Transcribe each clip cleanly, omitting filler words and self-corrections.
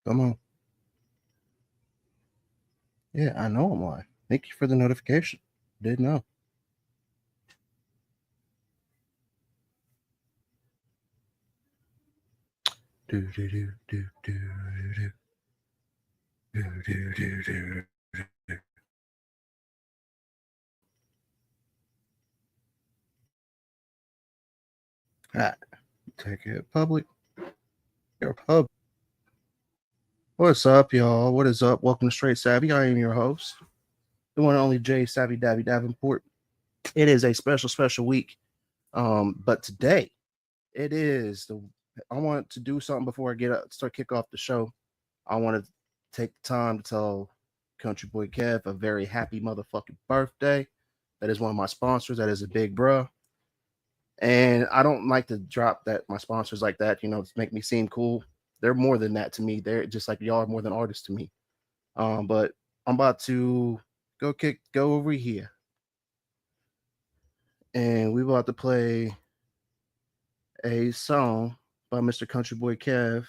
Come on. Yeah, I know I'm live. Thank you for the notification. Didn't know. Do do do do do do do do do do. Ah, take it public. You're public. What's up, y'all? What is up? Welcome to Straight Savvy. I am your host, the one and only Jay Savvy Davy Davenport. It is a special week. But today it is the. I want to do something before I start kick off the show. I want to take the time to tell Country Boy Kev a very happy motherfucking birthday. That is one of my sponsors. That is a big bro. And I don't like to drop that my sponsors like that, to make me seem cool. They're more than that to me. They're just like y'all are more than artists to me. But I'm about to go over here. And we're about to play a song by Mr. Country Boy Kev.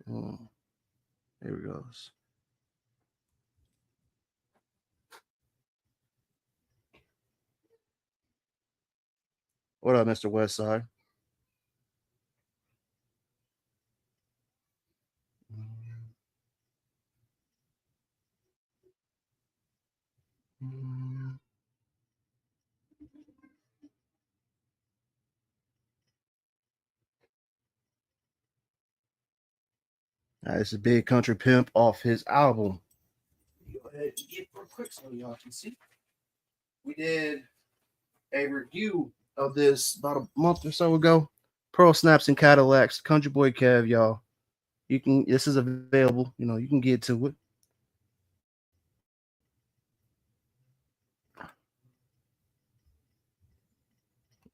Here it goes. What up, Mr. Westside? It's a Big Country Pimp off his album. Go ahead and get real quick so y'all can see. We did a review of this about a month or so ago. Pearl Snaps and Cadillacs, Country Boy Kev, y'all. This is available. You can get to it.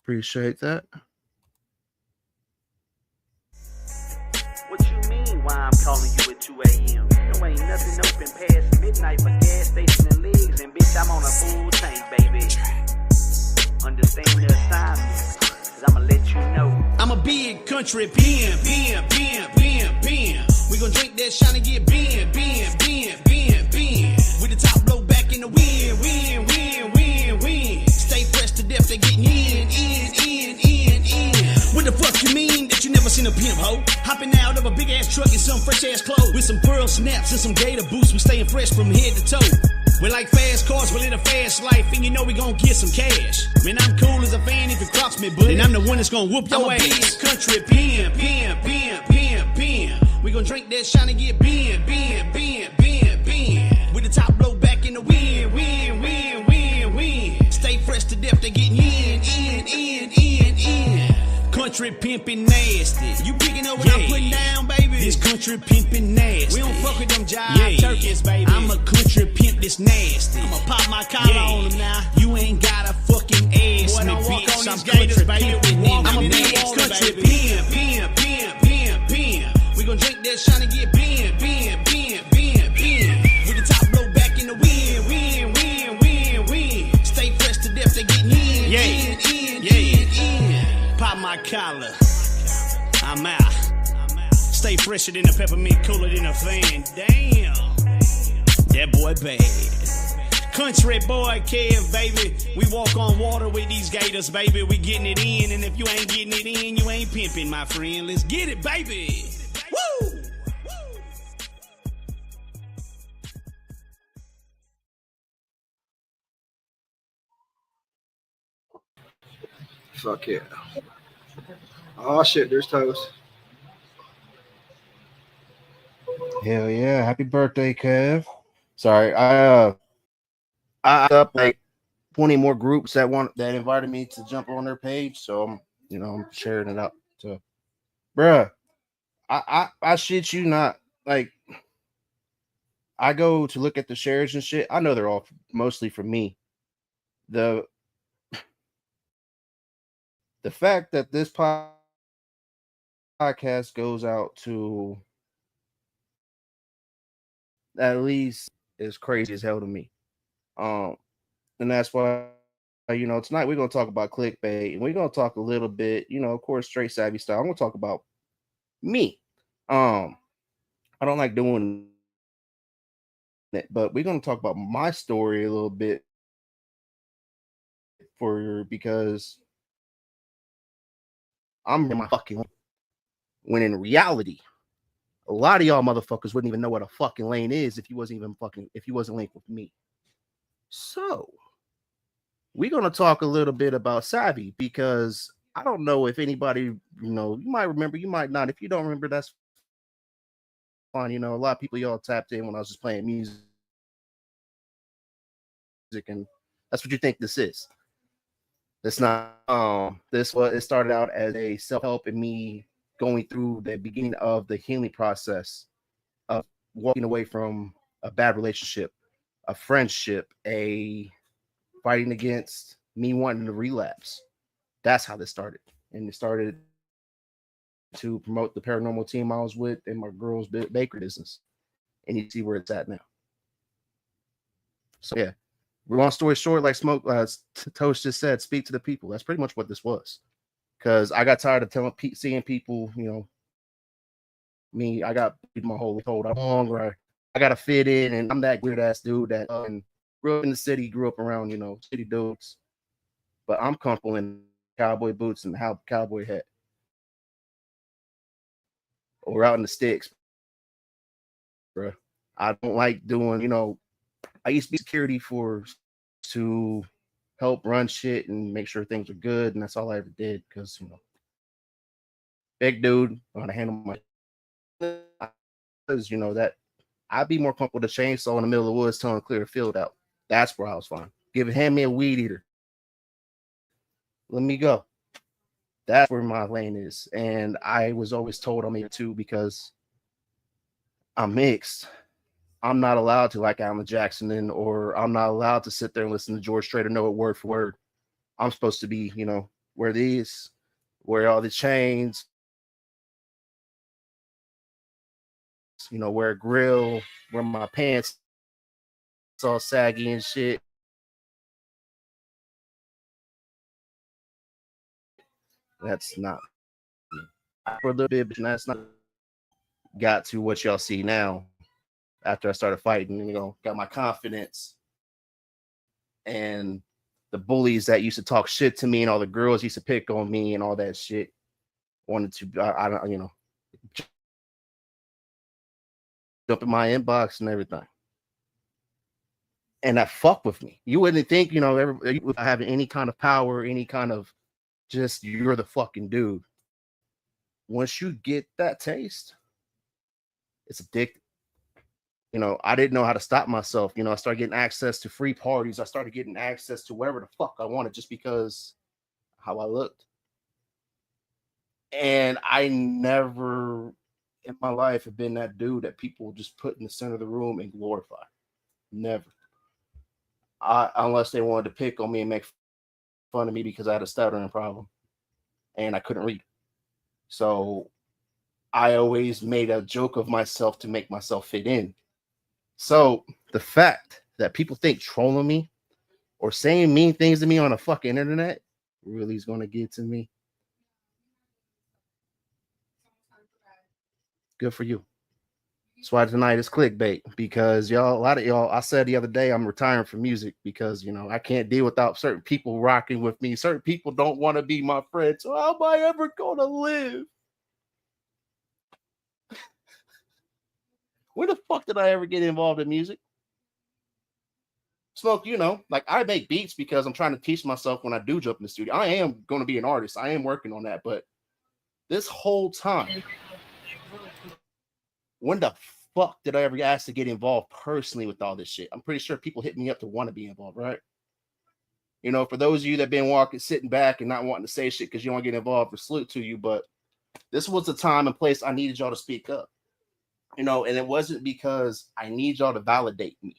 Appreciate that. What you mean why I'm calling you at 2 a.m.? There ain't nothing open past midnight for gas station and legs, and bitch, I'm on a full tank, baby. Understand the assignment, cause I'ma let you know. I'm a big country pimp. We gon' drink that shine and get bend. With the top blow back in the wind. Stay fresh to death, they getting in. What the fuck you mean that you never seen a pimp, ho? Hopping out of a big ass truck in some fresh ass clothes. With some pearl snaps and some gator boots, we staying fresh from head to toe. We're like fast cars, we're in a fast life, and you know we gon' get some cash. Man, I'm cool as a fan if you cross me, but I'm the one that's gon' whoop your ass. Country pimp. We gon' drink that shine and get bend. With the top blow back in the wind. Stay fresh to death, they getting in. Country pimpin' nasty. You picking up what I'm putting down, baby? This country pimpin' nasty. We don't fuck with them jive turkeys, baby. I'm a country pimp that's nasty. I'ma pop my collar on them now. You ain't gotta fucking ask me, bitch. I'm country pimpin'. I'm a big country pimp. We gon' drink that shine and get bend. With the top blow back in the wind. Stay fresh to death, they getting in. Pop my collar, I'm out. Stay fresher than a peppermint, cooler than a fan. Damn, that boy bad. Country Boy Kev, baby. We walk on water with these gators, baby. We getting it in, and if you ain't getting it in, you ain't pimping, my friend. Let's get it, baby. Woo! Fuck yeah. Oh shit, there's toast. Hell yeah. Happy birthday, Kev. Sorry, I up like 20 more groups that invited me to jump on their page. So I'm sharing it out to bruh. I shit you not, like I go to look at the shares and shit. I know they're all mostly for me. The fact that this podcast goes out to at least is crazy as hell to me. And that's why Tonight we're gonna talk about clickbait, and we're gonna talk a little bit, of course, straight savvy style. I'm gonna talk about me. Um, I don't like doing it, but we're gonna talk about my story a little bit because I'm in my fucking when in reality, a lot of y'all motherfuckers wouldn't even know what a fucking lane is if you wasn't linked with me. So we're gonna talk a little bit about savvy because I don't know if anybody, you might remember, you might not. If you don't remember, that's fine. A lot of people y'all tapped in when I was just playing music, and that's what you think this is. It's not. It started out as a self-help and me going through the beginning of the healing process of walking away from a bad relationship, a friendship, a fighting against me wanting to relapse. That's how this started. And it started to promote the paranormal team I was with and my girl's bakery business. And you see where it's at now. So yeah, long story short, like Toast just said, speak to the people. That's pretty much what this was. Because I got tired of seeing people, me, I got my whole told I'm longer. I got to fit in, and I'm that weird ass dude that grew up in the city, grew up around, city dudes. But I'm comfortable in cowboy boots and cowboy hat, or out in the sticks, bro. I don't like doing, I used to be security to help run shit and make sure things are good, and that's all I ever did because big dude, I want to handle my because that I'd be more comfortable with a chainsaw in the middle of the woods telling clear the field out. That's where I was fine. Hand me a weed eater. Let me go. That's where my lane is. And I was always told I'm here too because I'm mixed. I'm not allowed to like Alan Jackson or I'm not allowed to sit there and listen to George Strait or know it word for word. I'm supposed to be, wear all the chains, wear a grill, wear my pants all saggy and shit. That's not for a little bit, but that's not got to what y'all see now after I started fighting, got my confidence and the bullies that used to talk shit to me and all the girls used to pick on me and all that shit wanted to, I don't, jump in my inbox and everything. And that fuck with me. You wouldn't think, having any kind of power, any kind of just you're the fucking dude. Once you get that taste, it's addictive. I didn't know how to stop myself. I started getting access to free parties. I started getting access to wherever the fuck I wanted just because how I looked. And I never in my life have been that dude that people just put in the center of the room and glorify. Never. Unless they wanted to pick on me and make fun of me because I had a stuttering problem and I couldn't read. So I always made a joke of myself to make myself fit in. So the fact that people think trolling me or saying mean things to me on the fucking internet really is going to get to me. Good for you. That's why tonight is clickbait because a lot of y'all, I said the other day, I'm retiring from music because, I can't deal without certain people rocking with me. Certain people don't want to be my friends. So how am I ever going to live? When the fuck did I ever get involved in music? Smoke, like I make beats because I'm trying to teach myself when I do jump in the studio. I am going to be an artist. I am working on that. But this whole time, when the fuck did I ever ask to get involved personally with all this shit? I'm pretty sure people hit me up to want to be involved, right? For those of you that been sitting back and not wanting to say shit because you don't get involved, or salute to you. But this was the time and place I needed y'all to speak up. And it wasn't because I need y'all to validate me.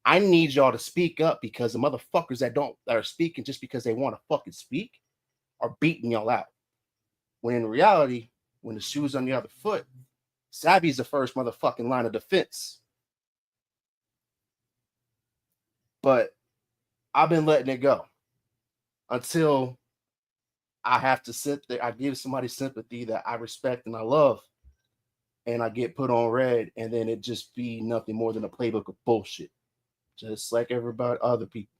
I need y'all to speak up because the motherfuckers that are speaking just because they want to fucking speak are beating y'all out. When in reality, when the shoe's on the other foot, Savvy's the first motherfucking line of defense. But I've been letting it go. until I have to sit there. I give somebody sympathy that I respect and I love, and I get put on red, and then it just be nothing more than a playbook of bullshit, just like everybody, other people.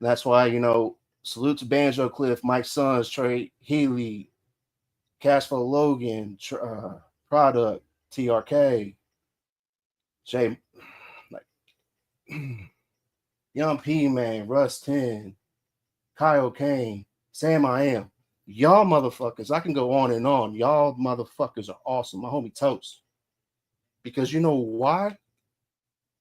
That's why, salute to Banjo Cliff, Mike Sons, Trey Healy, Cashflow Logan, Product, TRK, Jay, like Young P Man, Russ 10, Kyle Kane, Sam I Am. Y'all motherfuckers, I can go on and on. Y'all motherfuckers are awesome. My homie Toast. Because you know why?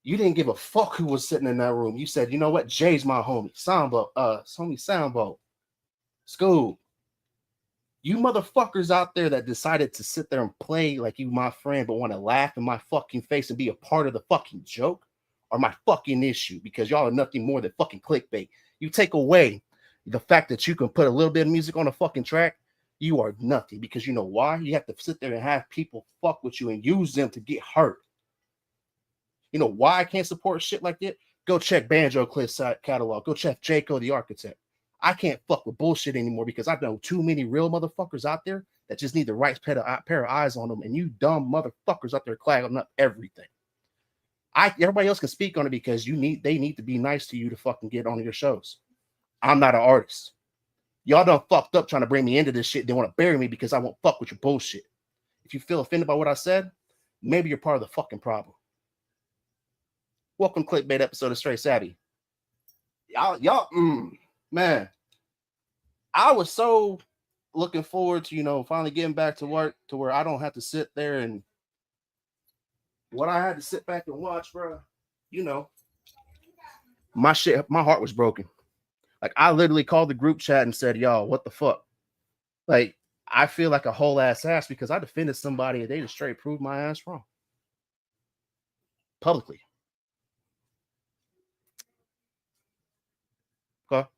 You didn't give a fuck who was sitting in that room. You said, you know what? Jay's my homie. Homie Sambo. School. You motherfuckers out there that decided to sit there and play like you my friend, but want to laugh in my fucking face and be a part of the fucking joke are my fucking issue, because y'all are nothing more than fucking clickbait. You take away the fact that you can put a little bit of music on a fucking track, you are nothing. Because you know why? You have to sit there and have people fuck with you and use them to get hurt. You know why I can't support shit like that? Go check Banjo Cliff's catalog. Go check Jaco the Architect. I can't fuck with bullshit anymore because I know too many real motherfuckers out there that just need the right pair of eyes on them, and you dumb motherfuckers out there clogging up everything. Everybody else can speak on it because they need to be nice to you to fucking get on your shows. I'm not an artist. Y'all done fucked up trying to bring me into this shit. They want to bury me because I won't fuck with your bullshit. If you feel offended by what I said, maybe you're part of the fucking problem. Welcome to Clickbait episode of Straight Savvy. Man, I was so looking forward to, finally getting back to work to where I don't have to sit there and what I had to sit back and watch, bro. My heart was broken. Like, I literally called the group chat and said, y'all, what the fuck? Like, I feel like a whole ass because I defended somebody and they just straight proved my ass wrong. Publicly. Okay.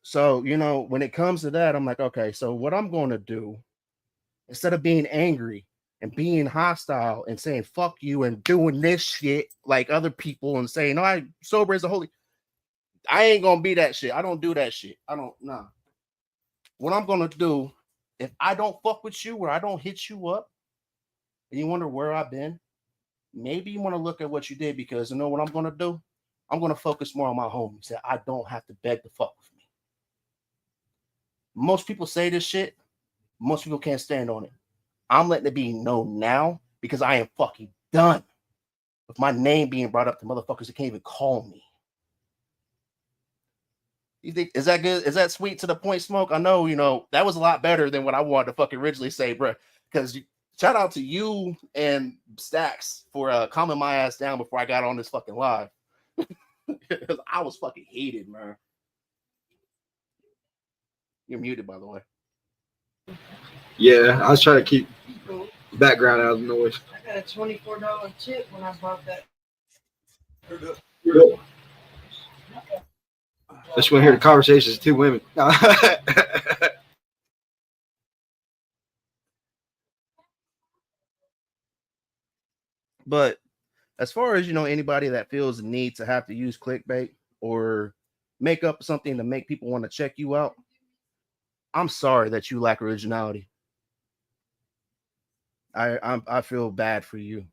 So, when it comes to that, I'm like, okay, so what I'm going to do, instead of being angry and being hostile and saying, fuck you and doing this shit like other people and saying, no, I sober as a holy, I ain't going to be that shit. I don't do that shit. Nah. What I'm going to do, if I don't fuck with you or I don't hit you up and you wonder where I've been, maybe you want to look at what you did, because you know what I'm going to do? I'm going to focus more on my homies that I don't have to beg to fuck with me. Most people say this shit. Most people can't stand on it. I'm letting it be known now because I am fucking done with my name being brought up to motherfuckers that can't even call me. You think, is that good? Is that sweet to the point, Smoke? I know, that was a lot better than what I wanted to fucking originally say, bro. Because shout out to you and Stacks for calming my ass down before I got on this fucking live. I was fucking heated, man. You're muted, by the way. Yeah, I was trying to keep background out of the noise. I got a $24 tip when I bought that. I just want to hear the conversations of two women. But as far as, anybody that feels the need to have to use clickbait or make up something to make people want to check you out, I'm sorry that you lack originality. I feel bad for you.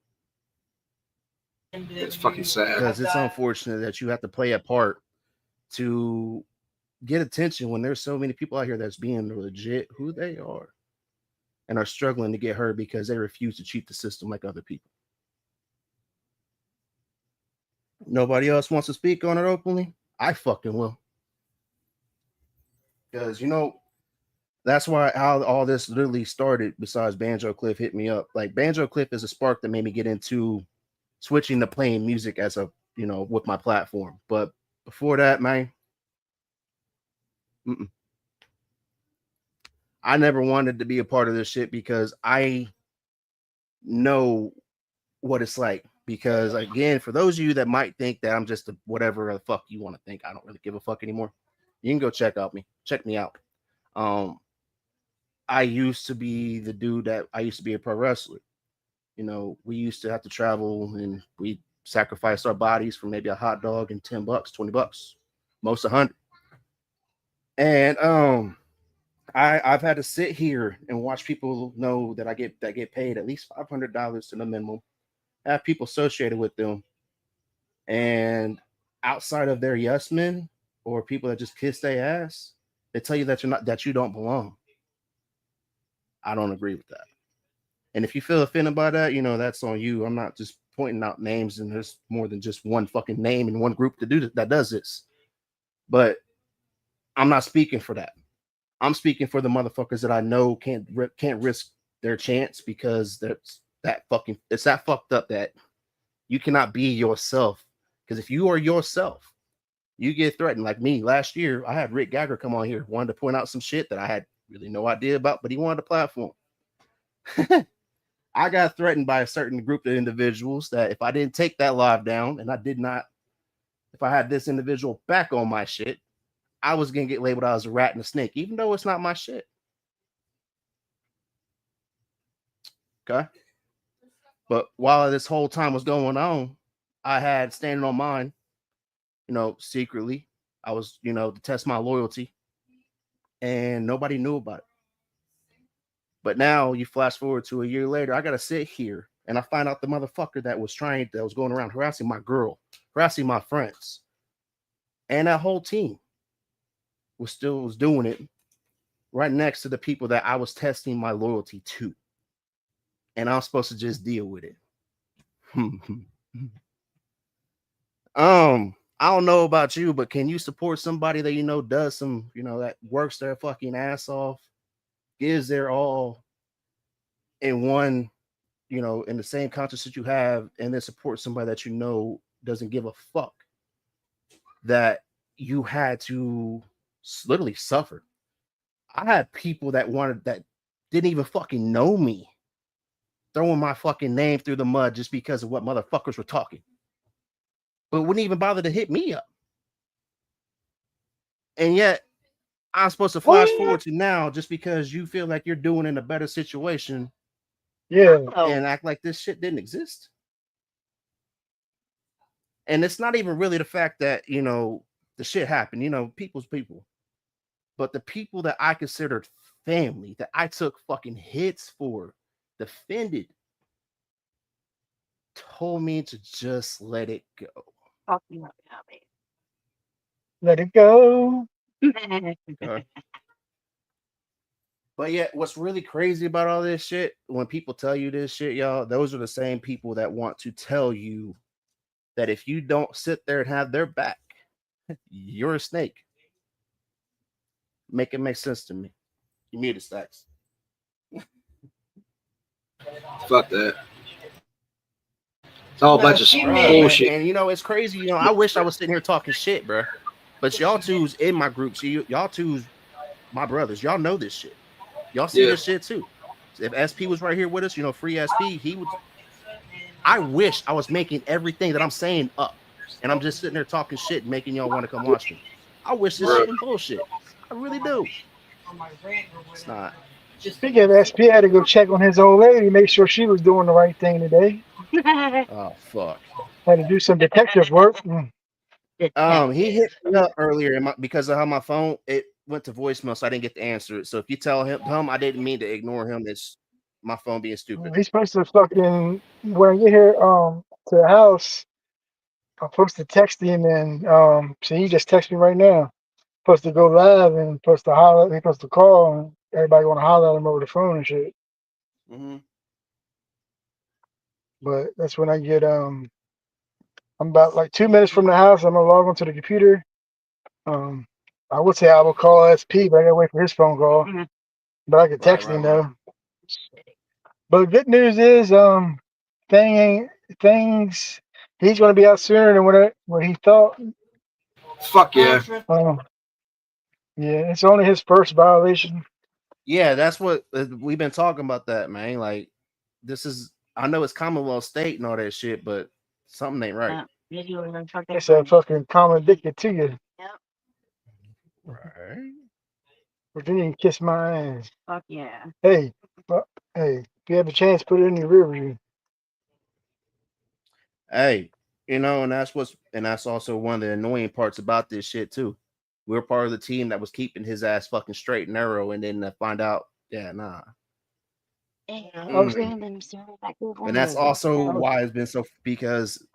It's fucking sad. Because it's unfortunate that you have to play a part to get attention when there's so many people out here that's being legit who they are and are struggling to get heard because they refuse to cheat the system like other people. Nobody else wants to speak on it openly? I fucking will. Because, that's why how all this literally started, besides Banjo Cliff hit me up. Like, Banjo Cliff is a spark that made me get into switching to playing music as a, with my platform. But before that, man, I never wanted to be a part of this shit because I know what it's like. Because, again, for those of you that might think that I'm just whatever the fuck you want to think, I don't really give a fuck anymore. You can go check me out. I used to be the dude that I used to be a pro wrestler. We used to have to travel and we sacrifice our bodies for maybe a hot dog and $10, $20, most 100. And I've had to sit here and watch people know that get paid at least $500 to the minimum. Have people associated with them, and outside of their yes men or people that just kiss their ass, they tell you that you don't belong. I don't agree with that. And if you feel offended by that, that's on you. I'm not just pointing out names, and there's more than just one fucking name and one group that does this. But I'm not speaking for that. I'm speaking for the motherfuckers that I know can't risk their chance because it's that fucked up that you cannot be yourself. Because if you are yourself, you get threatened. Like me last year, I had Rick Gagger come on here, wanted to point out some shit that I had really no idea about, but he wanted a platform. I got threatened by a certain group of individuals that if I didn't take that live down, and if I had this individual back on my shit, I was gonna get labeled as a rat and a snake, even though it's not my shit. Okay. But while this whole time was going on, I had standing on mine, secretly. I was, to test my loyalty, and nobody knew about it. But now you flash forward to a year later, I gotta sit here and I find out the motherfucker that was going around harassing my girl, harassing my friends, and that whole team was doing it right next to the people that I was testing my loyalty to. And I'm supposed to just deal with it. I don't know about you, but can you support somebody that does some, that works their fucking ass off, gives their all in one, in the same conscience that you have, and then support somebody that doesn't give a fuck that you had to literally suffer? I had people that didn't even fucking know me throwing my fucking name through the mud just because of what motherfuckers were talking, but wouldn't even bother to hit me up. And yet I'm supposed to flash forward to now just because you feel like you're doing in a better situation. Yeah. And act like this shit didn't exist. And it's not even really the fact that, the shit happened, people's people. But the people that I considered family, that I took fucking hits for, defended, told me to just let it go. Let it go. Okay. But yet, what's really crazy about all this shit, when people tell you this shit, y'all, those are the same people that want to tell you that if you don't sit there and have their back, you're a snake. Make it make sense to me. You muted Stacks. Fuck that. It's all a bunch of bullshit. And it's crazy. I wish I was sitting here talking shit, bro. But y'all two's in my group. So y'all two's my brothers. Y'all know this shit. Y'all see this shit too. If SP was right here with us, free SP, he would. I wish I was making everything that I'm saying up, and I'm just sitting there talking shit and making y'all want to come watch me. I wish this shit was bullshit. I really do. It's not. Speaking of SP, I had to go check on his old lady, make sure she was doing the right thing today. Oh fuck. Had to do some detective work. He hit me up earlier because of how my phone it went to voicemail, so I didn't get to answer it. So if you tell him I didn't mean to ignore him, it's my phone being stupid. He's supposed to fucking when I get here to the house, I'm supposed to text him and so he just texted me right now. Supposed to go live and supposed to holler, he's supposed to call and everybody want to holler at him over the phone and shit. Mm-hmm. But that's when I get I'm about like 2 minutes from the house. I'm gonna log onto the computer. I would say I will call SP, but I gotta wait for his phone call. But I can text him though. But the good news is things he's gonna be out sooner than what he thought. Fuck yeah. Yeah, it's only his first violation. Yeah, that's what we've been talking about that, man. Like, this is, I know it's Commonwealth State and all that shit, but something ain't right. It's a fucking common addicted to you. Yep. Right. But then you can kiss my ass. Fuck yeah. Hey, if you have a chance, put it in your rear view. Hey, You know, and that's also one of the annoying parts about this shit too. We're part of the team that was keeping his ass fucking straight and narrow, and then to find out, yeah, nah. And that's also why it's been so, because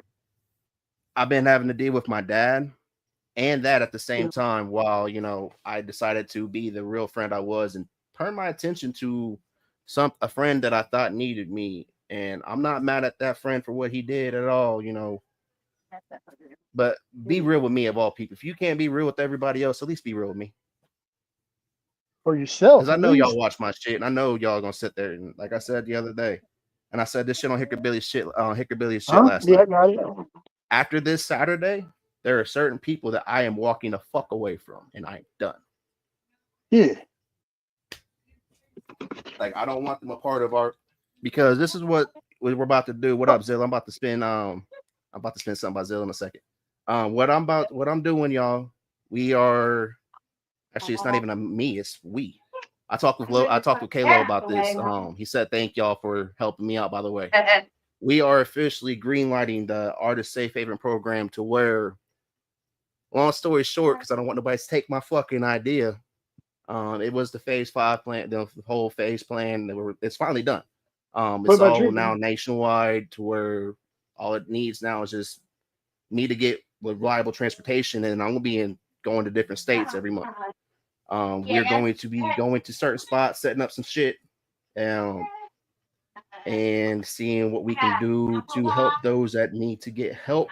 I've been having to deal with my dad and that at the same time, while, you know, I decided to be the real friend I was and turn my attention to a friend that I thought needed me. And I'm not mad at that friend for what he did at all, you know. But be real with me, of all people. If you can't be real with everybody else, at least be real with me. For yourself. Because I know y'all watch my shit, and I know y'all gonna sit there and, like I said the other day, and I said this shit on Hickorbilly's shit last night. After this Saturday, there are certain people that I am walking the fuck away from, and I'm done. Yeah. Like, I don't want them a part of our, because this is what we're about to do. What up, Zill? I'm about to spin something by Zill in a second. What I'm doing, y'all, we are actually, it's not even a me, it's we. I talked with Kalo about this. He said thank y'all for helping me out, by the way. We are officially greenlighting the Artist Safe Haven program to where, long story short, because I don't want nobody to take my fucking idea. It was the phase 5 plan, the whole phase plan. It's finally done. It's all now nationwide, to where all it needs now is just me to get reliable transportation, and I'm gonna be going to different states every month. We're going to be going to certain spots, setting up some shit, and seeing what we can do to help those that need to get help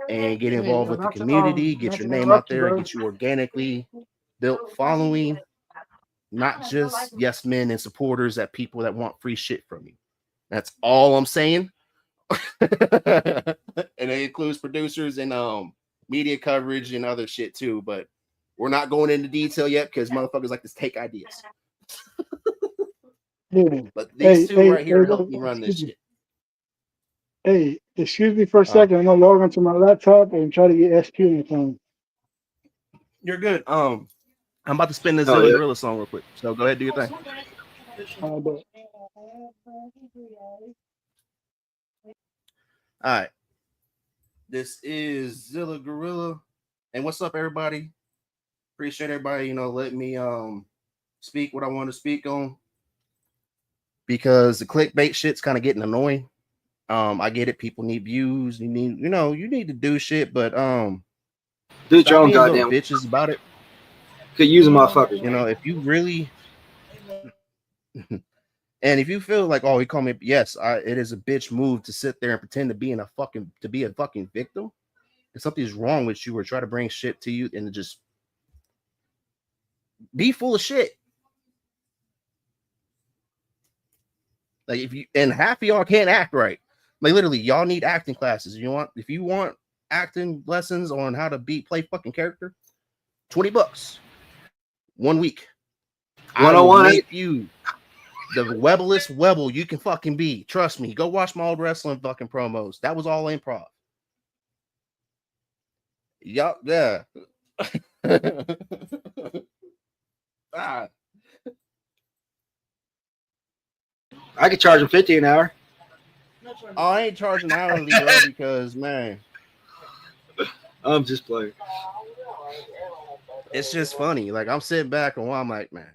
and get involved with the community, get your name out there, and get you organically built following, not just yes men and supporters, that people that want free shit from you. That's all I'm saying. And it includes producers and media coverage and other shit too, but we're not going into detail yet because motherfuckers like to take ideas. But these two right here help me run this shit. Hey, excuse me for a second. I'm gonna log onto my laptop and try to get SQ on the phone. You're good. I'm about to spin this Gorilla song real quick. So go ahead, do your thing. All right. This is Zilla Gorilla. And what's up, everybody? Appreciate everybody, you know, letting me speak what I want to speak on. Because the clickbait shit's kind of getting annoying. I get it, people need views, you need to do shit, but do your own goddamn bitches about it. Could use a motherfucker. You know, if you really and if you feel like, oh, he called me, yes, it is a bitch move to sit there and pretend to be a fucking victim. If something's wrong with you or try to bring shit to you and just be full of shit. Like, and half of y'all can't act right. Like, literally, y'all need acting classes. If you want acting lessons on how to play fucking character, $20. 1 week. 101. Make you the webblest webble you can fucking be. Trust me. Go watch my old wrestling fucking promos. That was all improv. Yup, yeah. I could charge him $50 an hour. Oh, I ain't charging hourly, bro, because, man, I'm just playing. It's just funny. Like, I'm sitting back and I'm like, man,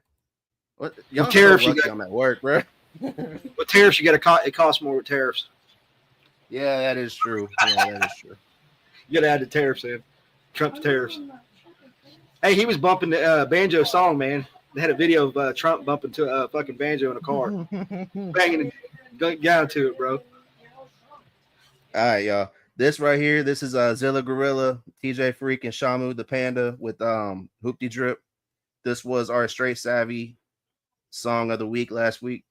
what? Y'all tariffs so lucky I'm at work, bro. With tariffs, it costs more with tariffs. Yeah, that is true. Yeah, that is true. You gotta add the tariffs in. Trump's tariffs. Hey, he was bumping the banjo song, man. They had a video of Trump bumping to a fucking banjo in a car, banging it down to it, bro. All right, y'all. This right here, this is Zilla Gorilla, TJ Freak, and Shamu the Panda with Hoopty Drip. This was our Straight Savvy song of the week last week.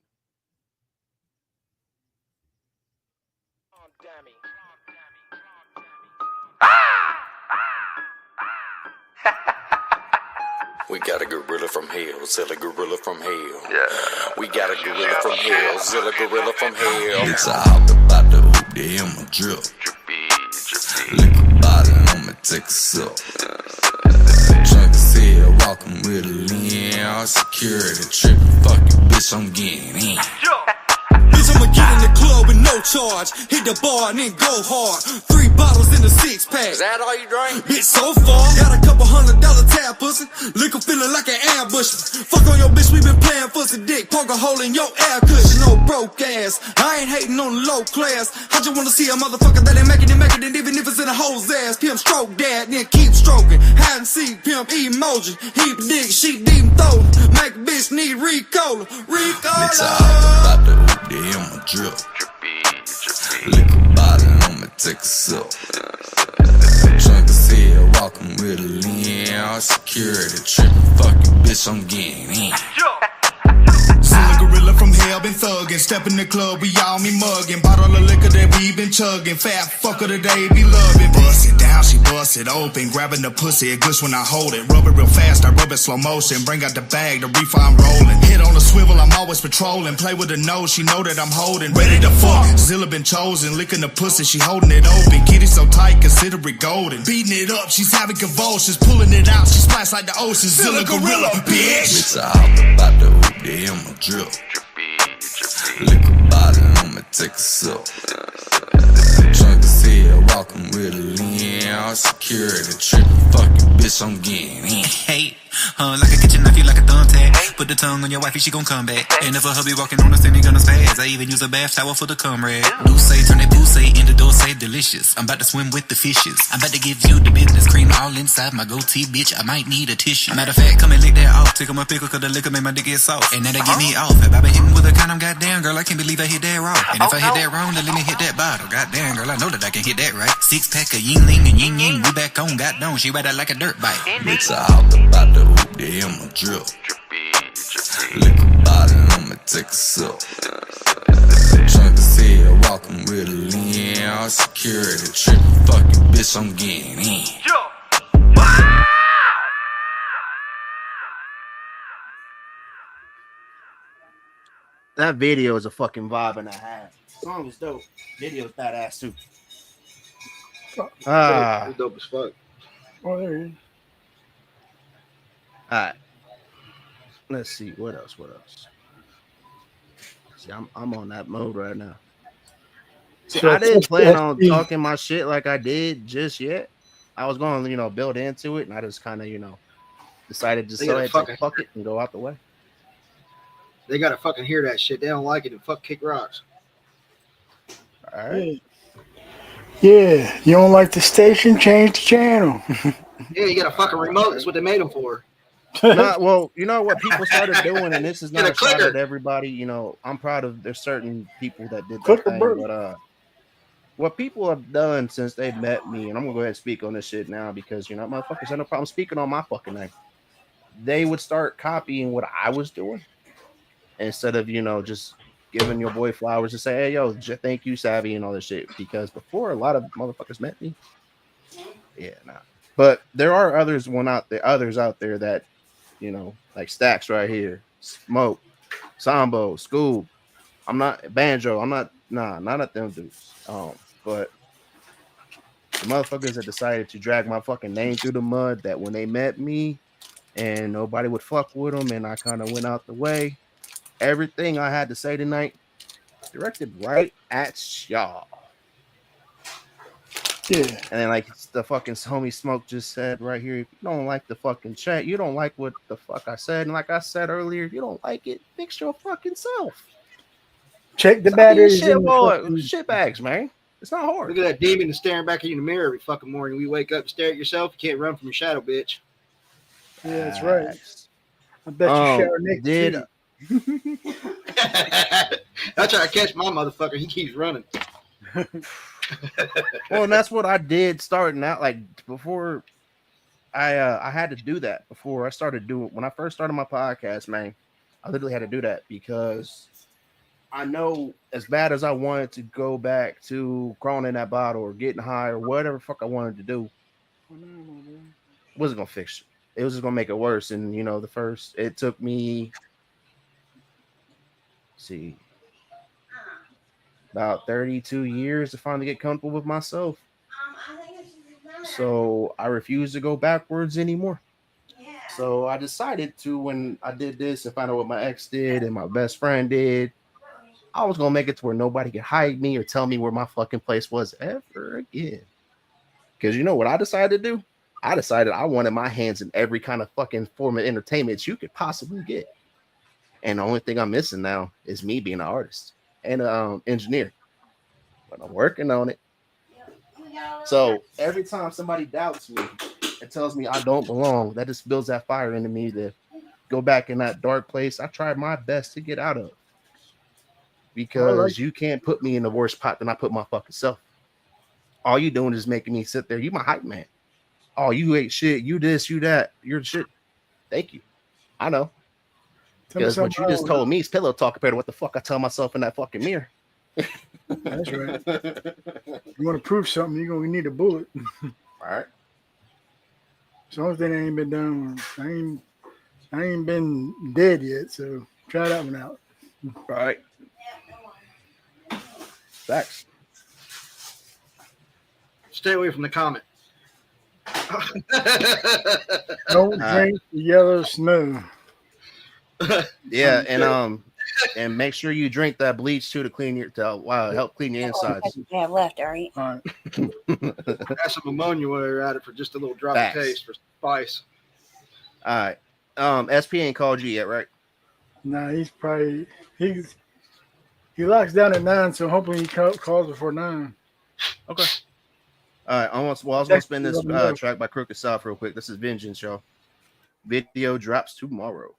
We got a gorilla from hell, Zilla Gorilla from hell. Yeah. We got a gorilla from hell, Zilla Gorilla from hell. It's out about the hoop, they in my drip. Lick a body on me, take a sip. Drunk as hell, walking with a lean. Security tripping, fuck you, bitch, I'm getting in. Bitch, I'ma get in the club with no charge. Hit the bar and then go hard. 3 bottles in a 6-pack. Is that all you drink? Bitch, so far, got a couple $100 tab pussy. Liquor feeling like an ambush. Fuck on your bitch, we been playing fussy dick. Poke a hole in your air cushion, no broke ass. I ain't hating on the low class. I just wanna see a motherfucker that ain't making it, and even if it's in a hoe's ass. Pimp stroke dad, then keep stroking. Hide and seek, pimp emoji. Heap dick, she deep throw. Make a bitch need Ricola. Mix a hop about the hoop, they in my drip. Liquor bottle on me, take a sip. Drunk as hell, walking with a lean. Security tripping, fuck you, bitch, I'm getting in. Still a gorilla from hell, been thuggin'. Step in the club, we all me muggin'. Bottle of liquor that we been chuggin'. Fat fucker today, be lovin'. Bust it down, she bust it open. Grabbing the pussy, it glitch when I hold it. Rub it real fast, I rub it slow motion. Bring out the bag, the reefer I'm rollin'. Hit on the swivel, I'm always patrolling. Play with the nose, she know that I'm holding. Ready to fuck, Zilla been chosen. Licking the pussy, she holding it open. Kitty so tight, consider it golden. Beating it up, she's having convulsions. Pulling it out, she splash like the ocean. Zilla gorilla, bitch. Mix a hop about the hoop, they in my drip. Liquor bottle on me, take a sip. Drunk as hell, walking with a lean. Security tripping, fuck you, bitch, I'm getting in. Hey, like a kitchen knife, you like a thumbtack. Put the tongue on your wifey, she gon' come back. And if a hubby walking on the scene, he gonna spaz. I even use a bath towel for the cum rag. Loose say, turn that pussy in the door, say delicious. I'm about to swim with the fishes. I'm about to give you the business cream all inside my goatee, bitch. I might need a tissue. Matter of fact, come and lick that off. Tickle my pickle, cause the liquor make my dick get soft. And that'll get me off. If I been hitting with a condom, goddamn, girl, I can't believe I hit that raw. And if I hit that wrong, then let me hit that bottle. Goddamn, girl, I know that I can hit that right. 6-pack of Yingling and Ying Ying. We back on, goddamn, she ride out like a dirt bike. Mix a hop about the hoop, they in my drip. Liquor bottle on me, take a sip. Drunk as hell, walking with a lean. Security tripping, fuck you, bitch, I'm getting in. That video is a fucking vibe and a half. Song is dope. Video's badass too. It's dope as fuck. Oh, there he is. All right. Let's see what else. See, I'm on that mode right now. See, So I didn't plan that's on the- talking my shit like I did just yet. I was going to, build into it, and I just kind of, decided to They gotta say fuck it and go out the way. They gotta fucking hear that shit. They don't like it and fuck kick rocks. All right. Yeah, you don't like the station? Change the channel. Yeah, you got a fucking remote. That's what they made them for. Well, you know what people started doing, and this is Get not a a shot clicker. at everybody. I'm proud of there's certain people that did that Clicker thing, bird. but what people have done since they've met me, and I'm gonna go ahead and speak on this shit now because motherfuckers have no problem speaking on my fucking name. They would start copying what I was doing instead of just giving your boy flowers and say, hey yo, thank you, Savvy, and all this shit. Because before a lot of motherfuckers met me, but there are others out there that like Stacks right here, Smoke, Sambo, Scoob. I'm not Banjo. I'm not not at them dudes. But the motherfuckers that decided to drag my fucking name through the mud, that when they met me and nobody would fuck with them, and I kind of went out the way. Everything I had to say tonight directed right at y'all. Yeah. And then like the fucking homie Smoke just said right here, if you don't like the fucking chat, you don't like what the fuck I said. And like I said earlier, if you don't like it, fix your fucking self. Check the Stop being batteries. shit, in the boy. fucking- Shit bags, man. It's not hard. Look at that demon staring back at you in the mirror every fucking morning. You wake up and stare at yourself. You can't run from your shadow, bitch. Yeah, that's right. Facts. I bet you shower naked. Did too. I try to catch my motherfucker. He keeps running. Well, and that's what I did starting out. Like before, I had to do that before I started doing. When I first started my podcast, man, I literally had to do that because I know as bad as I wanted to go back to crawling in that bottle or getting high or whatever fuck I wanted to do, wasn't gonna fix it. It was just gonna make it worse. And it took me, about 32 years to finally get comfortable with myself. So I refuse to go backwards anymore. So I decided to, when I did this and found out what my ex did and my best friend did, I was gonna make it to where nobody could hide me or tell me where my fucking place was ever again. Because you know what I decided to do? I decided I wanted my hands in every kind of fucking form of entertainment you could possibly get. And the only thing I'm missing now is me being an artist and an engineer. But I'm working on it. So every time somebody doubts me and tells me I don't belong, that just builds that fire into me to go back in that dark place I tried my best to get out of. Because you can't put me in the worst pot than I put my fucking self. All you doing is making me sit there. You my hype man. Oh, you ain't shit. You this, you that. You're shit. Thank you. I know. Because what you just told me is pillow talk compared to what the fuck I tell myself in that fucking mirror. That's right. You want to prove something, you're going to need a bullet. All right. As long as that ain't been done, I ain't been dead yet, so try that one out. All right. Facts. Stay away from the comment. Don't drink the yellow snow. Yeah, and make sure you drink that bleach too to clean your help clean your insides. You have left, all right. All right. Add some ammonia while you're at it for just a little drop of taste for spice. All right. SP ain't called you yet, right? Nah, he locks down at 9, so hopefully he calls before 9. Okay. All right. I was gonna spin this track by Crooked South real quick. This is Vengeance, y'all. Video drops tomorrow.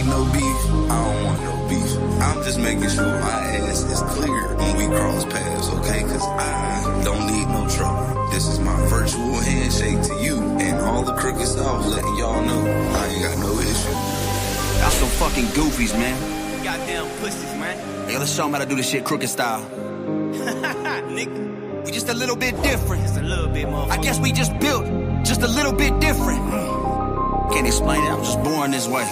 No beef, I don't want no beef. I'm just making sure my ass is clear when we cross paths, okay? Cause I don't need no trouble. This is my virtual handshake to you and all the Crooked South, letting y'all know I ain't got no issue. Y'all some fucking goofies, man. Goddamn pussies, man. Hey, let's show them how to do this shit crooked style. Nigga. We just a little bit different. Just a little bit more. I guess we just built just a little bit different. Can't explain it, I'm just born this way.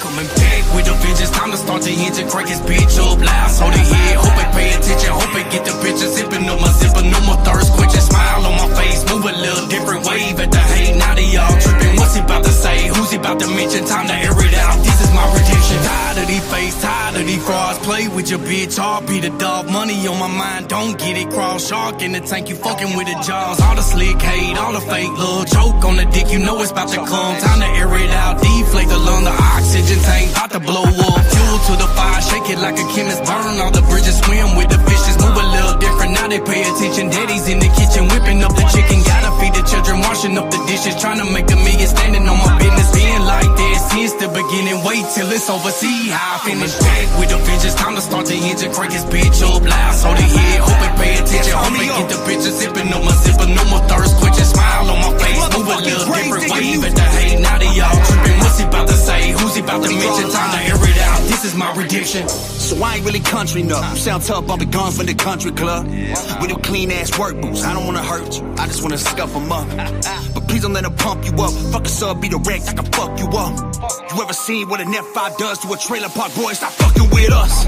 Coming back with a vengeance, time to start the engine, crank his bitch up loud. So they hear, hope it pay attention, hope it get the picture. Zipping up my zipper, no more thirst quenching. Smile on my face, move a little different wave at the hate. Now they all tripping, what's he about to say? Who's he about to mention? Time to air it out, this is my redemption. Tired of these face, tired of these frauds. Play with your bitch, I'll be the dog. Money on my mind, don't get it cross. Shark in the tank, you fucking with the jaws. All the slick hate, all the fake love. Choke on the dick, you know it's about to come. Time to air it out, deflate the lung, the oxygen tank about to blow up. Fuel to the fire, shake it like a chemist. Burn all the bridges, swim with the fishes. Move a little different, now they pay attention. Daddy's in the kitchen, whipping up the chicken. Gotta feed the children, washing up the dishes. Trying to make $1 million, standing on my business. Being like this since the beginning. Wait till it's over, see how I finish. Back with a vengeance, time to start the engine. Crank his bitch up loud, so they hear. Hope it pay attention, hope it get the picture. Zipping up my zipper, no more thirst quenching. Smile on my face, move a little different. Wave at the hate, now they all tripping. What's he about to say? Who's he about to mention? Time to air it out, this is my redemption. So I ain't really country enough. You sound tough, bumping guns from the country club. With them clean ass work boots. I don't wanna hurt you, I just wanna scuff them up. But please don't let them pump you up. Fuck a sub, be direct, I can fuck you up. You ever seen what an F5 does to a trailer park? Boy, stop fucking with us.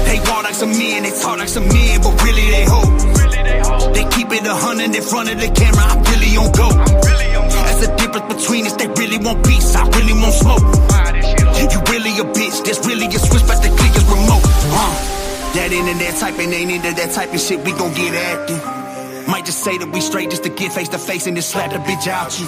They walk like some men, they talk like some men, but really they hoes. They keep it 100 in front of the camera, I'm really on go. That's the difference between us, they really want peace, I really want smoke. You really a bitch, there's really a switch, but the click is remote. That internet typing ain't into that type of shit, we gon' get active. Might just say that we straight just to get face to face and then slap the bitch out you.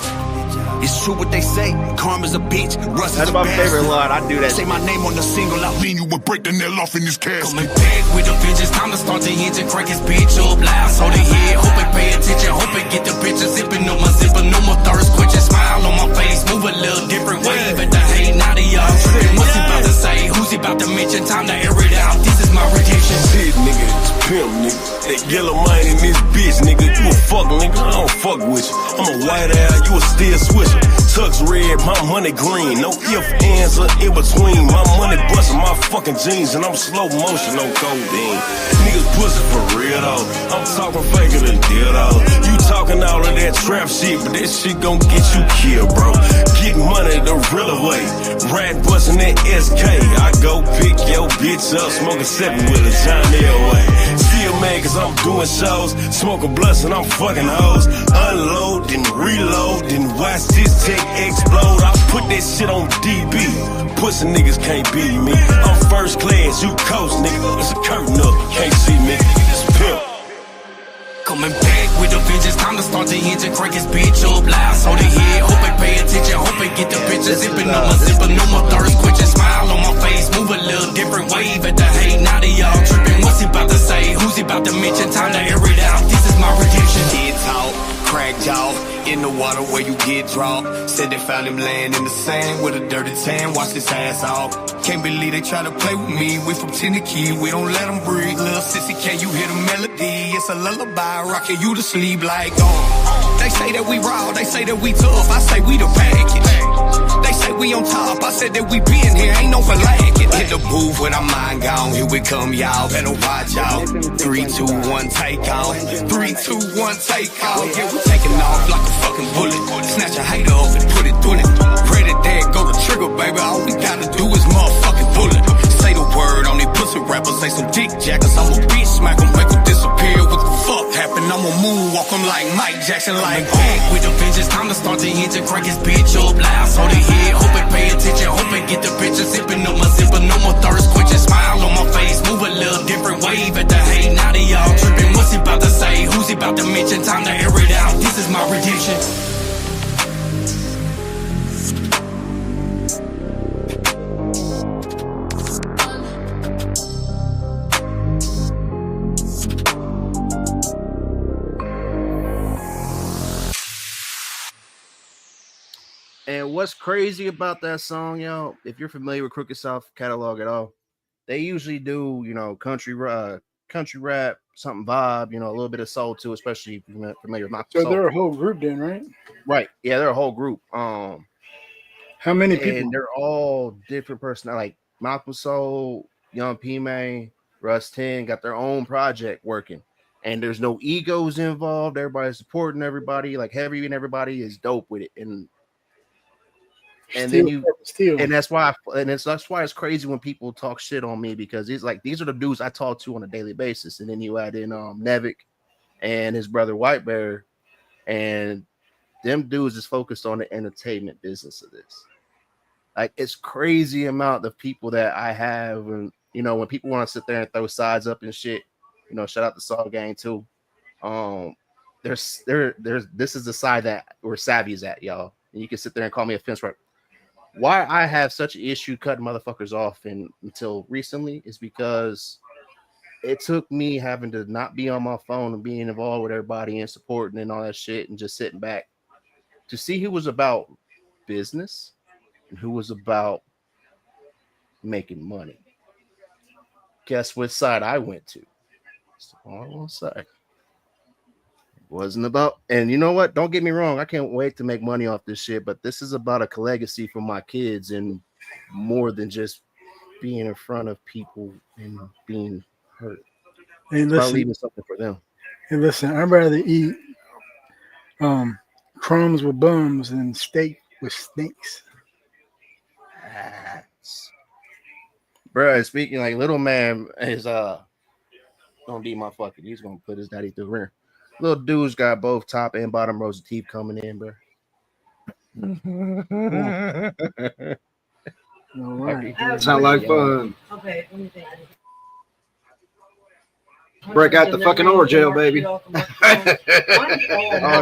It's true what they say, karma's a bitch, Russ is That's a my bastard. favorite line, I do that. Say my name on the single, I'll lean you and break the nail off in this casket. Coming back with a vengeance, time to start the engine. Crank his bitch up loud, so they hear. Hope it pay attention, hope it get the picture. Zipping up my zipper, no more thirst quenching. Smile on my face, move a little different. Wave at the hate, now they all tripping. What's he about to say? Who's he about to mention? Time to air it out, this is my redemption. Shit, nigga, it's pimp, nigga. That yellow money in this bitch, nigga. You a fuck, nigga, I don't fuck with you. I'm a white owl, you a steel switcher. Tux red, my money green. No if, ands, or in between. My money bustin' my fucking jeans, and I'm slow motion on codeine. Niggas pussy for real though. I'm talking faker than dildo. You talking all of that trap shit, but that shit gon' get you killed, bro. Get money the real way. Rat bustin' that SK. I go pick your bitch up, smoking 7-wheeler, John Elway. Still mad cause I'm doing shows, smoking blunts and I'm fucking hoes. Unload, then reload, then watch this tech explode. I put that shit on DB. Pussy niggas can't beat me. I'm first class, you coast, nigga. It's a curtain up, can't see me. It's pimp. Coming back with a vengeance, time to start the engine, crank his bitch up loud, so they hear. Hope they pay attention, hope they get the picture. Zipping on my zipper, no more thirst quenching. Smile on my face, move a little different, wave at the hate. Now they all tripping. What's he about to say? Who's he about to mention? Time to air it out. This is my redemption. Head talk, crack jaw, in the water where you get drawn. Said they found him laying in the sand with a dirty tan. Watch his ass off. Can't believe they try to play with me. We from Tennessee, we don't let them breathe. Little sissy, can you hear the melody? It's a lullaby, rocking you to sleep like They say that we raw, they say that we tough. I say we the package. They say we on top, I said that we been here, ain't no for lagging. Hit the booth with our mind gone, here we come, y'all. Better watch out. 3, 2, 1, take off. 3, 2, 1, take off. Yeah, we taking off like a fucking bullet. Snatch a hater up and put it through it. Ready there, go to trigger, baby. All we gotta do is motherfucking bullet. Say the word on these pussy rappers, say some dick jackers. I'm a bitch smack 'em, make 'em disappear. What the fuck happened? I'm a moonwalk 'em like Mike Jackson, like back with the vengeance. Time to start the engine, crank his bitch up loud, so they hear. Hope they pay attention, hope they get the picture. Zipping up my zipper, no more thirst quenching. Smile on my face, move a little different, wave at the hate. Now they all tripping. What's he about to say? Who's he about to mention? Time to air it out. This is my redemption. And what's crazy about that song, y'all, if you're familiar with Crooked South catalog at all, they usually do, country rap, something vibe, a little bit of soul too, especially if you're familiar with my So they're a whole group then, right? Right. Yeah, they're a whole group. How many people? And they're all different personalities. Like Malcolm Soul, Young P-Man, Russ 10 got their own project working. And there's no egos involved. Everybody's supporting everybody. Like Heavy and everybody is dope with it. And that's why that's why it's crazy when people talk shit on me, because it's like these are the dudes I talk to on a daily basis. And then you add in Nevik and his brother White Bear, and them dudes is focused on the entertainment business of this. Like, it's crazy amount of people that I have, and when people want to sit there and throw sides up and shit, shout out to Saw Gang too. There's this is the side that where Savvy's at, y'all. And you can sit there and call me a fence right. Why I have such an issue cutting motherfuckers off until recently is because it took me having to not be on my phone and being involved with everybody and supporting and all that shit and just sitting back to see who was about business and who was about making money. Guess what side I went to? It's the wrong side. Wasn't about, and you know what? Don't get me wrong. I can't wait to make money off this shit, but this is about a legacy for my kids and more than just being in front of people and being hurt. Hey, it's about leaving something for them. Hey, listen, I'd rather eat crumbs with bums than steak with snakes. Bruh, speaking like little man is gonna be my fucking. He's gonna put his daddy through the rear. Little dude's got both top and bottom rows of teeth coming in, bro. All right. Sound like fun. Okay, let me think. Break out the fucking ore jail, baby. Oh,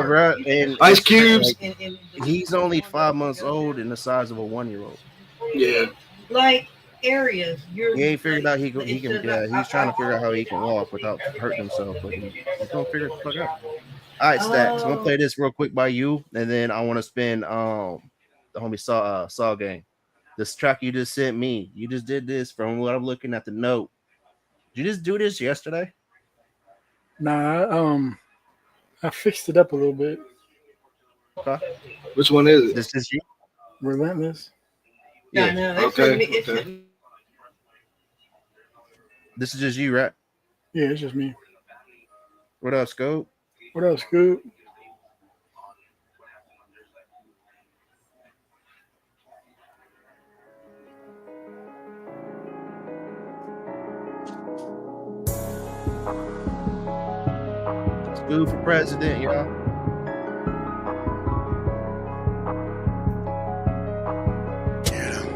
bro. And Ice cubes. Like, he's only 5 months old and the size of a 1-year-old. Yeah. Like areas. He ain't figured out he can. Yeah, he's trying to figure out how he can walk without hurting himself, but he's gonna figure it the fuck out. All right, Stacks. I'm gonna play this real quick by you, and then I want to spin the homie Saw Gang. This track you just sent me. You just did this from what I'm looking at the note. Did you just do this yesterday? Nah, I fixed it up a little bit. Okay. Which one is it? This is you. Relentless. Yeah. No, Okay. This is just you, right? Yeah, it's just me. What up, Scope? What up, Scoop? Scoob for president, y'all.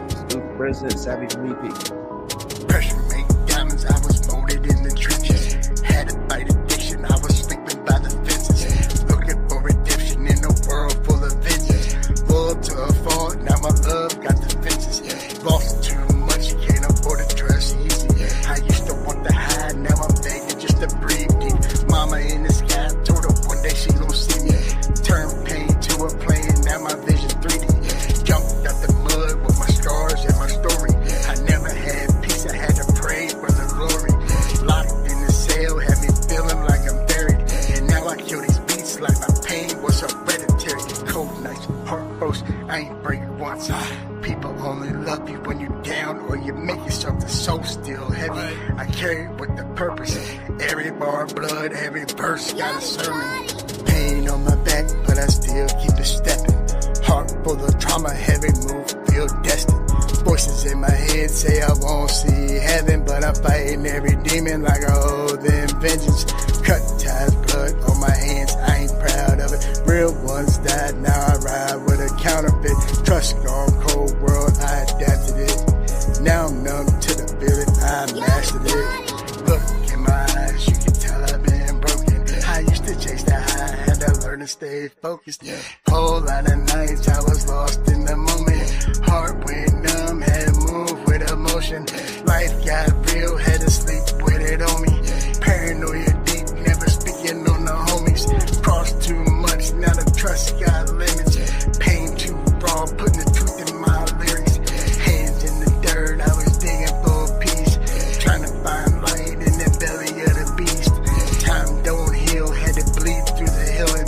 Scoob for president, Savvy for VP. Pressure made diamonds, I was molded in the trenches. Had a fight addiction, I was sleeping by the fences. Looking for redemption in a world full of vengeance. Loyal to a fault, now my love got defenses. Lost too much, can't afford to trust easy. I used to want to hide, now I'm begging just to breathe deep. Mama in the sky, told her one day she gon' see me. Turn pain to a plane, now my vision 3D. Jumped out the mud with my scars and my story. I never had peace, I had to pray for the glory. Locked in the cell, had me feeling like I'm buried. And now I kill these beats like my pain was hereditary. Cold nights, heart froze, I ain't break once. People only love you when you're down or you make yourself the soul still heavy. I carry it with the purpose. Every bar of blood, every verse got a sermon. Pain on my back, but I still keep it stepping. Heart full of trauma, heavy move, feel destined. Voices in my head say I won't see heaven, but I'm fighting every demon like I owe them vengeance. Cut ties, blood on my hands, I ain't proud of it. Real ones died, now I ride with a counterfeit. Trust gone cold world, I adapted it. Now I'm numb to the feeling, I mastered it. Look in my eyes, you can tell I've been broken. I used to chase the high, had to learn to stay focused. Whole lot of nights I was lost in the moment. Heart went numb, had to move with emotion. Life got real, had to sleep with it on me. Paranoia deep, never speaking on the homies. Crossed too much, now the trust got limits. Pain too raw, putting the truth in my lyrics. Hands in the dirt, I was digging for peace. Trying to find light in the belly of the beast. Time don't heal, had to bleed through the healing.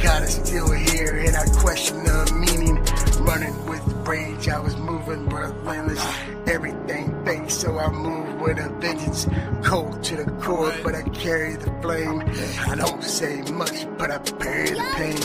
God is still here, and I question the meaning. Running with rage, I was moving relentless. Everything fake, so I move with a vengeance. Cold to the core, but I carry the flame. I don't say much, but I bury the pain.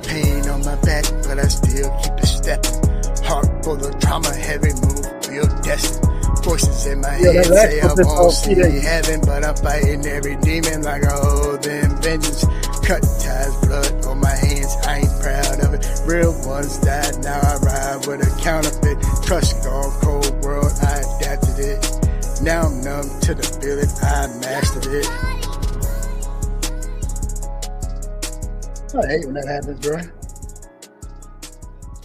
Pain on my back, but I still keep it stepping. Heart full of trauma, heavy move, feel destined. Voices in my head say I won't see heaven, but I'm fighting every demon like I owe them vengeance. Cut ties, blood on my hands, I ain't proud of it. Real ones died, now I ride with a counterfeit. Trust gone cold world, I adapted it. Now I'm numb to the feeling, I mastered it. I hate when that happens, bro.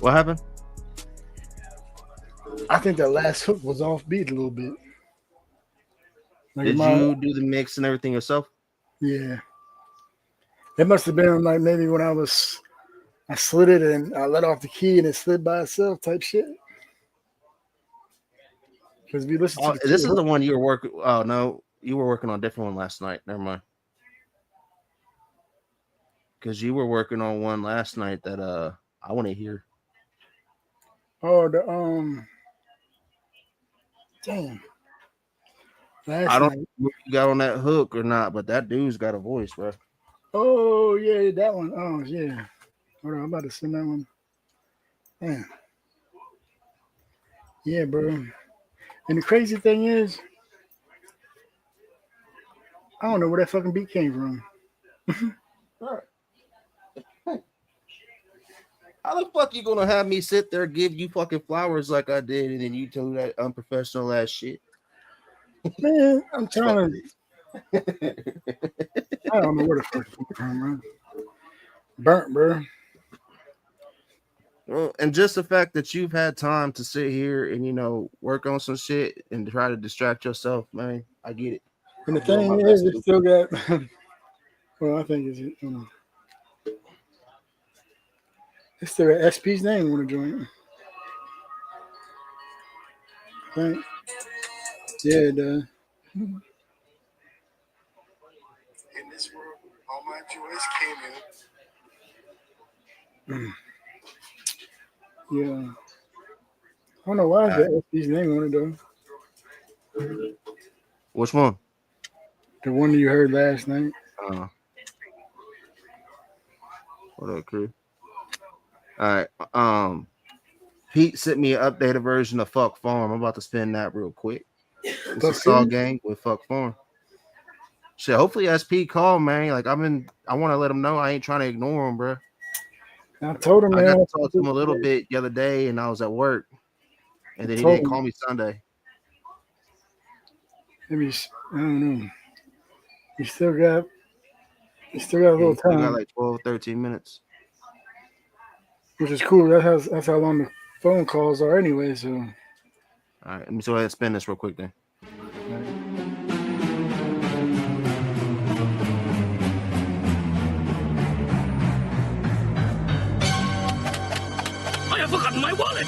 What happened? I think that last hook was offbeat a little bit. Like Did you do the mix and everything yourself? Yeah. It must have been like maybe when I slid it and I let off the key and it slid by itself type shit. Because we listened to this is the one you were working. Oh no, you were working on a different one last night. Never mind. Because you were working on one last night that I want to hear. Oh, damn. I don't know if you got on that hook or not, but that dude's got a voice, bro. Oh yeah, that one. Oh yeah. Hold on, I'm about to send that one. Damn. Yeah, bro. And the crazy thing is, I don't know where that fucking beat came from. How the fuck you gonna have me sit there give you fucking flowers like I did, and then you tell me that unprofessional ass shit? Man, I'm trying to. I don't know where the fuck it came from, bro. Burnt, bro. Well, and just the fact that you've had time to sit here and work on some shit and try to distract yourself, man, I get it. And the thing is, it still got. Well, I think it's still got SP's name on the joint. I think. Yeah, it does. In this world, all my joys came in. Yeah. I don't know why is that SP's name on it though. Which one? The one you heard last night. What up, crew? All right. Pete sent me an updated version of Fuck Farm. I'm about to spin that real quick. It's a Saw Gang with Fuck Farm. Shit, hopefully SP call, man. Like I want to let him know I ain't trying to ignore him, bro. I told him, I got man. to talk to him a little bit the other day, and I was at work, and then he didn't call me Sunday. Maybe I don't know. You still got a little Still time. got like 12, 13 minutes. Which is cool. That's how long the phone calls are anyway. So, all right, let me go ahead and spin this real quick then. I have forgotten my wallet.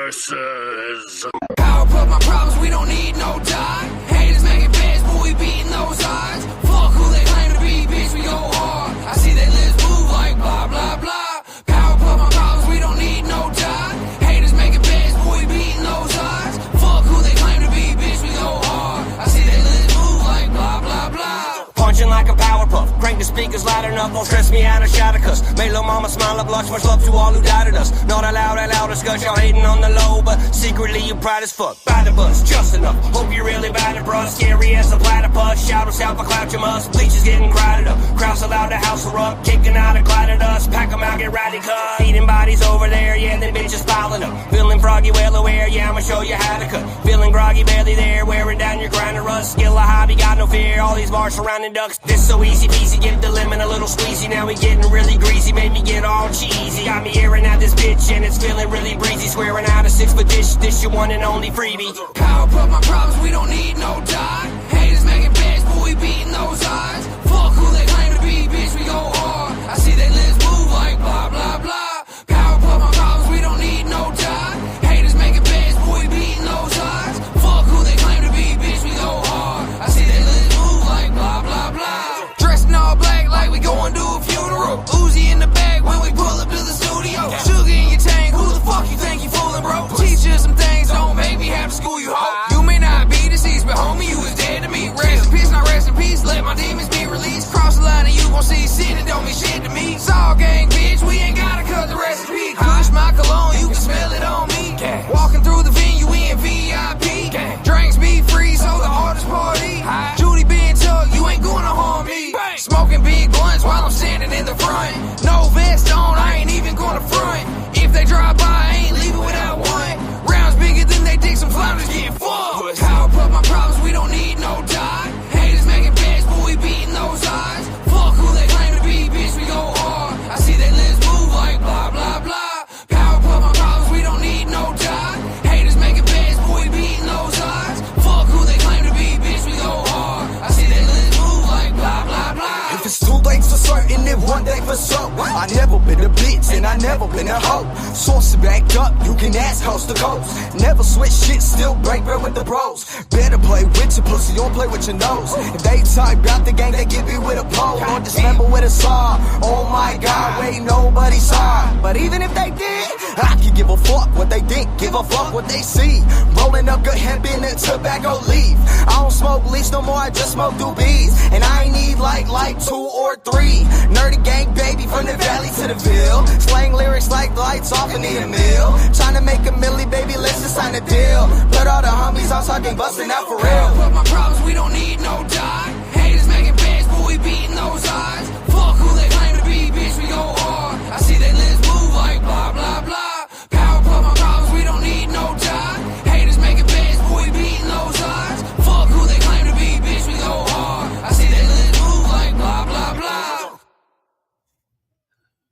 Curses. Power up my problems, we don't need no die. Haters making beds, but we beating those odds. Fuck who they claim to be, bitch, we go hard. I see they lips move like blah, blah, blah. Power up my problems, we don't need no die. Haters making beds, but we beating those odds. Fuck who they claim to be, bitch, we go hard. I see they lips move like blah, blah, blah. Punching like a power puff, crank the speakers loud enough, don't stress me out or shout a cuss. Made lil' mama smile up, much love to all who doubted us. Not allowed discuss, y'all hating on the low, but secretly you proud as fuck. By the bus, just enough, hope you really bad it, bruh. Scary as a platypus, shout us out for clout you must. Bleachers getting crowded up, crowds allowed to house her up. Kicking out a cloud of dust, pack 'em out, get rowdy cut. Eating bodies over there, yeah, them bitches piling up. Feeling froggy, well aware, yeah, I'ma show you how to cut. Feeling groggy, barely there, wearing down your grind to rust. Skill a hobby, got no fear, all these bars surrounding ducks. This so easy peasy, give the lemon a little squeezy. Now we getting really greasy, made me get all cheesy. Got me airing out this bitch and it's feeling really breezy. Swearing out a 6-foot dish your one and only freebie. Power up my problems, we don't need no die. Haters making beds, but we beating those odds. Fuck who they claim to be, bitch, we go hard. I see they lips move like blah, blah, blah. Power up my problems, we don't need no die. Haters making beds, but we beating those odds. Fuck who they claim to be, bitch, we go hard. I see they lips move like blah, blah, blah. Dressed in all black like we going to a funeral. Uzi in the bag when we pull up to the studio. Sugar in your tank, who the fuck you think you fooling, bro? Teach you some things, don't make me have to school you, ho. You may not be deceased, but homie, you was dead to me. Rest in peace, not rest in peace, let my demons be released. Cross the line and you gon' see sin, it don't mean shit to me. It's all gang, bitch, we ain't gotta cut the recipe. Push my cologne, you can smell it on me. Walking through the venue, we in VIP. Drinks be free, so the hardest party. Judy being tucked, you ain't gonna harm me. Smoking big blunts while I'm standing in the front. No vest on, I ain't even gonna front. If they drive by, I ain't leaving without one. Rounds bigger than they think, some flounders getting fucked. Power up my problems, we don't need no die. Haters making beds, but we beating those odds. Fuck who they claim to be, bitch, we go hard. I see they lips move like blah, blah, blah. Power up my problems, we don't need no die. Haters making beds, but we beating those odds. Fuck who they claim to be, bitch, we go hard. I see they lips move like blah, blah, blah. If it's 2 days for certain, then 1 day for sure. I never been a bitch and I never been a hoe. Source it back up, you can ask coast to coast. Never switch shit, still break bread with the bros. Better play with your pussy, don't play with your nose. If they talk about the gang, they get me with a pole. Or dismember with a saw. Oh my god, wait, nobody saw. But even if they did, I can give a fuck what they think, give a fuck what they see. Rolling up good hemp in a tobacco leaf. I don't smoke leaves no more, I just smoke doobies. And I ain't need like 2 or 3. Nerdy gang baby from the valley to the ville. Slang lyrics like lights off and need a meal. Trying to make a milli, baby, let's just sign a deal. Put all the homies on talking, busting out for real. Put my problems, we don't need no die. Haters making beds, but we beating those odds. Fuck who they claim to be, bitch, we go hard. I see they lips move like blah, blah, blah. Power up my problems, we don't need no die. Haters making beds, but we beating those odds. Fuck who they claim to be, bitch, we go hard. I see they lips move like blah, blah, blah.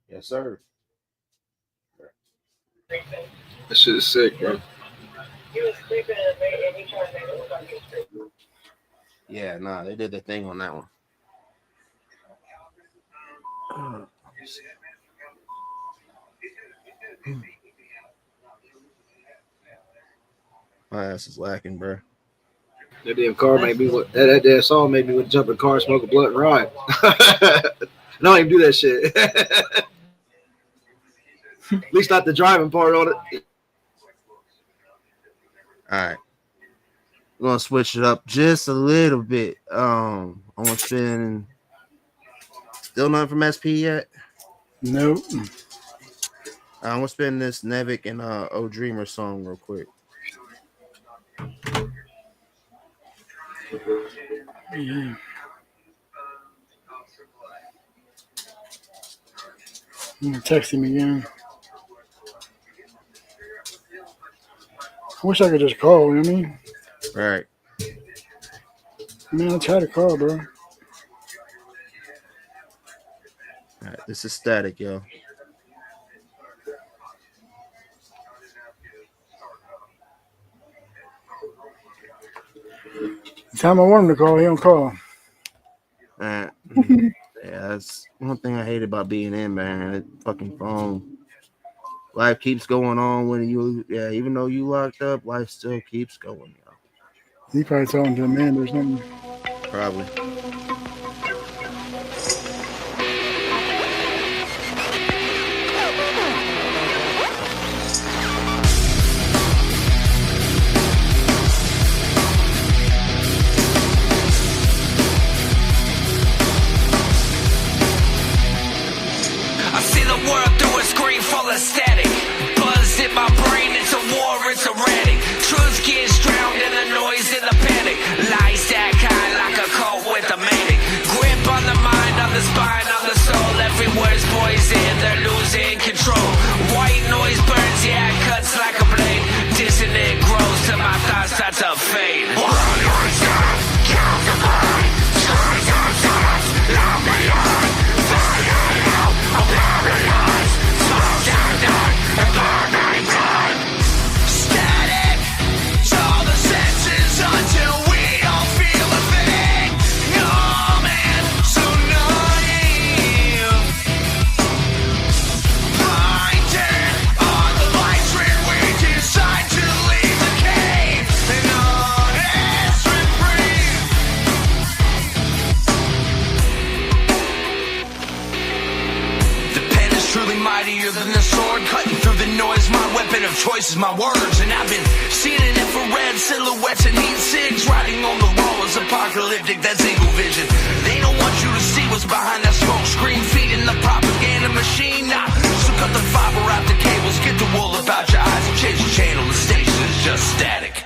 Yes, sir. That shit is sick, bro. Yeah, nah, they did the thing on that one. My ass is lacking, bro. That damn car made me that damn song made me want to jump in the car, smoke a blunt, and ride. I don't even do that shit. At least not the driving part on it. All right. We're gonna switch it up just a little bit. I want to spin. Still nothing from SP yet? Nope. I'm gonna spin this Nevik and O Dreamer song real quick. Yeah. I'm gonna text him again. I wish I could just call. You know what I mean? Right. Man, I try to call, bro. All right. This is static, yo. The time I want him to call, he don't call. Yeah, that's one thing I hate about being in, man. That fucking phone. Life keeps going on when you, even though you locked up, life still keeps going, yo. He probably talking to Amanda or something. Probably. I see the world through a screen full of static. Buzz in my brain, it's a war, it's erratic. Truth gets drowned in the noise and the panic. Lies that kind like a cold with a manic. Grip on the mind, on the spine, on the soul. Every word's poison, they're losing control. White noise burns, yeah, it cuts like a blade. Dissonant grows till my thoughts start to fade. Static to all the senses until we don't feel a thing. No man, so naive. Blinded on the lights when we decide to leave the cave. And honest reprieve. The pen is truly mightier than the sword, cutting through the noise. My weapon of choice is my words, and I've been seeing in infrared silhouettes and heat sigs, riding on the wall is apocalyptic. That's eagle vision. They don't want you to see what's behind that smoke screen, feeding the propaganda machine. Nah, so cut the fiber out the cables, get the wool about your eyes, and change the channel. The station is just static.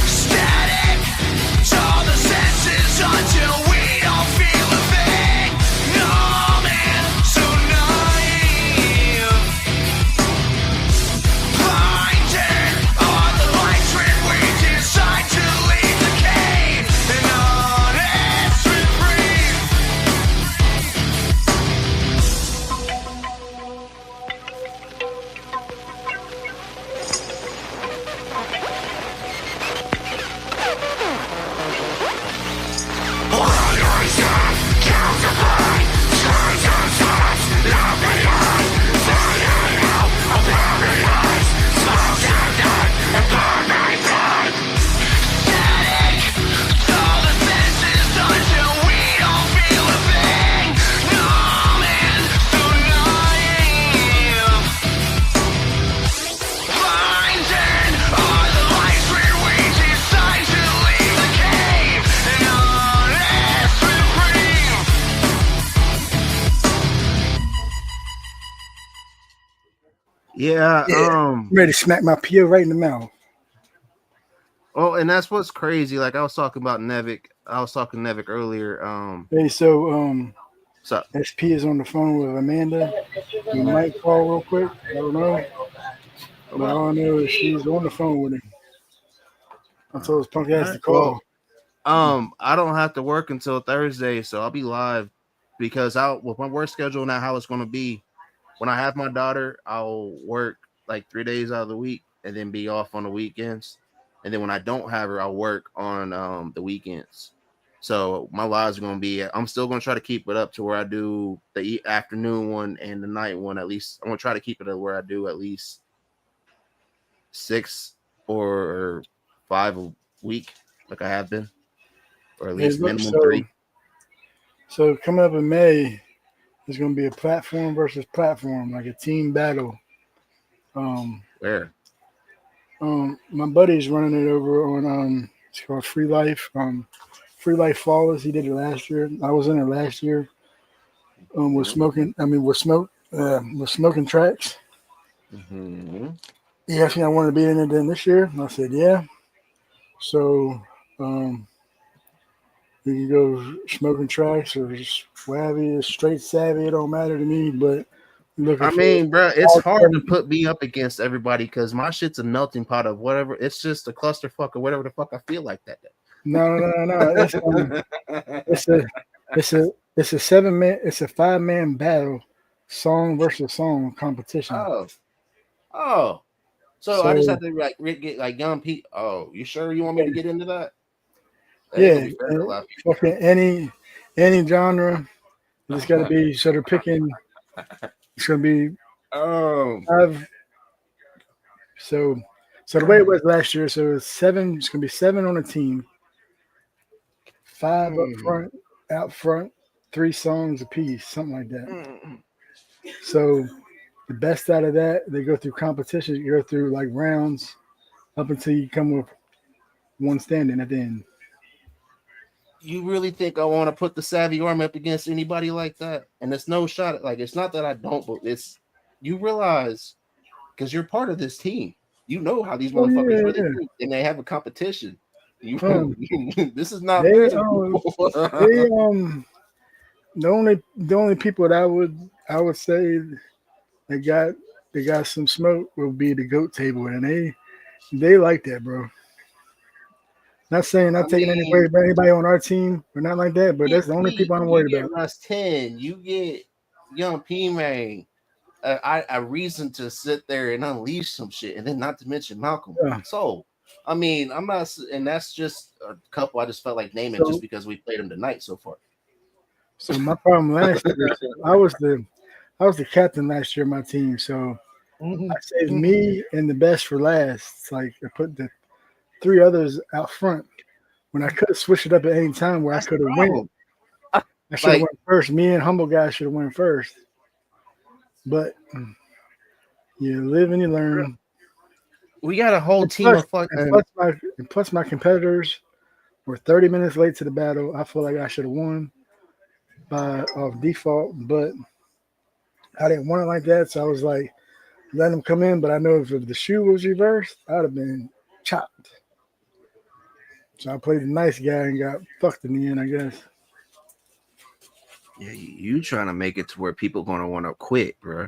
Static to all the senses until we don't feel a thing. No man, so naive. Blinded on the lights when we decide to leave the cave. And honest reprieve. Yeah. I'm ready to smack my PO right in the mouth. Oh, and that's what's crazy. Like I was talking about Nevik. I was talking to Nevik earlier. Hey, so What's up? SP is on the phone with Amanda. You might call real quick. I don't know. But all I know is she's on the phone with him. I told his punk ass to call. I don't have to work until Thursday, so I'll be live because with my work schedule now, how it's going to be. When I have my daughter, I'll work like 3 days out of the week and then be off on the weekends. And then when I don't have her, I'll work on the weekends. So my lives are going to be, I'm still going to try to keep it up to where I do the afternoon one and the night one. At least I'm going to try to keep it at where I do at least 6 or 5 a week, like I have been, or at least minimum 3. So coming up in May, there's going to be a platform versus platform, like a team battle. Where? My buddy's running it over on it's called Free Life. Free Life Flawless. He did it last year. I was in it last year. With smoking tracks. Mm-hmm. he asked me I wanted to be in it then this year, and I said yeah. So we can go smoking tracks or just wavy or straight savvy. It don't matter to me, but looking I for mean, bro, it's hard to long-term. put me up against everybody because my shit's a melting pot of whatever. It's just a clusterfuck of whatever the fuck I feel like that day. No. It's a 7-man. It's a 5-man battle, song versus song competition. Oh. So I just So have to get like young Pete. Oh, you sure you want me to get into that? That ain't yeah, gonna be fair to a lot of people. fucking any genre. It's got to be. So they're picking. It's gonna be Oh. 5. So the way it was last year. So it's 7. It's gonna be 7 on a team. 5 out front, 3 songs apiece, something like that. So the best out of that, they go through competitions. You go through like rounds up until you come with one standing at the end. You really think I want to put the Savvy Army up against anybody like that? And it's no shot at, like, it's not that I don't, but it's you realize because you're part of this team. You know how these Oh motherfuckers really yeah. think, and they have a competition. You Um, this is not they fair to they the only people that I would say they got some smoke will be the goat table, and they like that, bro. Not saying I not taking any away mean, from anybody on our team or not like that, but get that's the only Pete, people I'm you worried get about. Russ 10, you get Young P Man, a reason to sit there and unleash some shit, and then not to mention Malcolm. Yeah. So, I mean, I'm not, and that's just a couple I just felt like naming just So because we played them tonight so far. so my problem last year, I was the captain last year of my team, so I saved me and the best for last. It's like I put the 3 others out front when I could have switched it up at any time where I That's the could have went. problem. I should have Like, went first. Me and Humble Guy should have went first. But you live and you learn. we got a whole And team of fucking. plus my competitors were 30 minutes late to the battle. I feel like I should have won by off default, but I didn't want it like that. So I was like, let them come in. But I know if the shoe was reversed, I'd have been chopped. So I played the nice guy and got fucked in the end, I guess. Yeah, you trying to make it to where people gonna want to quit, bro.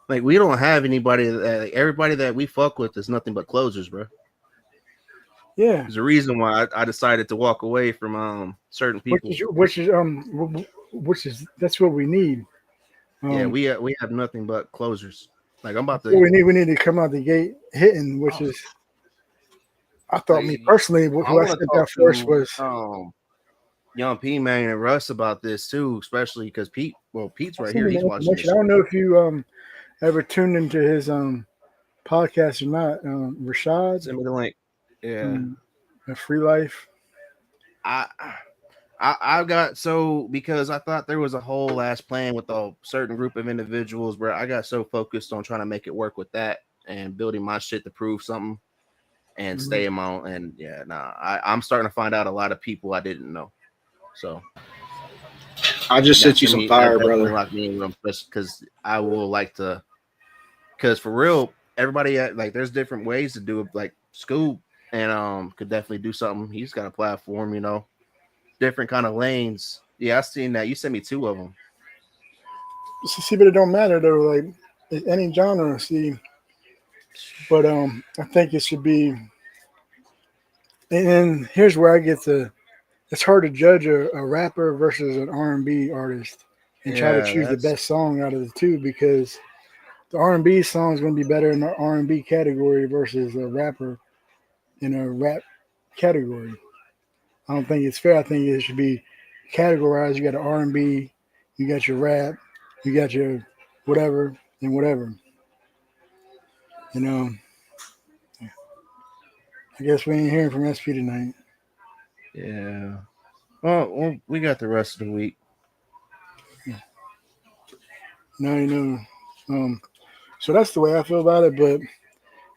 Like, we don't have anybody that, like, everybody that we fuck with is nothing but closers, bro. Yeah, There's a reason why I decided to walk away from certain people. Which is that's what we need. Yeah, we have nothing but closers. Like, I'm about What to. we need to come out the gate hitting, which is I thought Like, me personally I who I want to sent talk out first was to Young P Man and Russ about this too, especially because Pete's I right sent here. him He's the watching this information. I shit. don't know if you ever tuned into his podcast or not. Rashad. Send me the link. Yeah. A Free Life. I got so because I thought there was a whole ass plan with a certain group of individuals where I got so focused on trying to make it work with that and building my shit to prove something and stay in my own. And yeah, I'm starting to find out a lot of people I didn't know. So I just sent you some fire, brother. Because I will like to. Because for real, everybody like there's different ways to do it. Like Scoop and could definitely do something. He's got a platform, different kind of lanes. Yeah, I seen that. You sent me 2 of them. See, but it don't matter though. Like any genre. See, but I think it should be. And here's where I get to. It's hard to judge a rapper versus an R&B artist and try to choose the best song out of the two because the R&B song is going to be better in the R&B category versus a rapper in a rap category. I don't think it's fair. I think it should be categorized. You got an R&B, you got your rap, you got your whatever and whatever. I guess we ain't hearing from SP tonight. Yeah. Well, we got the rest of the week. No, so that's the way I feel about it. But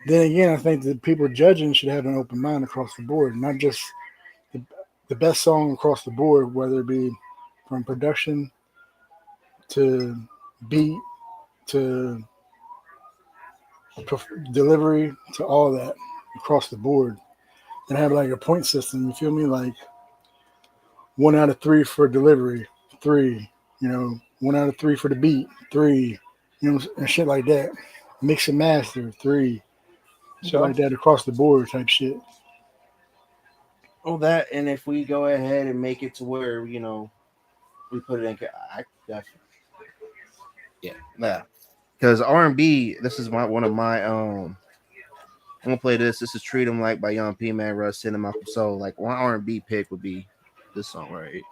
then again, I think that people judging should have an open mind across the board, not just the best song across the board, whether it be from production to beat to delivery to all that across the board, and have like a point system. You feel me? Like 1 out of 3 for delivery, 3. 1 out of 3 for the beat, 3. And shit like that. Mix and master, 3. Shit like that across the board type shit. Oh, that, and if we go ahead and make it to where we put it in, I definitely, yeah, because R&B. This is one of my I'm gonna play this. This is "Treat 'Em Like" by Young P Man, Russ, and Malcolm Soul. Like one R&B pick would be this song right.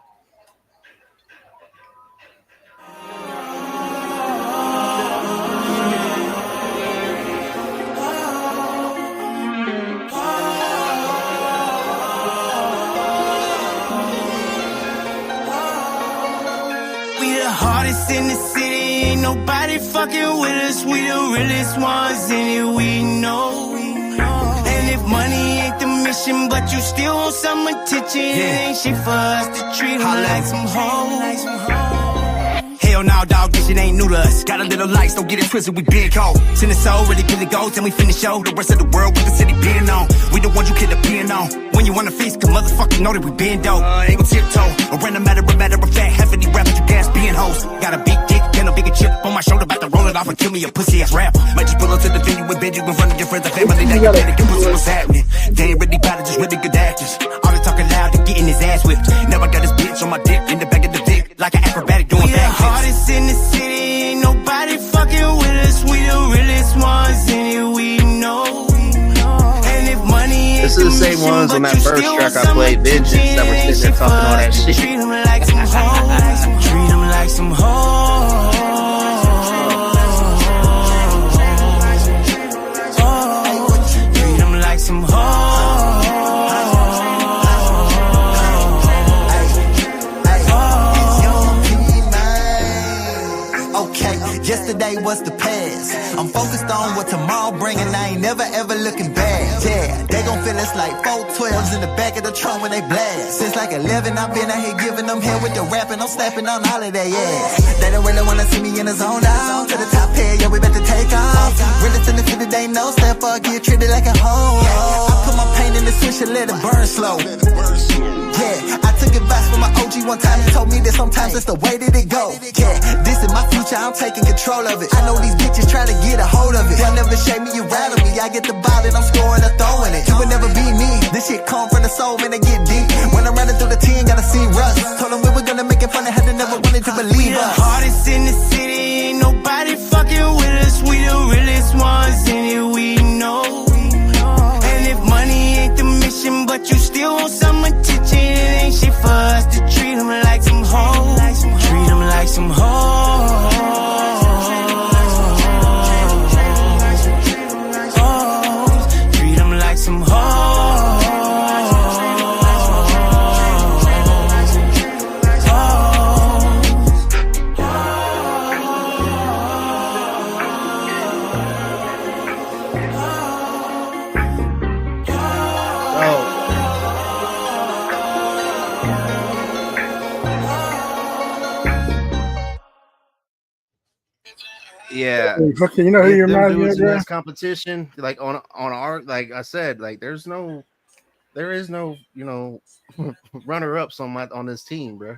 Hardest in the city, ain't nobody fucking with us. We the realest ones in it, we know. And if money ain't the mission, but you still want some attention, it ain't shit for us to treat them like some hoes. Hell no, dog, this shit ain't new to us. Got a little lights, don't get it twisted, we been cold. Send the soul, really really goes, then we finish show. The rest of the world with the city being on. We the ones you get the pin on. When you wanna feast, cause motherfuckers know that we been dope. Ain't gon' tiptoe. A random matter of fact, half of these rappers you gas being hoes. Got a big dick, and a bigger chip on my shoulder, about to roll it off and kill me a pussy ass rapper. Might just pull up to the venue with Benji in front of your friends and family. Now you better get pussy what's happening. They ain't really bad, just really good actors. Always talking loud and getting his ass whipped. Now I got this bitch on my dick in the back of the dick, like an acrobatic doing backflips. We the hardest in the city, ain't nobody fucking with us. We the realest ones in it, we know. And if money This is the same ones on that first track I played, Vengeance, that were sitting there talking all that shit. Treat them like some hoes. Treat them like some hoes. Treat them like some hoes. Yesterday was the past. I'm focused on what tomorrow bring, and I ain't never ever looking back. Yeah, they gon' feel us like 412s in the back of the trunk when they blast. Since like 11, I've been out here giving them hell with the rapping. I'm snapping on all of their ass. They don't really wanna see me in the zone down. To the top here, yeah, we about to take off. Realest in the city, they know. Step up, get treated like a hoe. I put my paint in the switch and let it burn slow. Yeah, I took advice from my OG one time. He told me that sometimes it's the way that it go. Yeah, this is my future, I'm taking control of it. I know these bitches trying to get a hold of it. They'll never shake me, you rattle me. I get the ball and I'm scoring or throwing it. You would never be me. This shit come from the soul, man, it get deep. When I'm running through the 10, gotta see Russ. Told them we were gonna make it fun, they had to never wanted to believe us. Hardest in the city, ain't nobody fucking with us. We the realest ones in it, we know. And if money ain't the mission, but you still want some attention, it ain't shit for us to treat them like some hoes. Treat them like some hoes. Treat them like some hoes. Yeah, Okay, you know who you them remind me dudes of, in bro? this competition, like on our, like I said, like there is no runner ups on this team, bro.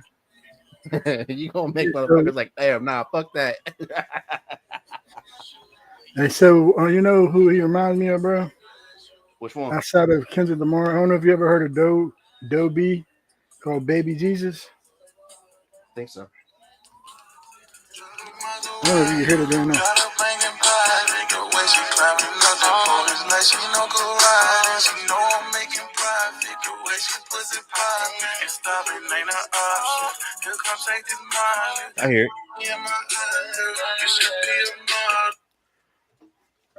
You gonna make motherfuckers like, damn, nah, fuck that. Hey, so you know who he reminds me of, bro? Which one? Outside of Kendrick Lamar, I don't know if you ever heard of Doe B called Baby Jesus. I think so. I don't know if you heard it or not. I hear it.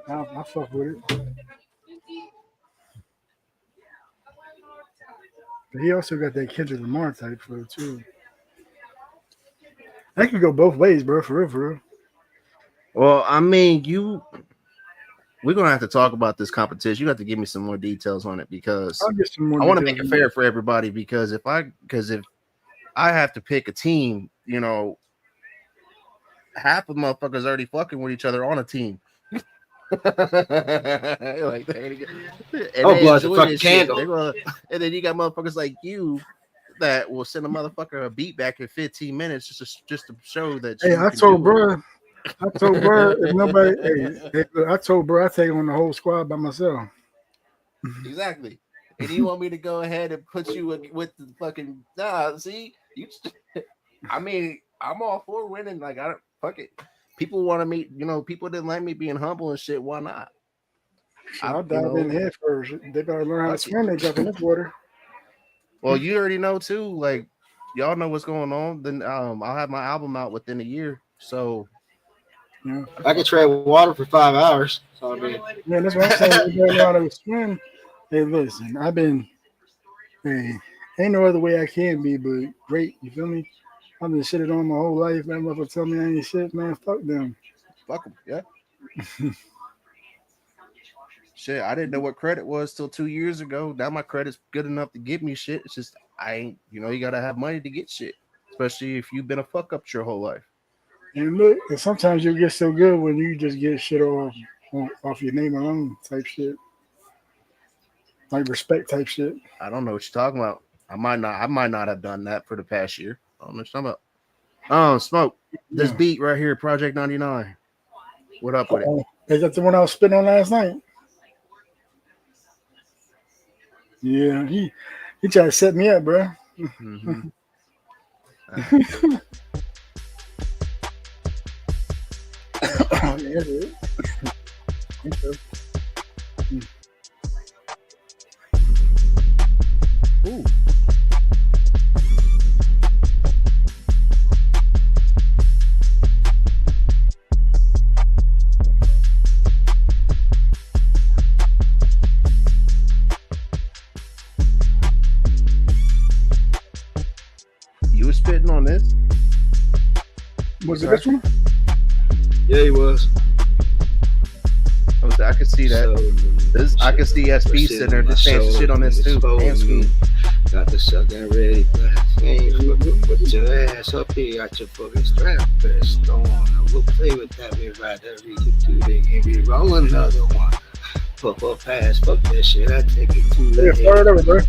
I fuck with it. But he also got that Kendrick Lamar type flow too. That could go both ways, bro. For real, for real. Well, I mean, we're gonna have to talk about this competition. You have to give me some more details on it because I'll get some more I want to details make it on fair for everybody. Because if I have to pick a team, you know, half of motherfuckers already fucking with each other on a team. Like they, and Oh, they blood, the enjoy fucking this shit. candle. They gonna, and then you got motherfuckers like you that will send a motherfucker a beat back in 15 minutes just to show that Hey, you I can told do it. bro, if nobody, hey, look, I told bro I take on the whole squad by myself. Exactly. And you want me to go ahead and put you with the fucking see you. I mean, I'm all for winning. Like I don't fuck it. People want to meet. People didn't like me being humble and shit. Why not? I'll dive in head first. They better learn how to swim. They jump in this water. Well, you already know too. Like y'all know what's going on. Then I'll have my album out within a year. So yeah, I can tread water for 5 hours. So I mean, yeah, that's what I'm saying. They better learn how to swim. Hey, listen, hey, ain't no other way I can be, but great. You feel me? I've been shitted on my whole life. Man, motherfucker tell me I ain't shit, man. Fuck them. fuck them. Yeah. Shit, I didn't know what credit was till 2 years ago. Now my credit's good enough to give me shit. It's just I ain't. You gotta have money to get shit, especially if you've been a fuck up your whole life. And look, and sometimes you get so good when you just get shit off your name alone type shit. Like respect type shit. I don't know what you're talking about. I might not have done that for the past year. I don't know what you're talking about. Smoke. This beat right here, Project 99. What up with it? Is that the one I was spitting on last night? Yeah, he tried to set me up, bro. Mm-hmm. Ooh. You were spitting on this? Was it this one? Yeah, he was. I could see that. I could see SP sitting there just saying shit on this too. Got the sucking ready, but ain't fucking put your ass up here, got your fucking strap pressed on. I will play with that, we ride that region too. They can be roll another one. Puff up pass, fuck that shit. I take it too late. Yeah, third over, bro.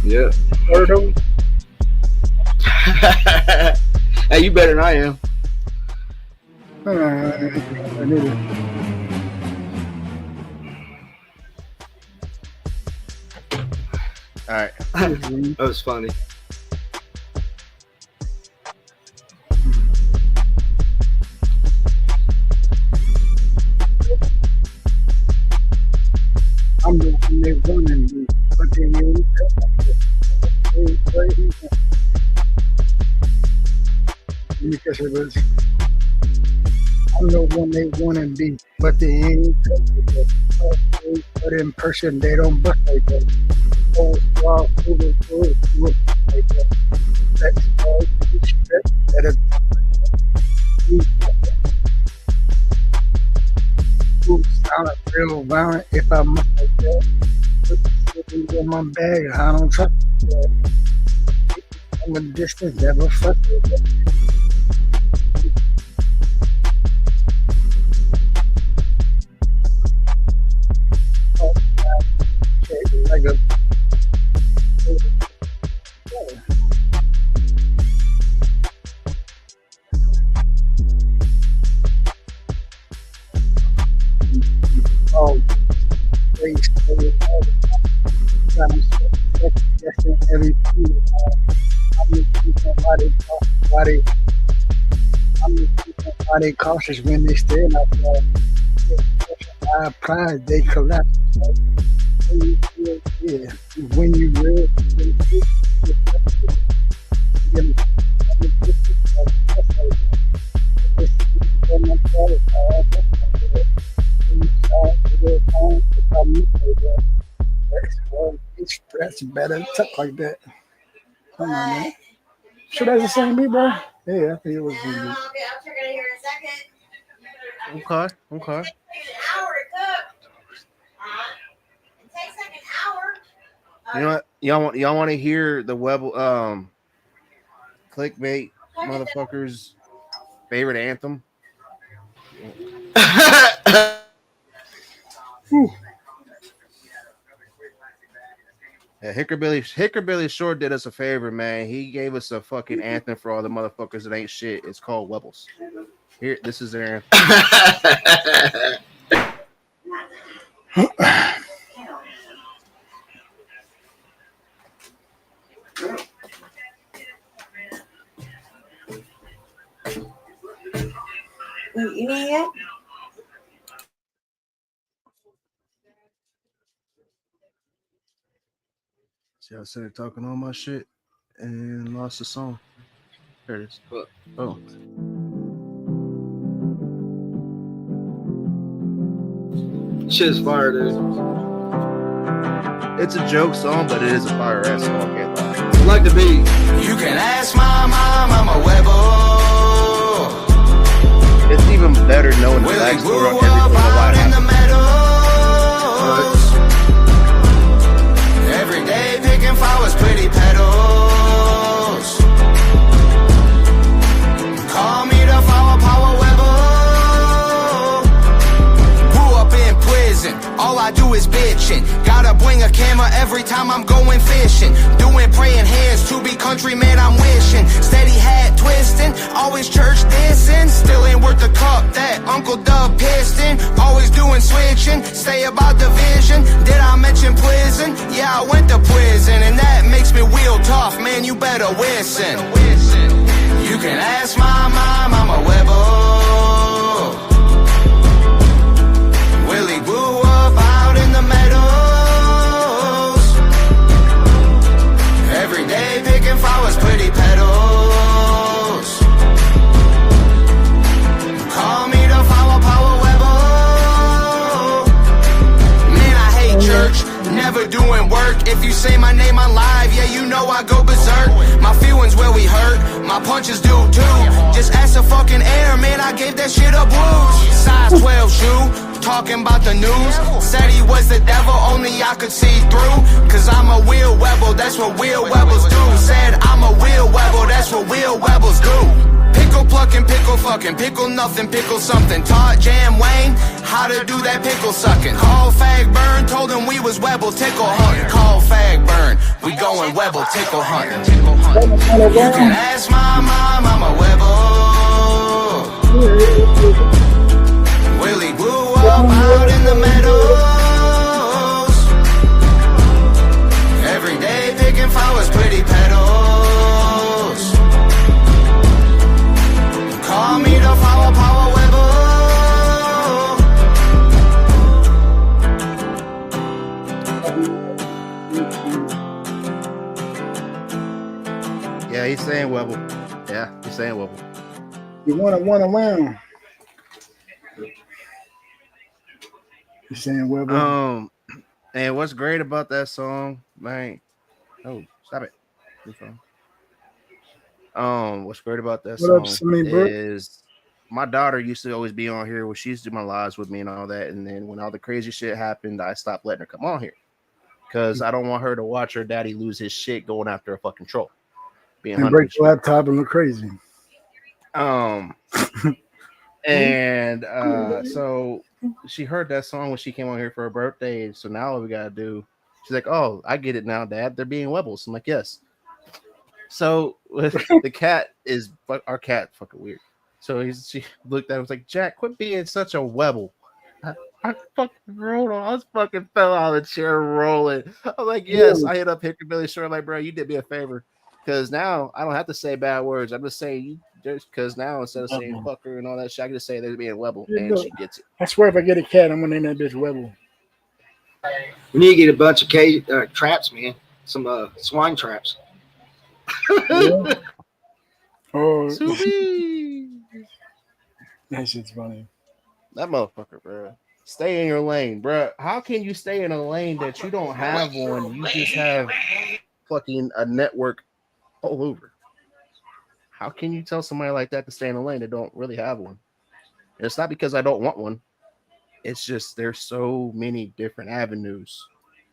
Yeah. Third over. Hey, you better than I am. I need it. All right. That was funny. I'm the one and but then let me catch it, bro. I'm the one they want to be, but they ain't. But in person, they don't bust like that. Oh, wow, like that. That's all you expect. That sound real violent if I must like that. Put the in my bag, I don't trust that. From a distance, never fuck with that. Like a why they cautious when they stand out there. Pride, they collapse. Yeah, when you real, that's better. Tuck like that. Come on, man. Sure, that's the same beat, bro. Yeah, I think it was. Okay, I'll check it here in a second. Okay. It takes like an hour to cook. It takes like an hour. You know what? Y'all want to hear the web clickbait motherfuckers favorite anthem? Yeah, Hickorbilly sure did us a favor, man. He gave us a fucking anthem for all the motherfuckers that ain't shit. It's called Webbles. Here, this is their anthem. You need it? See, I started talking all my shit and lost the song. There it is. Oh. Shit's fire, dude. It's a joke song, but it is a fire ass song. I like the beat. You can ask my mom, I'm a Webble. It's even better knowing the backstory on everything about in the meadows. Every day picking flowers, pretty petals. Call me the flower power Webble. Grew up in prison, all I do is bitching. Gotta bring a camera every time I'm going fishing. Doing praying hands to be countryman, I'm wishing. Steady hat twisting, always church dissing. Still ain't worth the cup that Uncle Dub piston. Always doing switching, stay about the vision. Did I mention prison? Yeah, I went to prison, and that makes me real tough. Man, you better listen. You can ask my mom, I'm a Webble. Willie grew up out in the meadows. Every day picking flowers, pretty petals. Call me the flower power Webble. Man, I hate church, never doing work. If you say my name on live, yeah, you know I go berserk. My feelings where we hurt, my punches do too. Just ask the fucking air, man, I gave that shit a bruise. Size 12 shoe, talking about the news. Said he was the devil, only I could see through. Cause I'm a real Webble, that's what real Webbles do. Said I'm a real Webble, that's what real Webbles do. Pickle plucking, pickle fucking, pickle nothing, pickle something. Taught Jam Wayne how to do that pickle sucking. Call Fag Burn, told him we was Webble tickle hunting. Call Fag Burn, we going Webble tickle hunting. You can ask my mom, I'm a Webble. Willie grew up out in the meadows. Every day picking flowers, pretty petals. Call me the flower power Webble. Yeah, he's saying Webble. Yeah, he's saying Webble. You want to around. You're saying Webble. And what's great about that song, man? Oh, stop it. What's great about that What song up, is my daughter used to always be on here where she used to do my lives with me and all that. And then when all the crazy shit happened, I stopped letting her come on here because I don't want her to watch her daddy lose his shit going after a fucking troll. Being and break the laptop and look crazy. And so she heard that song when she came on here for her birthday. So now what we gotta do? She's like, "Oh, I get it now, Dad. They're being Webbles." I'm like, "Yes." So the cat is, but our cat fucking weird. So she looked at him, was like, "Jack, quit being such a Webble." I fucking rolled on. I fucking fell out of the chair rolling. I'm like, "Yes." I hit up Hickorbilly Short, like, "Bro, you did me a favor." Because now I don't have to say bad words. I'm just saying you just because now instead of saying fucker and all that shit, I can just say they're being Webble, and she gets it. I swear if I get a cat, I'm gonna name that bitch Webble. We need to get a bunch of traps, man. Some swine traps. Yeah. Oh, that shit's funny. That motherfucker, bro. Stay in your lane, bro. How can you stay in a lane that you don't have one? You just have fucking a network all over. How can you tell somebody like that to stay in a lane that don't really have one? And it's not because I don't want one. It's just there's so many different avenues.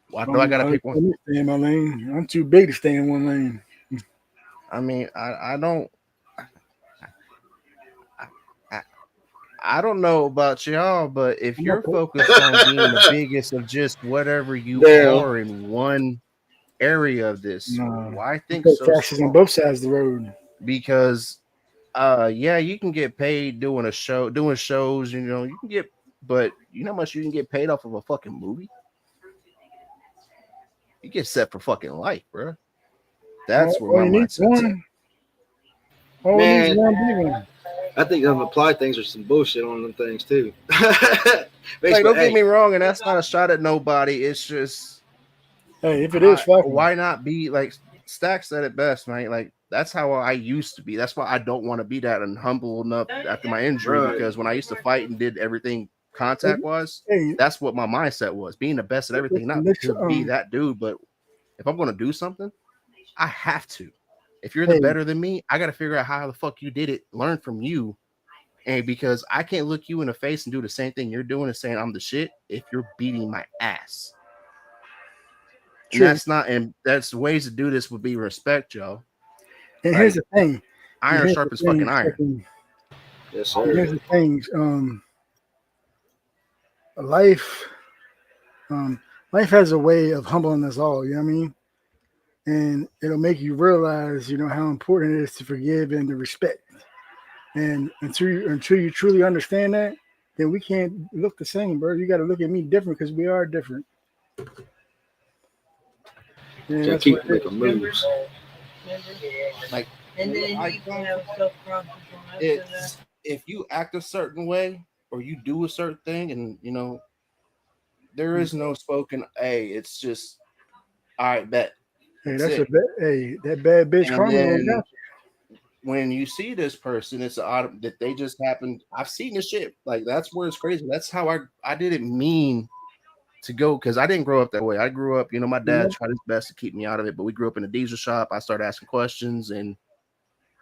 Why do I gotta pick one? Let me stay in my lane. I'm too big to stay in one lane. I mean, I don't. I don't know about y'all, but if I'm you're not po- focused on being the biggest of just whatever you Damn. are in one area of this, No, why I think pay so taxes on small? both sides of the road. Because yeah, you can get paid doing a show, doing shows, you can get, but you know how much you can get paid off of a fucking movie? You get set for fucking life, bro. That's where All my you need is mindset's at. one. All you need is Man, one big one. I think them applied things are some bullshit on them things too. Like, Basically, don't get hey, me wrong, and that's not a shot at nobody. It's just Hey, if it is, fuck 'em. why not be like Stack said it best, man. Like that's how I used to be. That's why I don't want to be that and humble enough after my injury right. because when I used to fight and did everything contact wise, Hey, that's what my mindset was, being the best at everything, listen, not this, to be that dude, but if I'm gonna do something, I have to. If you're the hey, better than me, I gotta figure out how the fuck you did it, learn from you. And because I can't look you in the face and do the same thing you're doing and saying I'm the shit if you're beating my ass. And true. that's ways to do this would be respect, y'all. And here's Like the thing. And iron here's the sharpens fucking thing. iron. Yes, And sir. here's the thing. Life, life has a way of humbling us all. You know what I mean? And it'll make you realize, how important it is to forgive and to respect. And until you truly understand that, then we can't look the same, bro. You got to look at me different because we are different. And Can't that's what keep it making is. moves. Like And then I you can come have from, self-confidence after that. it's if you act a certain way or you do a certain thing, and there is no spoken A. It's just all right, bet. Hey, That's it. hey, that bad bitch And karma gonna then got when you see this person, it's that they just happened. I've seen this shit. Like that's where it's crazy. That's how I didn't mean to go because I didn't grow up that way. I grew up, my dad you. tried his best to keep me out of it, but we grew up in a diesel shop. I started asking questions, and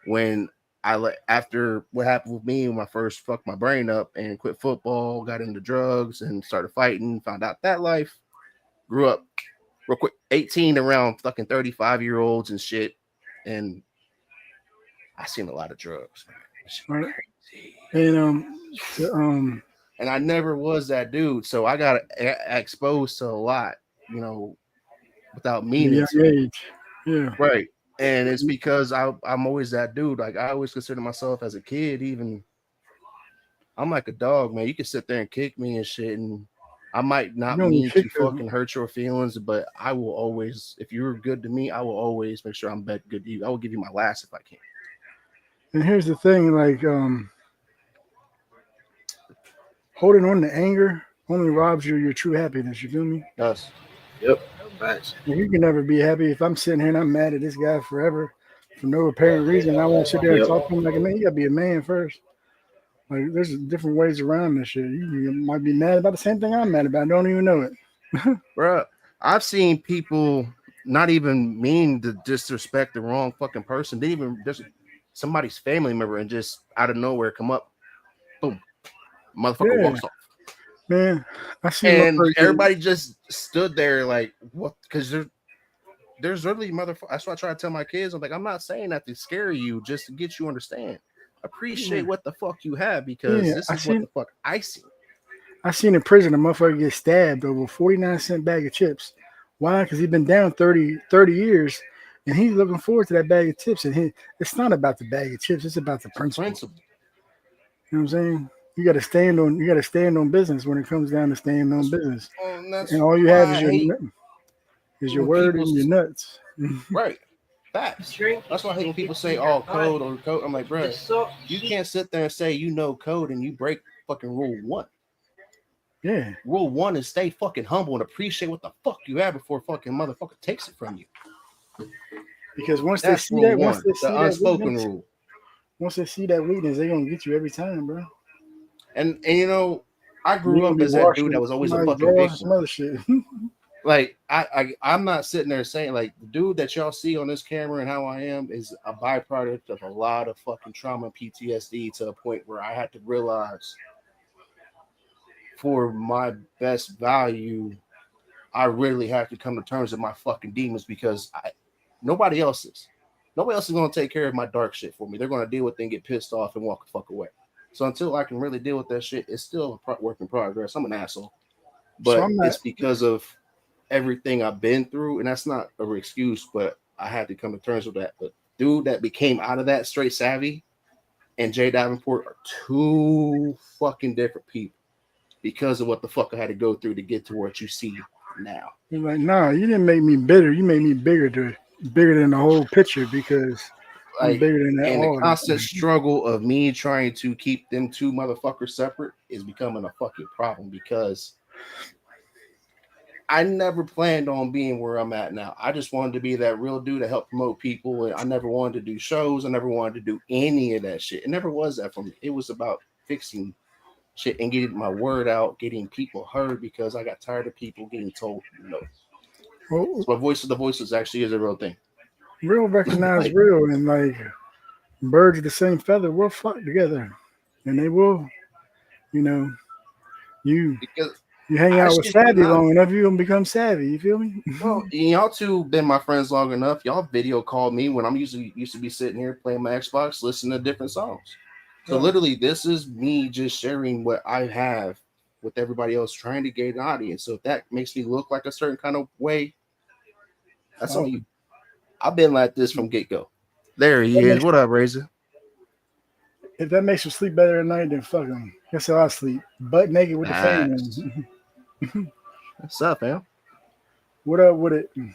when after what happened with me when I first fucked my brain up and quit football, got into drugs and started fighting, found out that life, grew up real quick, 18 around fucking 35-year-olds and shit, and I seen a lot of drugs, man. Right. Crazy. And And I never was that dude, so I got exposed to a lot, without at a meaning young to. age, yeah. Right. And it's because I'm always that dude. Like I always consider myself as a kid, even I'm like a dog, man. You can sit there and kick me and shit, and I might You not know when mean shit to goes. fucking hurt your feelings, but I will always, if you're good to me, I will always make sure I'm good to you. I will give you my last if I can. And here's the thing, like holding on to anger only robs you of your true happiness. You feel me? Yes. Yep. Thanks. You can never be happy if I'm sitting here and I'm mad at this guy forever for no apparent reason. I won't sit there and Yep. talk to him like a man. You gotta be a man first. Like there's different ways around this shit. You might be mad about the same thing I'm mad about. I don't even know it. Bruh, I've seen people not even mean to disrespect the wrong fucking person. They even just somebody's family member and just out of nowhere come up, boom, motherfucker Yeah, walks off. man. I see my And person. everybody just stood there like, what? Because there's really motherfucker. That's what I try to tell my kids. I'm like, I'm not saying that to scare you, just to get you understand. Appreciate Yeah, what the fuck you have because yeah. this is what the fuck I see. I seen in prison a motherfucker get stabbed over a 49-cent bag of chips. Why? Because he's been down 30 years, and he's looking forward to that bag of chips. And it's not about the bag of chips; it's about the principle. Principle. You know what I'm saying? You got to stand on business when it comes down to staying on business. And And that's all you have why is I hate your when word people and your nuts. right. Facts. That's why I hate when people say, "Oh, code or code." I'm like, bro, you can't sit there and say you know code and you break fucking rule 1. Yeah. Rule 1 is stay fucking humble and appreciate what the fuck you have before fucking motherfucker takes it from you. Because once That's they see rule that, 1, the unspoken rule. once they see that weakness, they're gonna get you every time, bro. And I You're grew gonna up be as that dude that washing was always a somebody's fucking drawers and some victim. other shit. Like I'm not sitting there saying like the dude that y'all see on this camera and how I am is a byproduct of a lot of fucking trauma and PTSD to a point where I had to realize for my best value, I really have to come to terms with my fucking demons because nobody else is. Nobody else is gonna take care of my dark shit for me. They're gonna deal with it and get pissed off and walk the fuck away. So until I can really deal with that shit, it's still a work in progress. I'm an asshole, So but I'm not. it's because of everything I've been through, and that's not an excuse, but I had to come to terms with that. But dude that became out of that straight savvy and Jay Davenport are two fucking different people because of what the fuck I had to go through to get to what you see now. You're like, nah, you didn't make me bitter. You made me bigger than the whole picture because I'm Like, bigger than that and the all. constant struggle of me trying to keep them two motherfuckers separate is becoming a fucking problem because I never planned on being where I'm at now. I just wanted to be that real dude to help promote people. And I never wanted to do shows. I never wanted to do any of that shit. It never was that for me. It was about fixing shit and getting my word out, getting people heard because I got tired of people getting told no. Well, So the voices actually is a real thing. real recognize Like, real, and like birds of the same feather will flock together, and they will. You know, you because hang I out with shit you savvy not. long enough, you gonna become savvy. You feel me? Well, y'all two been my friends long enough. Y'all video called me when I'm used to be sitting here playing my Xbox, listening to different songs. So Yeah. literally, this is me just sharing what I have with everybody else, trying to gain an audience. So if that makes me look like a certain kind of way, that's on you. I've been like this from get go. There he is. What up, Razor? If that makes you sleep better at night, then fuck them. That's how I sleep, butt naked with the fan Nice. on. What's up, fam? What up with it? All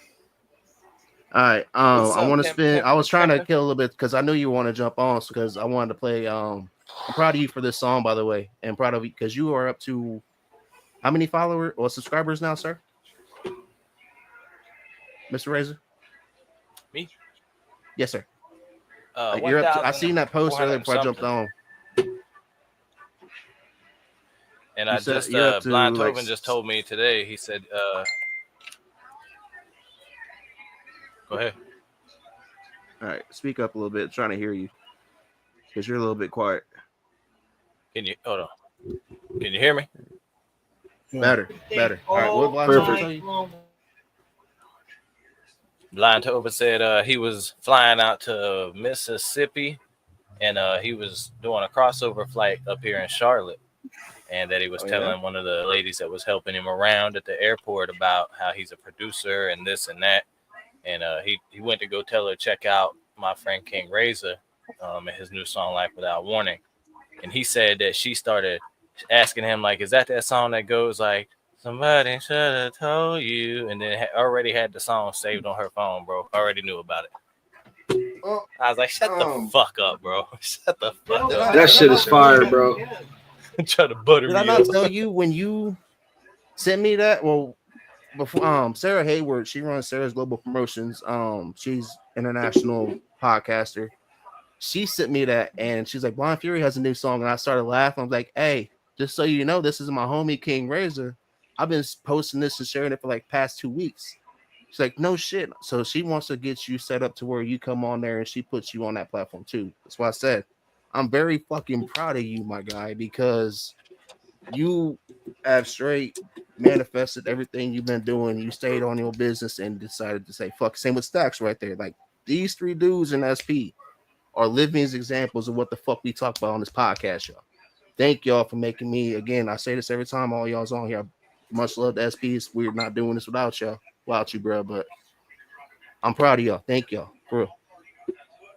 right. What's I up, want to pimp, spin. I was trying to pimpin'? kill a little bit because I knew you want to jump on because I wanted to play. I'm proud of you for this song, by the way, and proud of you because you are up to how many followers or subscribers now, sir? Mr. Razor? Me? Yes, sir. You're up to. I seen that post 1,400 earlier and before I jumped something. on. And You I said just you're up to Blind like. Tobin just told me today. He said, "Go ahead." All right, speak up a little bit. I'm trying to hear you because you're a little bit quiet. Can you hold on? Can you hear me? Better. All right, what Blind Tobin tell you? Blind Tobin said he was flying out to Mississippi, and he was doing a crossover flight up here in Charlotte, and that he was telling one of the ladies that was helping him around at the airport about how he's a producer and this and that. And he went to go tell her, check out my friend King Razor and his new song, Life Without Warning. And he said that she started asking him, like, is that song that goes like, somebody should have told you? And then already had the song saved on her phone, bro. Already knew about it. I was like, shut the fuck up, bro. Shut the fuck up. That shit is fire, bro. Try to butter Did me I not up. tell you when you sent me that? Well, before Sarah Hayward, she runs Sarah's Global Promotions. She's international podcaster. She sent me that and she's like, Blind Fury has a new song, and I started laughing. I was like, hey, just so you know, this is my homie King Razor. I've been posting this and sharing it for like past 2 weeks. She's like, no shit. So she wants to get you set up to where you come on there and she puts you on that platform too. That's why I said I'm very fucking proud of you, my guy, because you have straight manifested everything you've been doing. You stayed on your business and decided to say fuck. Same with Stacks right there. Like these three dudes in SP are living examples of what the fuck we talk about on this podcast, y'all. Thank y'all for making me, again, I say this every time all y'all's on here. Much love to SPs. We're not doing this without y'all, without you, bro. But I'm proud of y'all. Thank y'all, for real.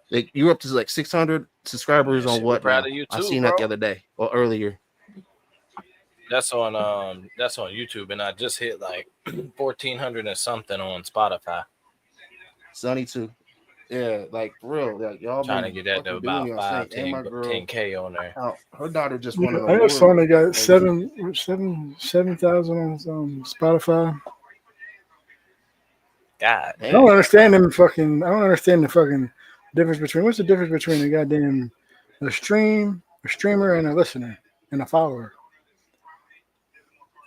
Like, you're up to like 600 subscribers on what? Proud now? of you I too, seen bro. that the other day or earlier. That's on YouTube, and I just hit like 1,400 and something on Spotify. Sunny too. Yeah, like for real. Like y'all Trying been to get that to fucking doing about y'all thing. And my girl, 10K on there. Her daughter just Yeah, won an I award. got song that got 7,000 on Spotify. God, I don't understand them fucking. I don't understand the fucking difference between. What's the difference between a goddamn a streamer, and a listener and a follower?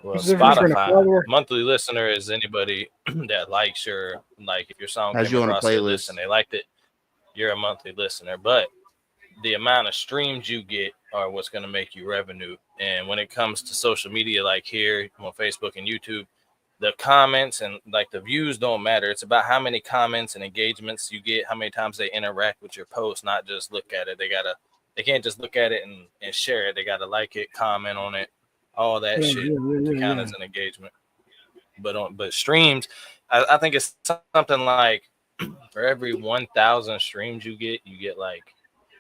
Well, What's the difference between a Spotify follower? monthly listener is anybody that likes your, like, if your song Has came you on a across their list playlist. and they liked it, you're a monthly listener. But the amount of streams you get are what's going to make you revenue. And when it comes to social media, like here on Facebook and YouTube, the comments and like the views don't matter. It's about how many comments and engagements you get, how many times they interact with your post, not just look at it. They They can't just look at it and share it. They got to like it, comment on it, all that shit to count as an engagement. But streams, I think it's something like for every 1,000 streams you get like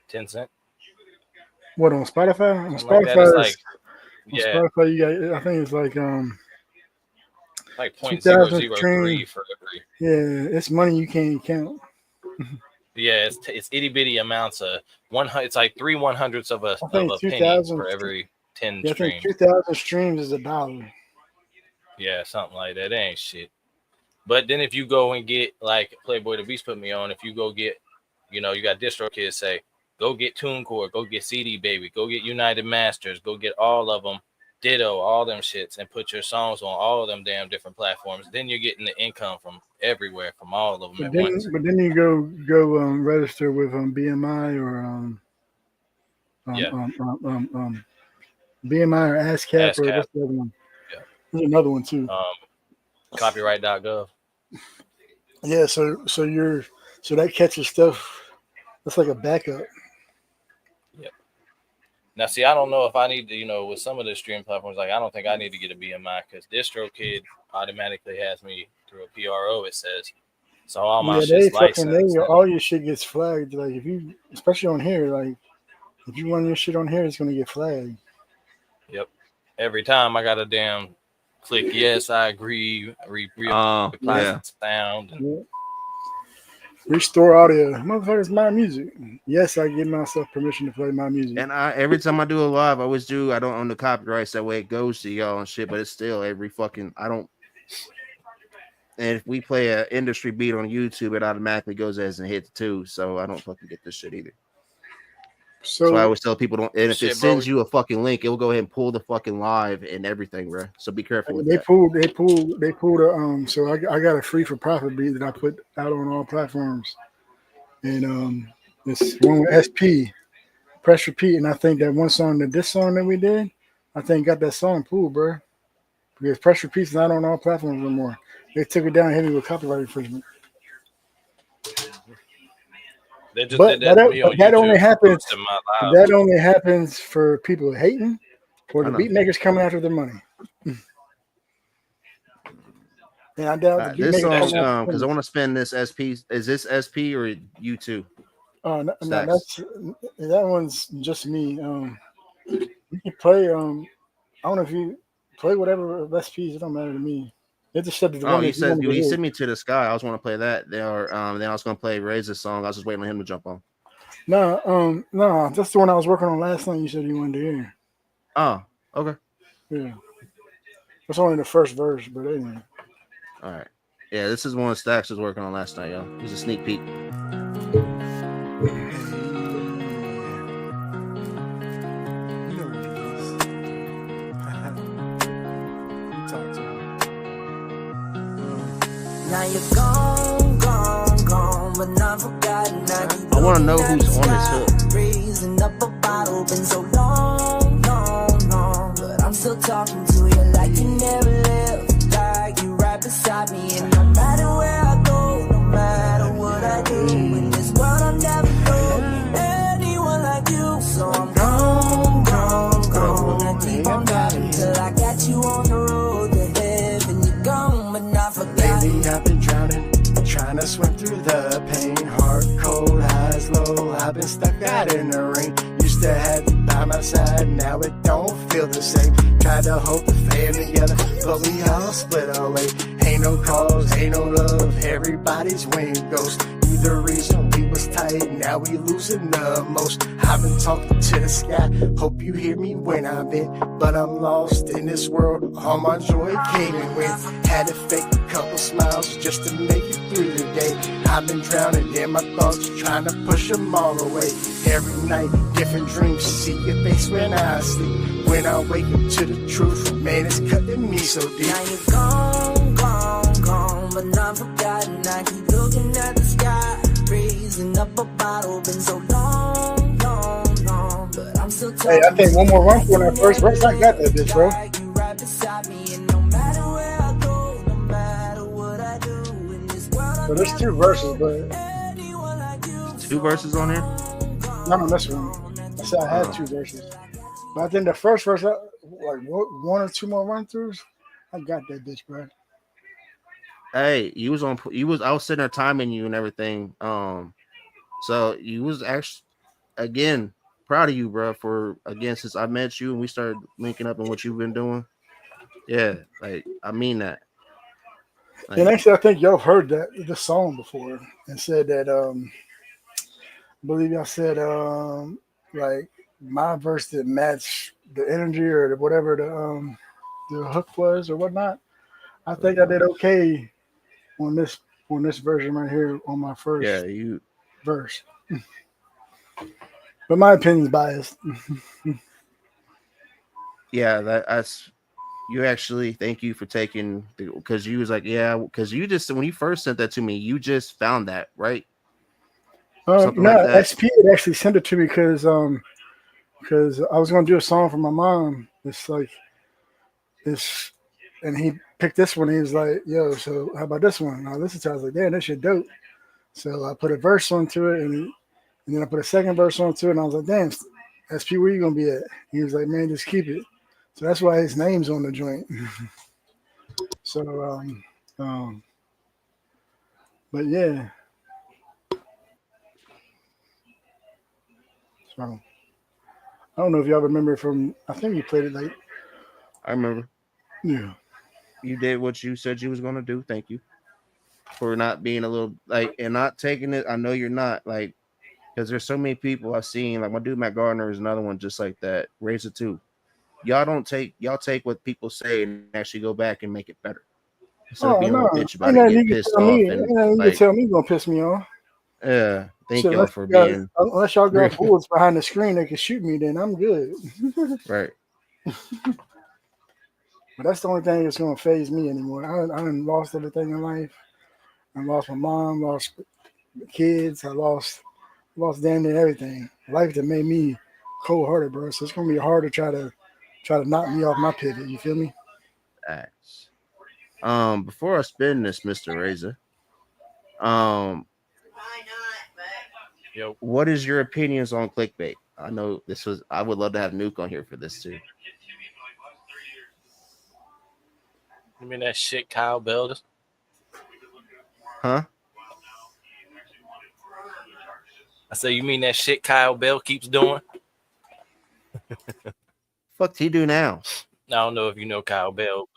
10 cents. What, on Spotify? On Spotify, like Spotify, you got. I think it's like 0.003 for every. Yeah, it's money you can't count. Yeah, it's itty bitty amounts of 100. It's like 3/100ths of a penny for every 10 streams. I think 2,000 streams is $1. Yeah, something like that. That ain't shit. But then if you go and get like Playboy the Beast put me on, if you go get, you got DistroKid say, go get TuneCore, go get CD Baby, go get United Masters, go get all of them, Ditto, all them shits, and put your songs on all of them damn different platforms. Then you're getting the income from everywhere, from all of them at once. But then you go register with BMI or BMI or ASCAP or what's the other one? Yeah. There's another one too. Copyright.gov. Yeah, so that catches stuff. That's like a backup. Yep. Now, see, I don't know if I need to, with some of the stream platforms, like I don't think I need to get a BMI because DistroKid automatically has me through a PRO. It says so all my shit's licensed. All your shit gets flagged. Like if you, especially on here, like if you run your shit on here, it's gonna get flagged. Yep. Every time I got a damn click yes, I agree. Sound. Yeah. Restore audio. Motherfuckers, my music. Yes, I give myself permission to play my music. And every time I do a live, I always do. I don't own the copyrights. That way it goes to y'all and shit. But it's still every fucking. I don't. And if we play an industry beat on YouTube, it automatically goes as a hit too. So I don't fucking get this shit either. So I always tell people don't. And if it sends you a fucking link, it will go ahead and pull the fucking live and everything, bro. So be careful with that. They pulled a So I got a free for profit beat that I put out on all platforms, and this one with SP, Press Repeat, and I think that this song that we did, I think got that song pulled, bro. Because Press Repeat's not on all platforms no more. They took it down heavy with copyright infringement. That only happens. That only happens for people hating, or the beat makers coming after their money. And I doubt this song because I want to spend this SP. Is this SP or U2? No, that one's just me. You can play. I don't know if you play whatever SPs. It don't matter to me. It just said you said you sent me to the sky. I was want to play that. Then I was going to play Razor's song. I was just waiting on him to jump on. No, that's the one I was working on last night. You said you wanted to hear. Oh, okay. Yeah, it's only the first verse, but anyway. All right. Yeah, this is one Stacks was working on last night, yo. It was a sneak peek. Now you're gone, but not forgotten. I want to know who's on this hook. Raising up a bottle, been so long, but I'm still talking to you like you never left, like you right beside me. And no matter where I go, no matter what I do, in this world I'll never know anyone like you. So I'm gone, I keep on driving till I got you on the road to heaven. You're gone, but not forgotten. Lately I've been drowning, trying to swim through the pain. Heart cold, highs low, I've been stuck out in the rain. Used to have you by my side, now it don't feel the same. Tried to hold the family together, but we all split away. Ain't no cause, ain't no love, everybody's wind ghost. You the reason we was tight, now we losing the most. I've been talking to the sky, hope you hear me when I'm in, but I'm lost in this world. All my joy came and went, had to fake a couple smiles just to make it through the day. I've been drowning in my thoughts, trying to push them all away. Every night, different dreams, see your face when I sleep. When I wake up to the truth, man, it's cutting me so deep. Now you're gone, but not forgotten. I keep looking at the sky, raising up a bottle, been so long, but I'm still talking. Hey, I think one more run for that first verse. I got that bitch, bro. You right beside me, and no matter where I go, no matter what I do in this world. So there's two verses, but two verses on here. Not on this one. say I had 2 verses, but I think the first verse, like 1 or 2 more run throughs, I got that bitch, bro. Hey, you was on. You was. I was sitting there timing you and everything. So you was actually again proud of you, bro. For again, since I met you and we started linking up and what you've been doing. Yeah, like I mean that. Like, And actually, I think y'all have heard the song before and said that. I believe y'all said like my verse didn't match the energy or whatever the hook was or whatnot. I think I did okay on this version right here on my first verse. But my opinion's biased. yeah, that's you actually. Thank you for taking because you was like, yeah, because you just when you first sent that to me, you just found that right. Something No, like that. SP had actually sent it to me because I was gonna do a song for my mom. It's like this, and he picked this one. He was like, "Yo, so how about this one?" And I listened to it. I was like, "Damn, this shit dope." So I put a verse onto it, and then I put a second verse onto it, and I was like, "Damn, SP, where you gonna be at?" He was like, "Man, just keep it." So that's why his name's on the joint. So, but yeah. So I don't know if y'all remember from. I think you played it like. I remember. Yeah. You did what you said you was gonna do. Thank you for not being a little like and not taking it. I know you're not like because there's so many people I've seen. Like my dude Matt Gardner is another one just like that. Raise it too. Y'all take what people say and actually go back and make it better instead of Oh being a no! little bitch about Ain't it and nothing get you can pissed tell me. off Ain't and nothing you can like tell me gonna piss me off. yeah. Thank Shit, y'all for being unless y'all got bullets behind the screen that can shoot me, then I'm good. right. But that's the only thing that's gonna phase me anymore. I done lost everything in life. I lost my mom, lost kids. I lost damn near everything. Life that made me cold hearted, bro. So it's gonna be hard to try to knock me off my pivot. You feel me? Acts. Before I spin this, Mr. Razor, Yo, what is your opinions on clickbait? I know this was I would love to have Nuke on here for this too. you mean that shit Kyle Bell? Huh? I say, you mean that shit Kyle Bell keeps doing? Fuck he do now? I don't know if you know Kyle Bell,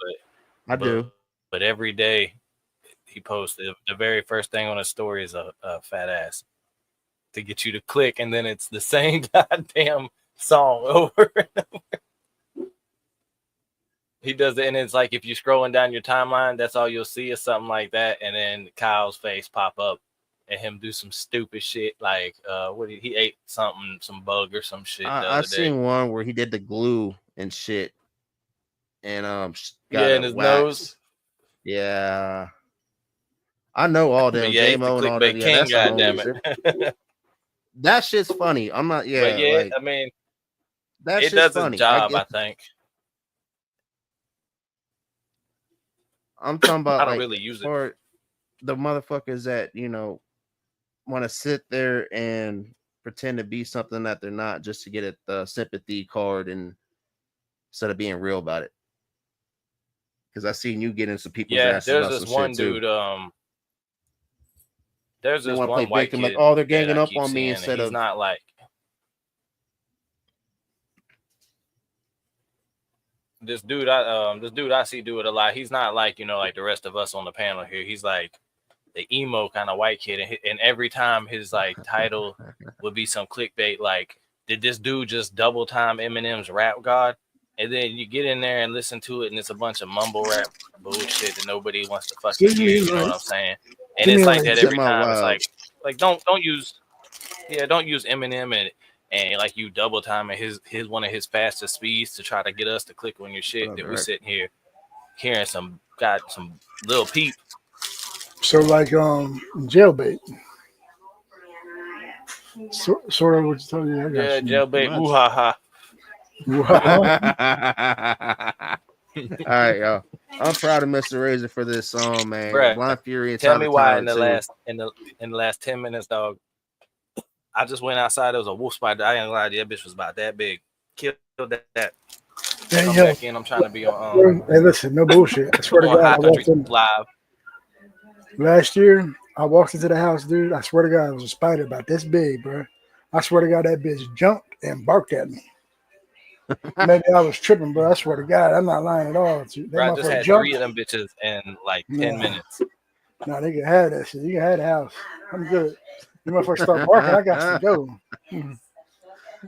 I do. But every day he posts the very first thing on his story is a fat ass to get you to click, and then it's the same goddamn song over and over. He does it, and it's like if you're scrolling down your timeline, that's all you'll see is something like that, and then Kyle's face pop up and him do some stupid shit like he ate something, some bug or some shit the I other day. seen one where he did the glue and shit, and got Yeah, a in his wax. nose. Yeah, I know all them Yeah, he's the JMO and all them. clickbait Yeah, king, that's the goddamn homies. it. That shit's funny. I'm not. Yeah, But yeah, like I mean, that it shit's does its funny. job, I think. I'm talking about I don't like really use it. for the motherfuckers that want to sit there and pretend to be something that they're not just to get the sympathy card and instead of being real about it. Because I seen you get in some people's asses there's about this some one shit too. dude. There's They this want to play one white victim, like, kid oh, they're that ganging I up keep on me seeing, and instead he's of not like this dude. This dude I see do it a lot. He's not like like the rest of us on the panel here. He's like the emo kind of white kid, and every time his like title would be some clickbait like, did this dude just double time Eminem's Rap God? And then you get in there and listen to it, and it's a bunch of mumble rap bullshit that nobody wants to fucking So hear. you You know mean what like I'm saying? And it's like that every time. It's like don't use Eminem and like you double timing his one of his fastest speeds to try to get us to click on your shit that we sitting here hearing some little peep. So like jailbait. Sort of what you told me. I got Yeah, you. jailbait. Woo ha ha. All right, y'all. I'm proud of Mr. Razor for this song, man. Bruh, Blind Fury and tell Tyler me why Tyler too. in the last 10 minutes, dog. I just went outside. There was a wolf spider. I ain't gonna lie to you, that bitch was about that big. Killed that. Hey, Come yo. back in. I'm trying to be on. Hey, listen, no bullshit. I swear to on God, I High walked Country in Live. last year. I walked into the house, dude. I swear to God, it was a spider about this big, bro. I swear to God, that bitch jumped and barked at me. Maybe I was tripping, bro. I swear to God, I'm not lying at all. That Bro, I just motherfucker had jumped. 3 of them bitches in like 10 minutes. No, they can have that shit. You can have the house. I'm good. You motherfuckers start barking, I got to go.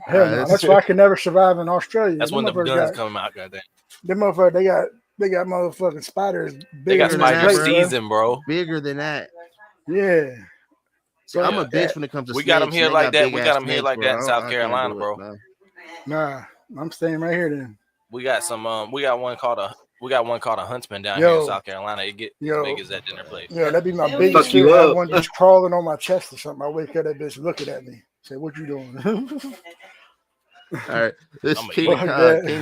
Hell no. That's why I can never survive in Australia. That's when the guns come out, goddamn. Them motherfuckers, they got motherfucking spiders bigger They got than spider plate, season, bro. Bigger than that. Yeah. See, I'm a bitch when it comes to we snakes. got them here like that. We got them here snakes, like bro. that in South I Carolina, can't do bro. it, Nah, I'm staying right here then. We got some. We got one called a huntsman down here in South Carolina. It get as big as that dinner plate. Yeah, that'd be my biggest fear. I have one just crawling on my chest or something. I wake up, that bitch looking at me. Say, "What you doing?" All right, this is King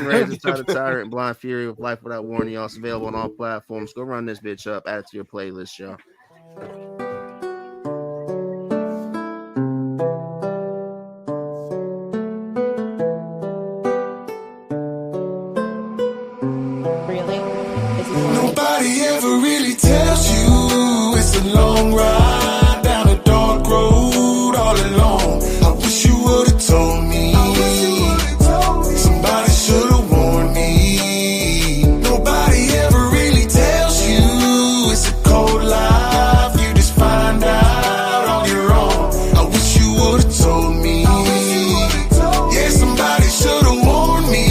Razor, Tyler Tyrant, Blind Fury with Life Without Warning. Also available on all platforms. Go run this bitch up. Add it to your playlist, y'all. Nobody ever really tells you it's a long ride down a dark road all alone. I wish you would have told me. Somebody should have warned me. Nobody ever really tells you it's a cold life. You just find out on your own. I wish you would have told me. Yeah, somebody should have warned me.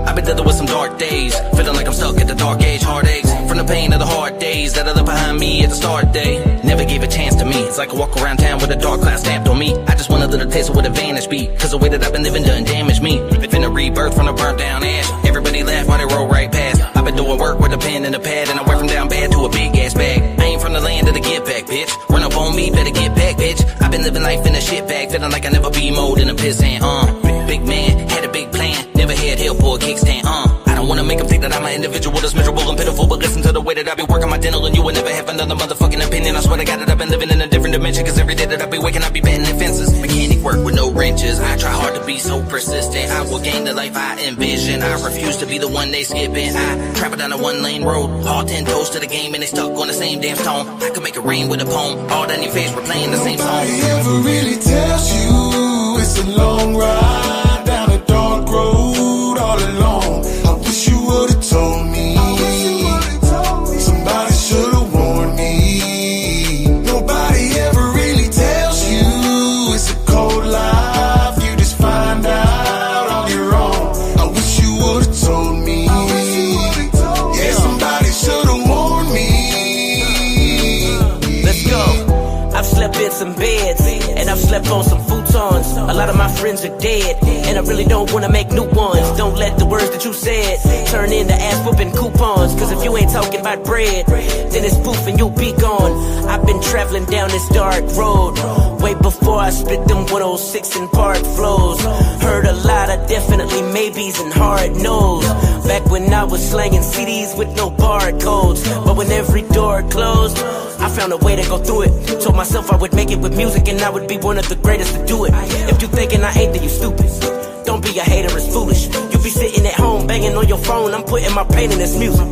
I've been dealing with some dark days, feeling like I'm stuck at the dark age, heartaches from the pain of the hard days that I left behind me at the start day. Never gave a chance to me. It's like I walk around town with a dark cloud stamped on me. I just want a little taste of what advantage be, cause the way that I've been living done damaged me. Been a rebirth from a burnt down ash. Everybody laugh while they roll right past. I've been doing work with a pen and a pad, and I went from down bad to a big ass bag. I ain't from the land of the get back, bitch. Run up on me, better get back, bitch. I've been living life in a shit bag, feeling like I never be mowed in a piss and big man, had a big plan, never had help or a kickstand, I don't wanna make them think that I'm an individual that's miserable and pitiful, but listen to the way that I be working my dental, and you will never have another motherfucking opinion. I swear to God that I've been living in a different dimension, cause every day that I be waking, I be batting at fences. Mechanic work with no wrenches. I try hard to be so persistent. I will gain the life I envision. I refuse to be the one they skipping. I travel down a 1-lane road, all 10 toes to the game, and they stuck on the same damn stone. I could make it rain with a poem, all down your face, we're playing the same song. Nobody ever really tells you it's a long ride down a dark road all alone. I wish you would have told me. Somebody should have warned me. Nobody ever really tells you it's a cold life. You just find out on your own. I wish you would have told me. Yeah, somebody should have warned me. Let's go. I've slept in some beds, and I've slept on some futons. A lot of my friends are dead, and I really don't wanna make new ones. Don't let the words that you said turn into ass whooping coupons, cause if you ain't talking about bread, then it's poof and you'll be gone. I've been traveling down this dark road way before I spit them 106 and park flows. Heard a lot of definitely maybes and hard no's, back when I was slanging CDs with no barcodes. But when every door closed, I found a way to go through it. Told myself I would make it with music, and I would be one of the greatest to do it. If you thinking I ain't, then you stupid. Don't be a hater, it's foolish. You be sitting at home banging on your phone, I'm putting my pain in this music.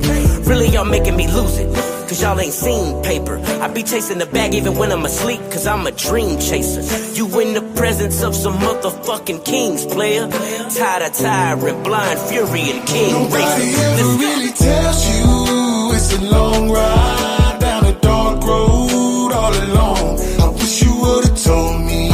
Really, y'all making me lose it, cause y'all ain't seen paper. I be chasing the bag even when I'm asleep, cause I'm a dream chaser. You in the presence of some motherfucking kings, player. Tired of tyrant, blind fury, and king. Nobody ever really tells you it's a long ride down a dark road all alone. I wish you would have told me.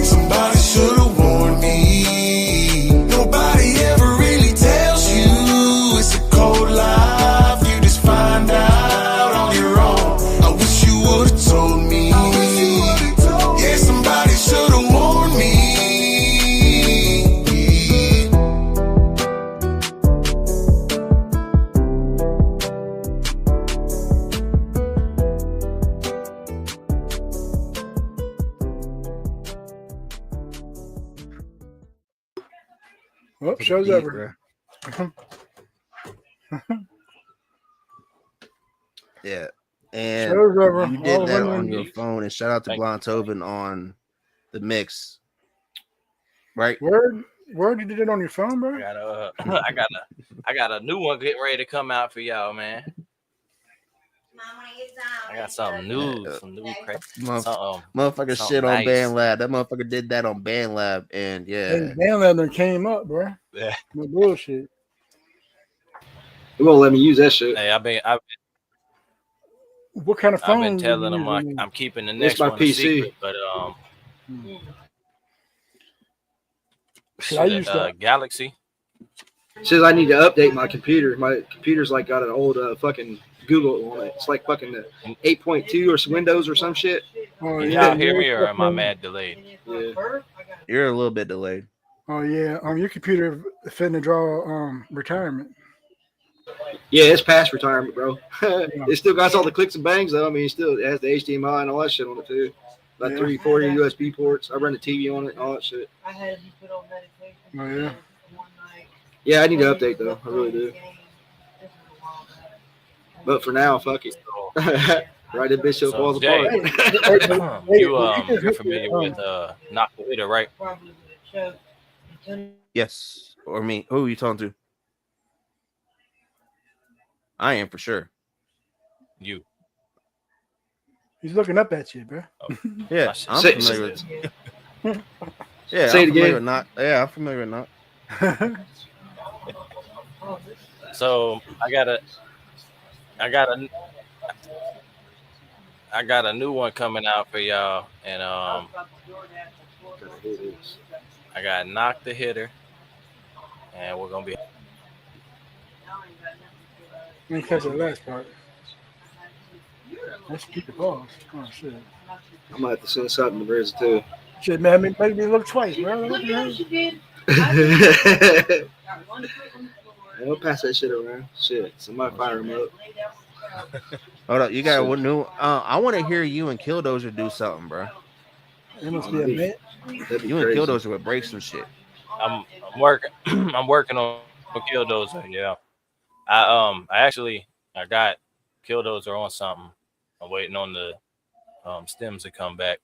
Somebody should have warned me. Nobody ever really tells you it's a cold life. You just find out on your own. I wish you would have told me. Yeah, somebody should have warned me. Well, show's over. Yeah. And Show's over. you did All that women- on your phone. And shout out to Blonde Tobin on the mix. Right? Word you did it on your phone, bro? I got a new one getting ready to come out for y'all, man. I got something new, some new crazy. Motherfucker something shit on nice. BandLab. That motherfucker did that on BandLab, and Hey, BandLab came up, bro. Yeah. No bullshit. It won't let me use that shit. Hey, What kind of phone? I've been telling you them using? I'm keeping the It's next my one a PC. secret, but Shit, I used to. Galaxy. Says I need to update my computer. My computer's like got an old fucking Google on it. It's like fucking the 8.2 or some Windows or some shit. Oh Can yeah, y'all hear me, or am I mad delayed? Yeah. you're a little bit delayed. Oh yeah, your computer finna draw retirement. Yeah, it's past retirement, bro. It still got all the clicks and bangs though. I mean, it has the HDMI and all that shit on it too. About 340 USB ports. I run the TV on it and all that shit. Oh yeah. Yeah, I need to update though. I really do. But for now, fuck it. Right, that bitch still falls Jay, apart. you're familiar with Knock the Hitter, right? Yes, or me. Who are you talking to? I am for sure. You. He's looking up at you, bro. Yeah, I'm Say- familiar with. Yeah, Say I'm it familiar again. with not. Yeah, I'm familiar with not. So I got a new one coming out for y'all, and I got Knock the Hitter, and we're gonna be. Let me catch the last part. Let's keep the pause. Oh shit. I'm gonna have to send something to Riz too. Shit, man, make me look twice, bro. What the hell? We'll pass that shit around. Shit, somebody fire him up. Hold up, you got one new. I want to hear you and Killdozer do something, bro. It must be a man. You and Killdozer would break some shit. I'm working. I'm working on Killdozer. Yeah, I got Killdozer on something. I'm waiting on the stems to come back,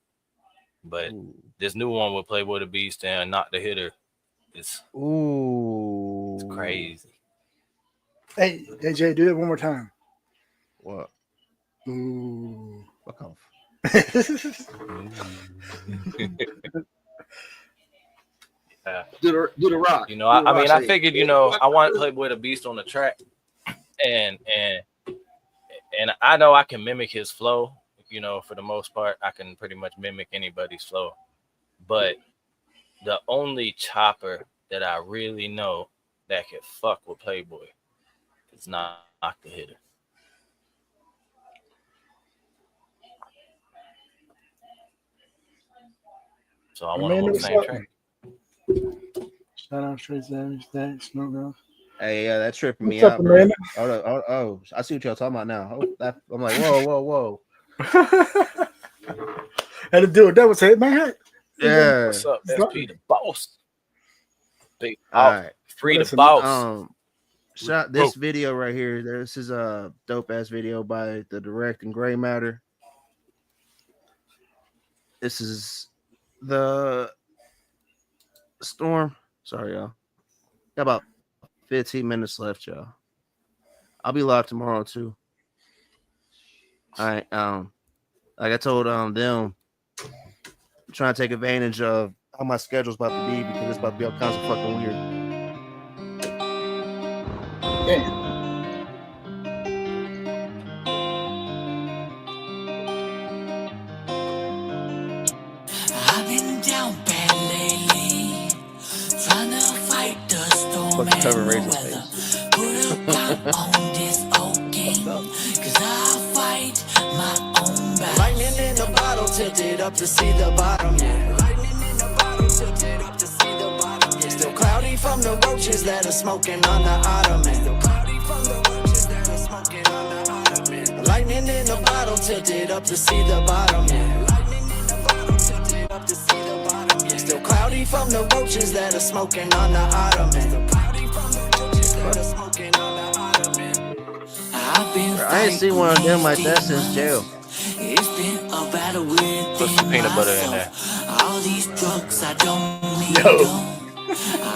but this new one will play with a beast and Knock the Hitter. It's crazy. Hey, Jay, do it one more time. What? Ooh. Fuck off. Do the rock. You know, I figured, I want to play with a beast on the track, and I know I can mimic his flow. For the most part, I can pretty much mimic anybody's flow. But the only chopper that I really know that can fuck with Playboy is Knock the Hitter. So I want to hold the same track. Shout out Straight Savage, thanks, no girls. Hey, yeah, that's tripping me What's up, out, bro. Amanda? Oh, I see what y'all talking about now. I'm like, whoa. Had to do a double take, man. Yeah. What's up, SP the boss? Big All right. Free the boss. Shot this video right here. This is a dope ass video by the Direct and Gray Matter. This is the Storm. Sorry, y'all. Got about 15 minutes left, y'all. I'll be live tomorrow too. All right. Like I told them, I'm trying to take advantage of how my schedule's about to be because it's about to be all kinds of fucking weird. Damn. I've been down bad lately, trying to fight the storm Fucking and cover the Raisin's weather. face. Put a clout on this old game, cause I fight my own battle. Lightning in the bottle, tilted up to see the bottom, yeah. Lightning in the bottle, tilted up to see the bottom, yeah. Still cloudy from the roaches that are smoking on the ottoman. Still cloudy from the roaches that are smoking on the ottoman. Lightning in the bottle, tilted up to see the bottom, yeah. Up to see the bottom, yeah. Still cloudy from the roaches that are smoking on the ottoman. Still cloudy from the roaches that are smoking on the ottoman. I've been I ain't seen one of them like that since jail. It's been a battle within Put some peanut butter in there. myself. All these drugs, I don't need them.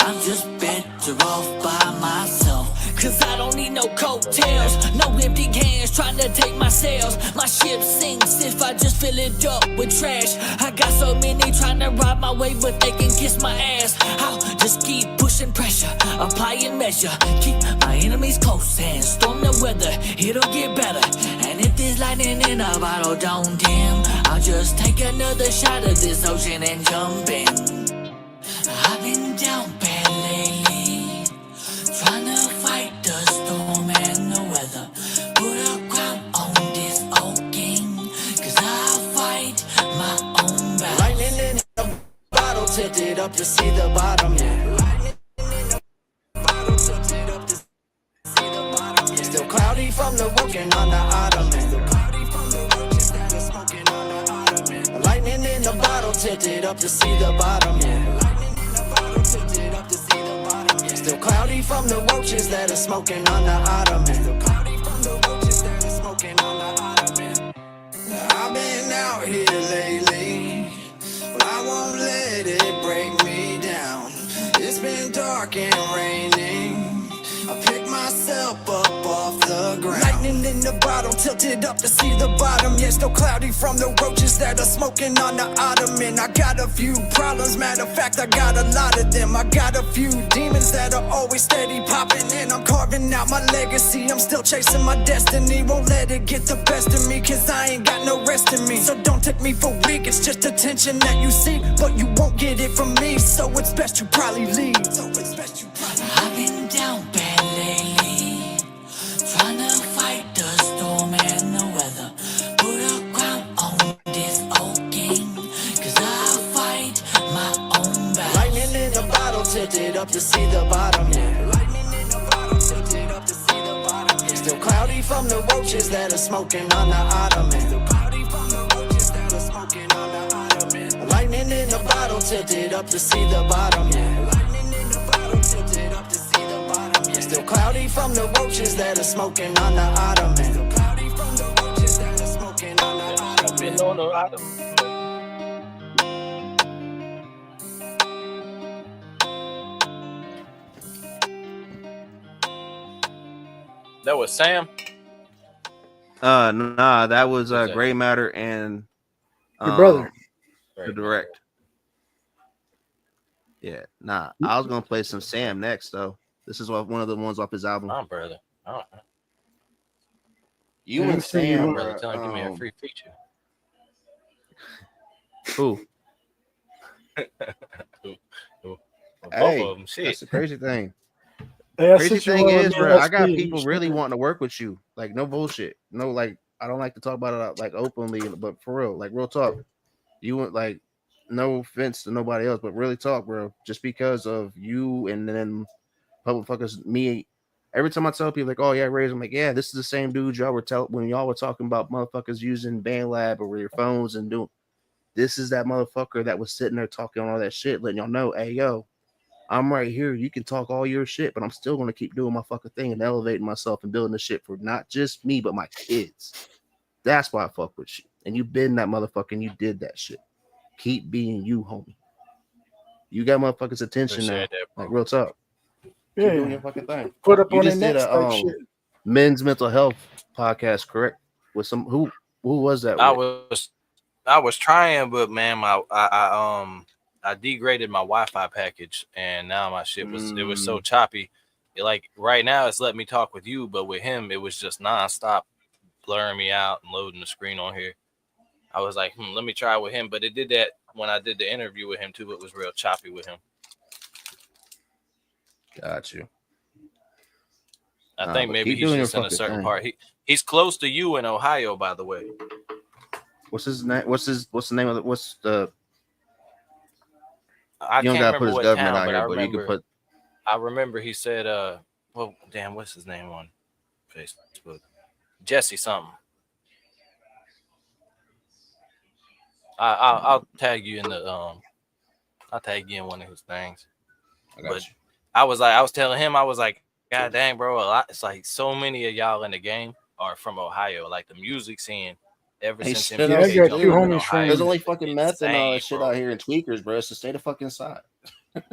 I'm just better off by myself. Cause I don't need no coattails, no empty hands trying to take my sails. My ship sinks if I just fill it up with trash. I got so many trying to ride my way, but they can kiss my ass. I'll just keep pushing pressure, applying measure. Keep my enemies close and storm the weather. It'll get better. And if there's lightning in a bottle don't dim, I'll just take another shot of this ocean and jump in. I've been down bad lately, trying to fight the storm and the weather. Put a crown on this old king, cause I fight my own battle. Lightning in the bottle, tilted up to see the bottom, yeah. Lightning in the bottle, tilted up to see the bottom, yeah. Still cloudy from the working on the ottoman. Still cloudy from the roaches that are smoking on the ottoman. Lightning in the bottle, tilted up to see the bottom, yeah. Tilted up to see the bottom, yeah. Still cloudy from the roaches that are smoking on the ottoman. Still cloudy from the roaches that are smoking on the ottoman. I've been out here lately, but I won't let it break me down. It's been dark and raining. I pick myself up off the ground. Lightning in the bottle, tilted up to see the bottom. Yeah, still cloudy from the roaches that are smoking on the ottoman. I got a few problems, matter of fact, I got a lot of them. I got a few demons that are always steady popping in. I'm carving out my legacy, I'm still chasing my destiny. Won't let it get the best of me, cause I ain't got no rest in me. So don't take me for weak, it's just attention that you seek, but you won't get it from me, so it's best you probably leave. I've been down bad lately, trying to fight the storm and the weather. Put a crown on this old king, cause I fight my own battle. Lightning in the bottle, tilted up to see the bottom, yeah. Lightning in the bottle, tilted up to see the bottom, yeah. Still cloudy from the roaches that are smoking on the ottoman. Still cloudy from the roaches that are smoking on the ottoman. Lightning in the bottle, tilted up to see the bottom, yeah. Lightning in the bottle, tilted up to see the bottom, yeah. Still cloudy from the roaches that are smoking on the ottoman. Still cloudy from the roaches that are smoking on the ottoman. That was Sam. Nah, that was Who's that? Gray Matter and Your brother. the direct. Yeah, nah. I was gonna play some Sam next though. This is one of the ones off his album. My brother. Oh, You Yeah, and I'm saying Sam, you brother, bruh, tell him give me a free feature. Who? Both Hey, of them. Shit. that's the crazy thing. Hey, I Crazy sent you thing one is, of bro, I got SP. people really wanting to work with you. Like, no bullshit. No, like, I don't like to talk about it like openly, but for real, like, real talk. You want, like, no offense to nobody else, but really talk, bro. Just because of you and then public fuckers, me. Every time I tell people, like, oh, yeah, Raise, I'm like, yeah, this is the same dude y'all were when y'all were talking about motherfuckers using BandLab or your phones and doing. This is that motherfucker that was sitting there talking all that shit, letting y'all know, hey, yo, I'm right here. You can talk all your shit, but I'm still going to keep doing my fucking thing and elevating myself and building the shit for not just me, but my kids. That's why I fuck with you. And you been that motherfucker and you did that shit. Keep being you, homie. You got motherfuckers' attention now. Appreciate that, bro. Like, real talk. Keep Yeah. doing your fucking thing. Put up You on their just did necks a type shit. men's mental health podcast, correct? With some who was that with? I was trying, but man, I degraded my Wi-Fi package, and now my shit was so choppy. Like right now, it's letting me talk with you, but with him, it was just nonstop blurring me out and loading the screen on here. I was like, let me try with him, but it did that when I did the interview with him too. It was real choppy with him. Got you. I think maybe he's just in a certain part. He's close to you in Ohio, by the way. What's his name? What's the name of it? What's the? I you don't can't gotta put his remember what government town, out but here, I but you remember. can put. I remember he said, well, damn, what's his name on Facebook? Jesse something. I'll tag you in the I'll tag you in one of his things. But I was telling him, I was like, God dang, bro, it's like so many of y'all in the game. are from Ohio. Like the music scene, ever Hey, since shit, MGK I got jumped two up in homies Ohio, there's from. only fucking meth and all that shit bro. out here in Tweakers, bro. It's the state of fucking side. Hey,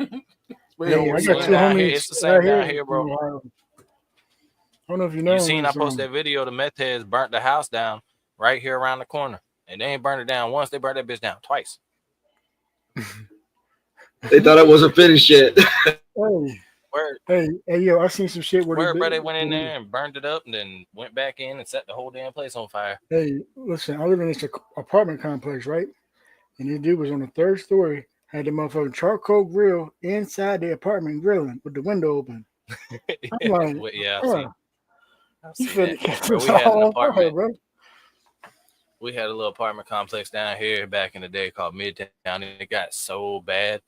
I got two down here, homies it's the same right down here here, from bro. Ohio. I don't know if you know. You seen I it's, posted that video. The meth heads burnt the house down right here around the corner, and they ain't burned it down once. They burnt that bitch down twice. They thought it wasn't finished yet. Hey, yo, I seen some shit where they went in there and burned it up, and then went back in and set the whole damn place on fire. Hey, listen, I live in this apartment complex, right? And this dude was on the 3rd story, had the motherfucking charcoal grill inside the apartment grilling with the window open. I'm like, Well, yeah, I've you seen finna that. catch Bro, us we had an all apartment. bro. We had a little apartment complex down here back in the day called Midtown, and it got so bad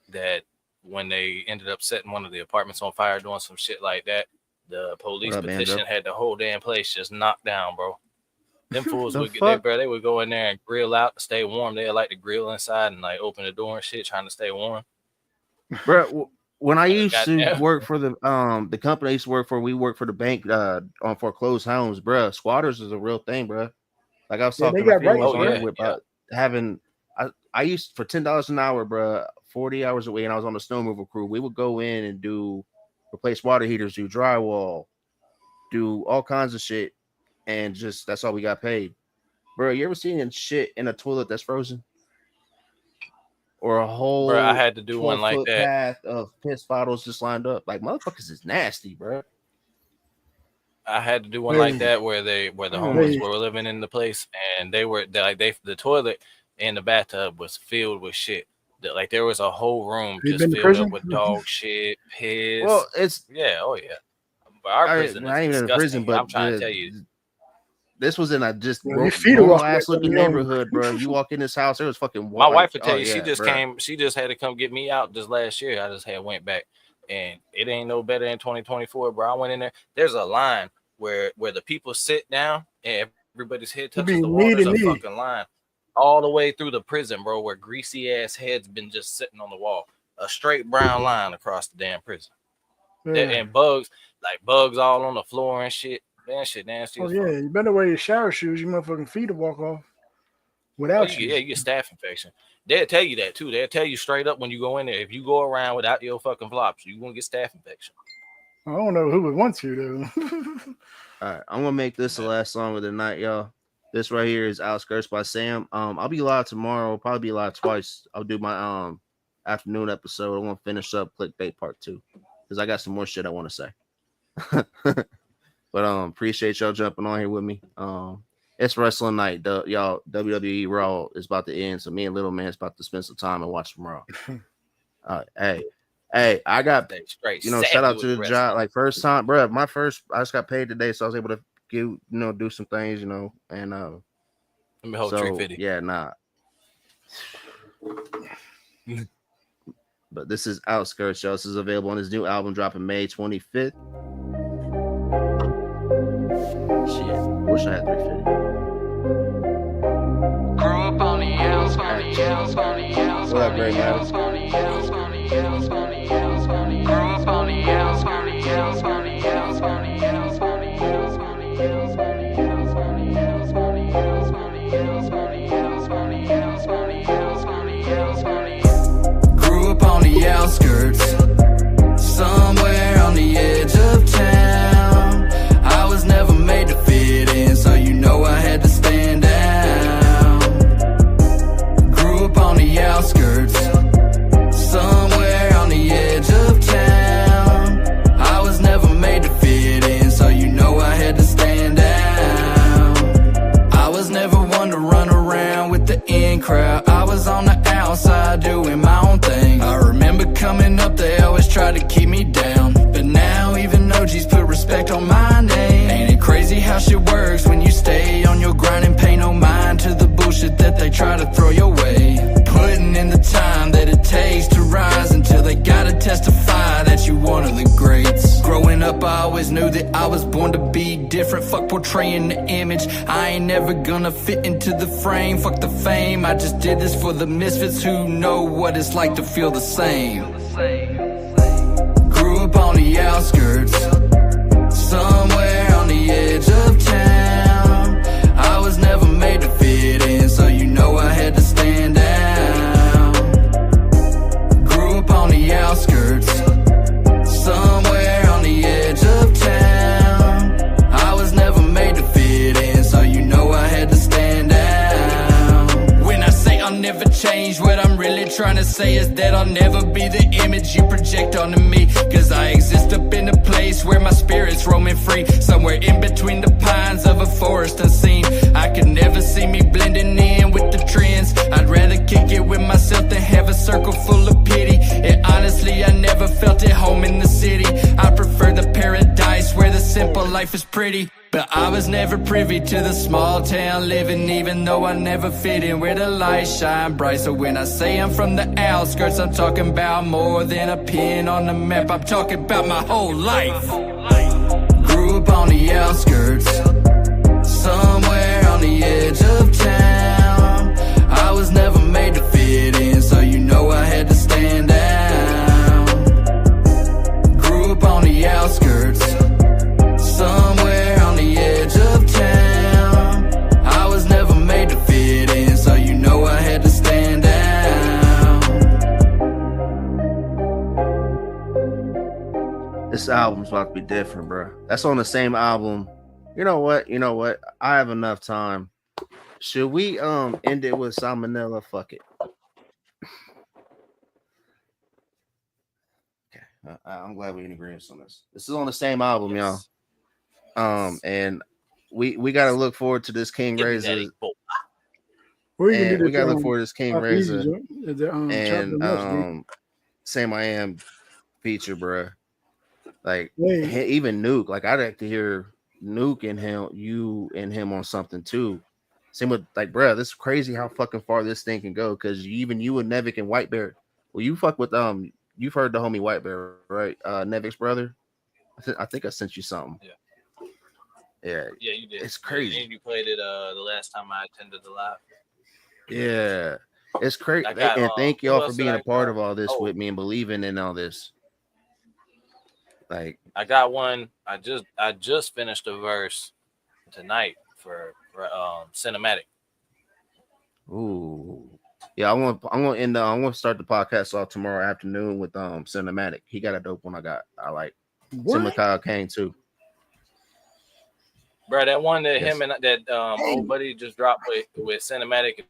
that when they ended up setting one of the apartments on fire doing some shit like that, the police petition had the whole damn place just knocked down, bro. Them fools would they would go in there and grill out to stay warm. They like to grill inside and like open the door and shit, trying to stay warm. Bro, when I used to work for the company I used to work for, we worked for the bank on foreclosed homes, bro. Squatters is a real thing, bro. Like I was talking about having I used for $10 an hour, bro, 40 hours a week, and I was on the snow removal crew. We would go in and replace water heaters, do drywall, do all kinds of shit, and just that's all we got paid. Bro, you ever seen shit in a toilet that's frozen? Or a whole bro, I had to do one like that path of piss bottles just lined up. Like motherfuckers is nasty, bro. I had to do one like that where the homeless were living in the place, and the toilet and the bathtub was filled with shit. Like there was a whole room just filled up with dog shit, piss. Well, it's oh yeah. But our prison is even in a prison, but I'm trying to tell you, this was in a just normal ass looking neighborhood, bro. You walk in this house, there was fucking water. My wife would tell you, she just came. She just had to come get me out just last year. I just went back, and it ain't no better in 2024, bro. I went in there. There's a line where the people sit down and everybody's head touches the wall. There's a fucking line all the way through the prison, bro, where greasy ass heads been just sitting on the wall. A straight brown line across the damn prison. And bugs all on the floor and shit. Man, shit nasty. Oh yeah, you better wear your shower shoes. Your motherfucking feet will walk off without you. Yeah, you get staph infection. They'll tell you that too. They'll tell you straight up when you go in there. If you go around without your fucking flops, you're gonna get staph infection. I don't know who would want to though. All right, I'm gonna make this the last song of the night, y'all. This right here is Outskirts by Sam. I'll be live tomorrow. I'll probably be live twice. I'll do my afternoon episode. I want to finish up Clickbait Part 2 because I got some more shit I want to say. But appreciate y'all jumping on here with me. It's wrestling night, y'all. WWE Raw is about to end, so me and Little Man's about to spend some time and watch some Raw. Hey, I got shout out to the job. Like first time, bro. I just got paid today, so I was able to do some things, and let me hold 350. Yeah, nah. But this is Outskirts, y'all. This is available on his new album dropping May 25th. Shit, wish I had 350. Grew up on the L's, on the L's, on the L's, what up, Gray Matters? Grew up on the L's, on the L's, on the L's, on the L's, on the L's, on the L's, on the L's, on the L's, on the L's, on the L's, on the L's, on the L's, on the L's, on the L's, on the L's, on the L's, on the L's, on the L's, on the Grew up on the outskirts, somewhere on the edge of town. I was never made to fit in, so I had to stand out. Grew up on the outskirts, somewhere on the edge of town. I was never made to fit in, so I had to stand out. I was never one to run around with the in crowd. I was on the outside doing my own thing. I remember coming up, they always tried to keep me down, but now even OGs put respect on my name. Ain't it crazy how shit works when you stay on your grind and pay no mind to the bullshit that they try to throw your way? Putting in the time that it takes to rise until they gotta testify that you one of the greats. Growing up, I always knew that I was born to be different. Fuck portraying the image, I ain't never gonna fit into the frame. Fuck the fame, I just did this for the misfits who know what it's like to feel the same. Grew up on the outskirts, somewhere on the edge of town. I was never made to fit in, so you know I had to stand out. Grew up on the outskirts, somewhere on the edge of town. I was never made to fit in, so you know I had to stand out. When I say I'll never change, what I'm really trying to say is that I'll never be the image you project onto me. Cause I exist up in a place where my spirit's roaming free, somewhere in between the pines of a forest unseen. I could never see me blending in with the trends. I'd rather kick it with myself than have a circle full of pity. And honestly, I never felt at home in the city. I prefer the paradise where the simple life is pretty. But I was never privy to the small town living, even though I never fit in where the lights shine bright. So when I say I'm from the outskirts, I'm talking about more than a pin on the map. I'm talking about my whole life. Grew up on the outskirts, somewhere on the edge of town. I was never made to fit in, so you know I had to stand out. Grew up on the outskirts, somewhere on the edge of town. I was never made to fit in, so you know I had to stand out. This album's about to be different, bro. That's on the same album. You know what? I have enough time. Should we end it with Salmonella? Fuck it. Okay. I'm glad we're in agreement on this. This is on the same album, y'all. And we gotta look forward to this King Razor. We gotta look forward to this King Razor and Sam I Am feature, bro. Like even Nuke. Like I'd like to hear Nuke and him on something too. Same with like, bro. This is crazy how fucking far this thing can go. Because even you and Nevik and White Bear. Well, you fuck with You've heard the homie White Bear, right? Nevik's brother. I think I sent you something. Yeah, you did. It's crazy. And you played it the last time I attended the live. Yeah, it's crazy. And thank y'all for being a part of all this with me and believing in all this. Like I got one. I just finished a verse tonight for Cinematic. Ooh, yeah. I'm gonna start the podcast off tomorrow afternoon with Cinematic. He got a dope one. I like. Similar Kyle Kane too. Bro, that one that him and that old buddy just dropped with Cinematic,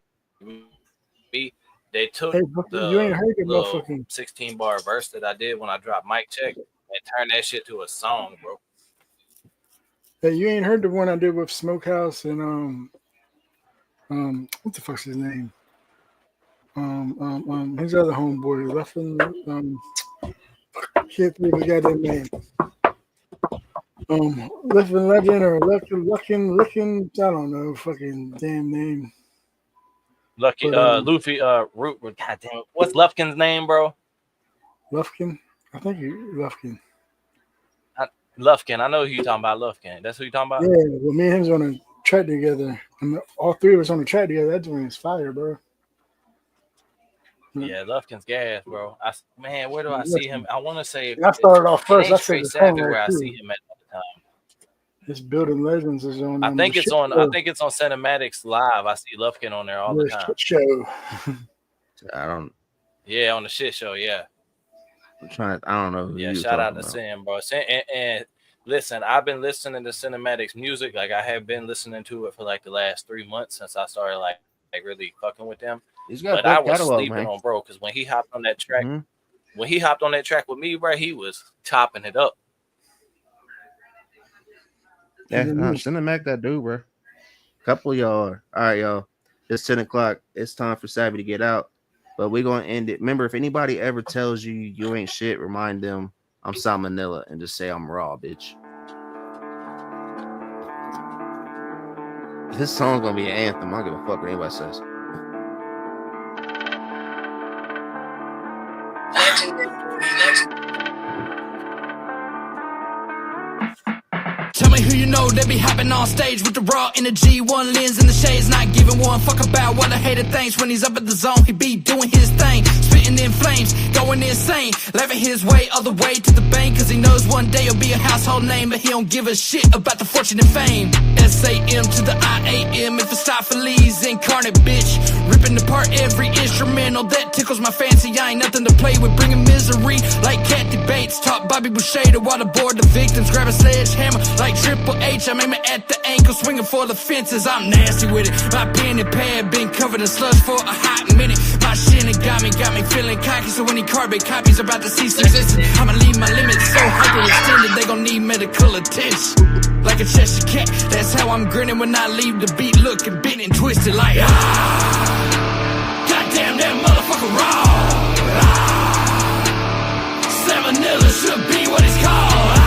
they took the 16 bar verse that I did when I dropped Mic Check and turned that shit to a song, bro. Hey, you ain't heard the one I did with Smokehouse and what the fuck's his name? His other homeboy left in can't think of the goddamn name. Lifting Legend or Looking, I don't know, fucking damn name. Luffy, Root, goddamn, what's Lufkin's name, bro? Lufkin? I think Lufkin. Lufkin, I know who you talking about, Lufkin. That's who you talking about? Yeah, well, me and him's on a track together. And all three of us on the track together. That joint is fire, bro. Yeah, Lufkin's gas, bro. Man, where do I see him? I want to say I started off first. I said where I see him at the time. This Building Legends is on. I think it's on. I think it's on Cinematics Live. I see Lufkin on there all the time. Show. I don't. Yeah, on the shit show. Yeah. I'm trying. I don't know. Yeah, shout out to Sam, bro. And listen, I've been listening to Cinematics music. Like I have been listening to it for like the last 3 months since I started like really fucking with them. But I was sleeping on bro because when he hopped on that track, with me, bro, he was chopping it up. Yeah, send him back that dude, bro. Couple of y'all. All right, y'all. It's 10 o'clock. It's time for Savvy to get out. But we're gonna end it. Remember, if anybody ever tells you you ain't shit, remind them I'm Salmonella and just say I'm raw, bitch. This song's gonna be an anthem. I don't give a fuck what anybody says. Tell me who you know they be hopping on stage with the raw energy, one lens in the shades, not giving one fuck about what a hater thinks. When he's up at the zone, he be doing his thing, spitting in flames, going insane, laughing his way all the way to the bank, cause he knows one day he'll be a household name, but he don't give a shit about the fortune and fame. S-A-M to the I-A-M, if it's Mephistopheles incarnate, bitch, ripping apart every instrumental that tickles my fancy. I ain't nothing to play with, bringing misery like cat debates. Taught Bobby Boucher to waterboard the victims, grab a sledgehammer like Triple H. I'm aiming at the ankle, swinging for the fences. I'm nasty with it. My pen and pad been covered in slush for a hot minute. My shit got me feeling cocky. So any carbon copies about to cease existence, I'ma leave my limits so hyperextended they gon' need medical attention. Like a Cheshire cat, that's how I'm grinning when I leave the beat looking bent and twisted like goddamn that motherfucker raw. Salmonella should be what it's called.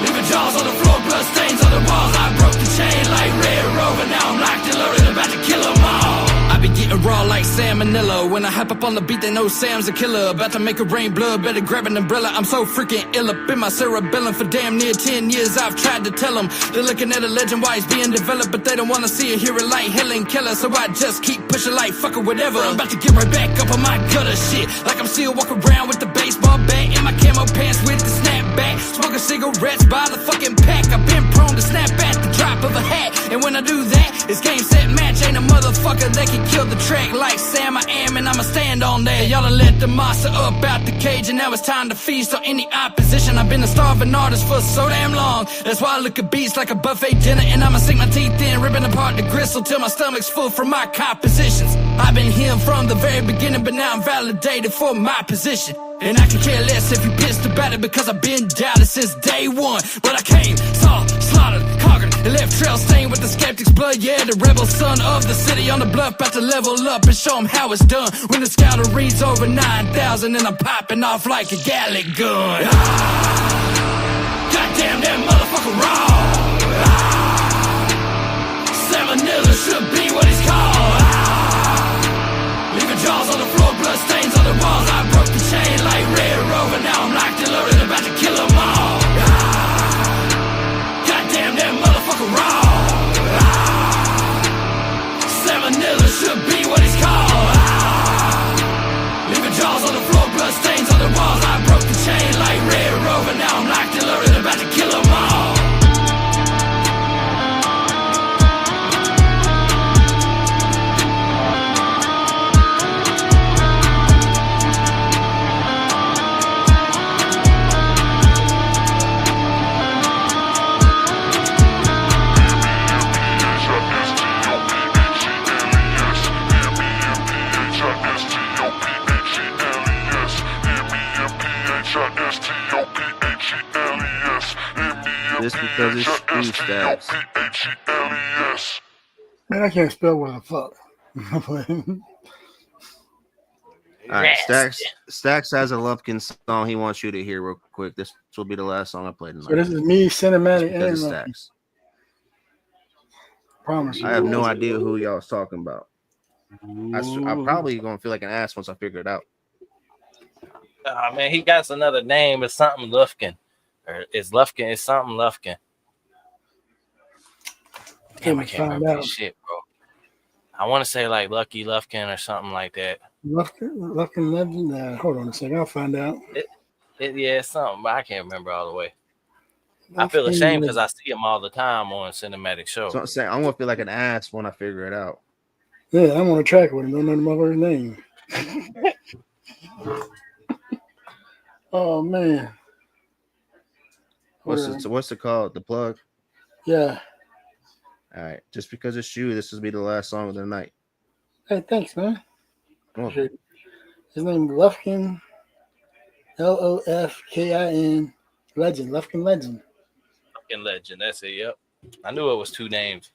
Leaving jaws on the floor, blood stains on the walls. I broke the chain like Red Rover. Now I'm locked and loaded, about to kill them all. I be getting raw like salmonella. When I hop up on the beat, they know Sam's a killer. About to make it rain blood, better grab an umbrella. I'm so freaking ill up in my cerebellum. For damn near 10 years I've tried to tell them. They're looking at a legend while it's being developed, but they don't wanna see it, hear it like Helen Keller. So I just keep pushing like fuck it, whatever. I'm about to get right back up on my gutter shit, like I'm still walking around with the baseball bat in my camo pants with the snapback, smoking cigarettes by the fucking pack. I've been prone to snap at the drop of a hat, and when I do that, it's game, set, match. Ain't a motherfucker that can kill the track like Sam I am, and I'ma stand on that. Y'all done let the monster up out the cage, and now it's time to feast on any opposition. I've been a starving artist for so damn long, that's why I look at beats like a buffet dinner, and I'ma sink my teeth in, ripping apart the gristle till my stomach's full from my compositions. I've been here from the very beginning, but now I'm validated for my position. And I can care less if you pissed about it, because I've been doubted since day one. But I came, saw, slaughtered, conquered, and left trail stained with the skeptic's blood. Yeah, the rebel son of the city on the bluff, about to level up and show them how it's done. When the scouter reads over 9,000 and I'm popping off like a Gallic gun. Goddamn that motherfucker raw. Salmonella should be what it's called. Leaving jaws on the floor, blood stains on the walls. I broke the chain like Red Rover. Now I'm locked and loaded, about to kill them all. Goddamn that motherfucker raw. Salmonella should be what it's called. Leaving jaws on the floor, blood stains on the walls. I broke the chain like Red Rover. Now I'm locked and loaded, about to kill them all. Just because it's Steve Stacks. Man, I can't spell what the fuck. All right, Stacks has a Lufkin song he wants you to hear real quick. This will be the last song I play tonight. So this is me, Cinematic, and Stacks. Promise you. I have no idea who y'all's talking about. I'm probably gonna feel like an ass once I figure it out. Man, he got another name. It's something Lufkin. Or it's Lufkin. It's something Lufkin. Damn, I can't remember this shit, bro. I want to say like Lucky Lufkin or something like that. Lufkin Legend. Hold on a second. I'll find out. Yeah, it's something, but I can't remember all the way. I feel ashamed because I see him all the time on cinematic shows. So I'm saying I'm gonna feel like an ass when I figure it out. Yeah, I'm on a track with him. Don't know the mother's name. Oh man. What's it called? The plug? Yeah. All right. Just because it's you, this will be the last song of the night. Hey, thanks, man. Oh. His name is Lufkin. Lofkin Legend. Lufkin Legend. Lufkin Legend. That's it. Yep. I knew it was two names.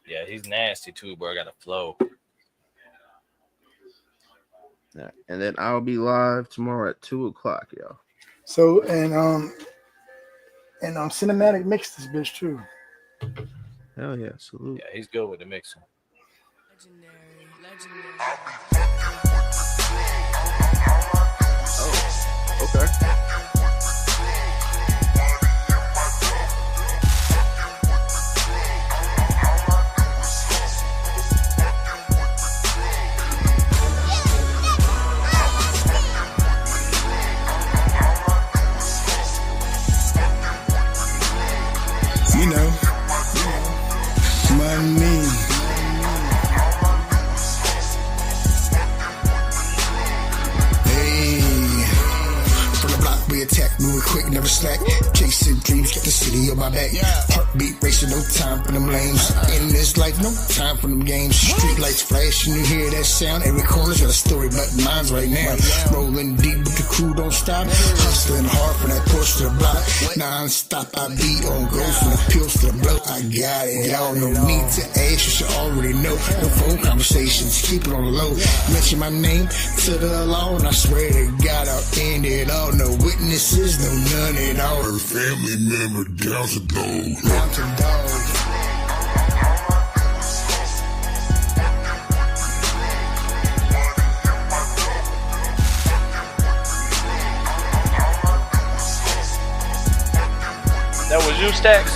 Yeah, he's nasty too, bro. Got a flow. Yeah. And then I'll be live tomorrow at 2:00, y'all. So and Cinematic mixed this bitch too. Hell yeah, salute. Yeah, he's good with the mixing. Oh, okay. you know, money. We attack, moving quick, never slack. Chasing dreams, got the city on my back. Heartbeat racing, no time for them lames. In this life, no time for them games. Street lights flashing, you hear that sound. Every corner's got a story, but mine's right now. Rolling deep, but the crew don't stop. Hustling hard from that push to the block. Non-stop, I be on go from the pills to the blow. I got it, y'all no need to ask, you should already know. No phone conversations, keep it on the low. Mention my name to the law, and I swear to God I'll end it all. No witnesses, no none at all. Her family member down to dog. Down to dog. That was you, Stacks?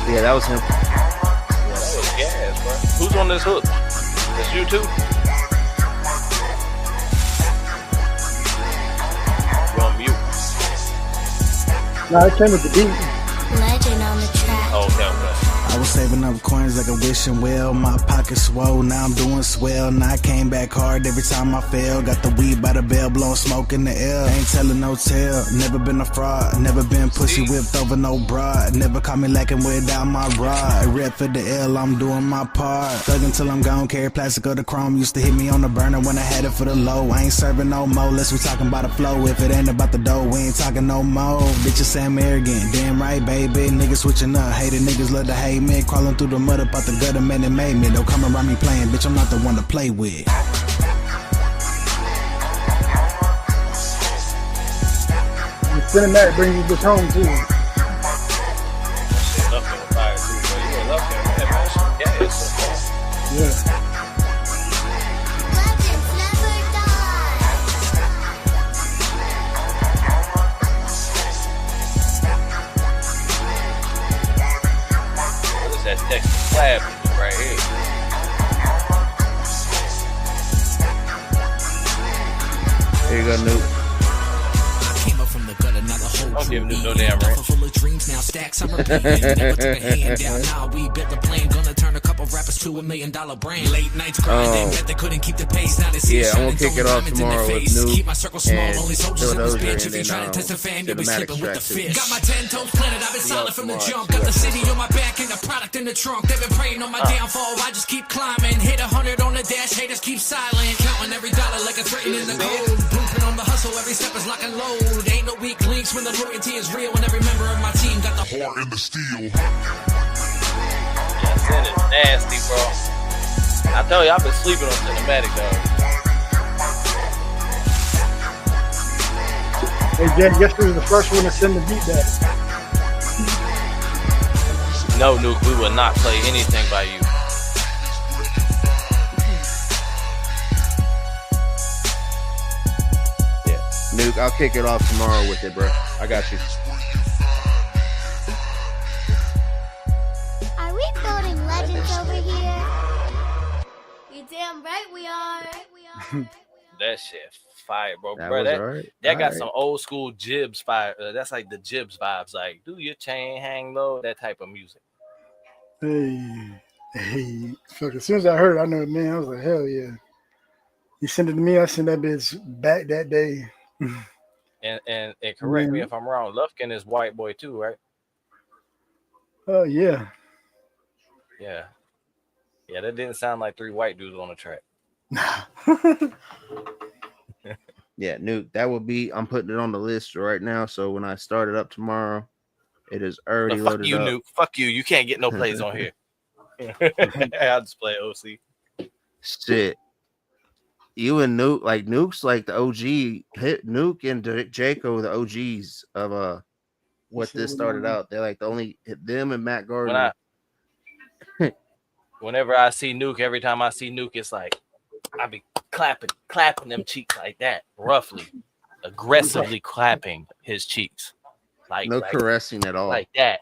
Yeah, that was him. Yeah, that was gas, bro. Who's on this hook? That's you too? You're on mute. No, it came with the beat. Legend on the track. Oh, okay. I was saving up coins like a wishing well. My pockets swole, now I'm doing swell. Now I came back hard every time I fell. Got the weed by the bell, blowing smoke in the air. Ain't telling no tale, never been a fraud. Never been pussy whipped over no broad. Never caught me lacking without my rod. Rep for the L, I'm doing my part. Thug until I'm gone, carry plastic or the chrome. Used to hit me on the burner when I had it for the low. I ain't serving no more, unless we talking about the flow. If it ain't about the dough, we ain't talking no more. Bitches say I'm arrogant, damn right, baby. Niggas switching up, hated niggas love to hate me. Crawling through the mud up out the gutter, man, it made me. Don't come around me playing, bitch, I'm not the one to play with. The cinematic brings you this home too. Yeah. That Texas slab right here. There you go, Nuke. Don't give him no damn rent. Full of dreams now, stacks I'm repeating. Never took a hand down. Now we built the plan. Gonna turn a couple rappers to $1 million brand. Late nights grinding, bet they couldn't keep the pace. Now they see yeah, I'm gonna kick it off tomorrow with Nuke keep my circle small. and Only soldiers in this bitch. If you and try to test the fan, you'll be cinematic slipping with the track fish. Got my 10 toes planted. I've been solid from the jump. Got the city on my back and the product in the trunk. They've been praying on my downfall. I just keep climbing. Hit 100 on the dash. Haters keep silent. Counting every dollar like it's written in the code. Blueprint on the hustle. Every step is lock and load. Ain't no weak links when the loyalty is real. And every member of my team got the heart in the steel. Yeah, Sin is nasty, bro. I tell you, I've been sleeping on cinematic, dog. Hey, Jen, guess who was the first one to send the beat back? No, Nuke, we will not play anything by you. Yeah, Nuke, I'll kick it off tomorrow with it, bro. I got you. Are we building legends over here? You damn right we are. That shit fire, bro. That Bro, was alright. That got some old school Jibs fire. That's like the Jibs vibes. Like, do your chain hang low? That type of music. Hey, fuck, as soon as I heard it, I know, man, I was like, hell yeah. He sent it to me, I sent that bitch back that day. And correct me if I'm wrong. Lufkin is white boy too, right? Oh, yeah. Yeah. Yeah, that didn't sound like three white dudes on the track. Yeah, Nuke, that will be, I'm putting it on the list right now. So when I start it up tomorrow, it is already No, loaded fuck you, up. Nuke. Fuck you. You can't get no plays on here. I'll just play OC. Shit. You and Nuke, like Nuke's like the OG. Hit Nuke and Jaco, the OGs of what this started out. They're like the only them and Matt Gardner. Whenever I see Nuke, every time I see Nuke, it's like I be clapping them cheeks like that, roughly, aggressively clapping his cheeks, like no caressing at all, like that.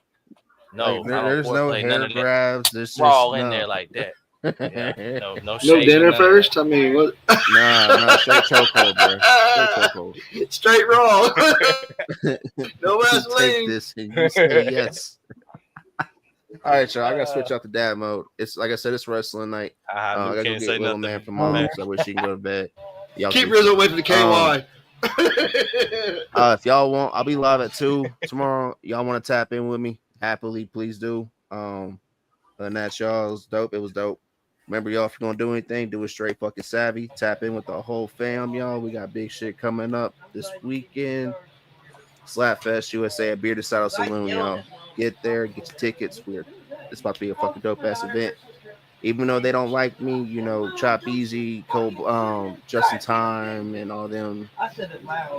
No, like, there's no hair grabs. There's raw just in there like that. No No shaving, dinner none of first. I mean, what? Nah, straight chokehold, bro. Straight chokehold. Straight raw. No Take Vaseline. this and you say yes. All right, y'all. I gotta switch out to dad mode. It's like I said, it's wrestling night. I Luke gotta go can't get say little nothing, man from man. mom, so I wish she can go to bed. Y'all Keep too. Rizzo waiting to KY. If y'all want, I'll be live at 2 tomorrow. Y'all want to tap in with me? Happily, please do. And that's y'all. It was dope. It was dope. Remember, y'all, if you're gonna do anything, do it straight fucking savvy. Tap in with the whole fam, y'all. We got big shit coming up this weekend. Slapfest USA at Bearded Saddle Saloon, y'all. Get there, get your tickets. It's about to be a fucking dope ass event. Even though they don't like me, you know, Chop Easy, Cole, Just in Time, and all them. Yeah,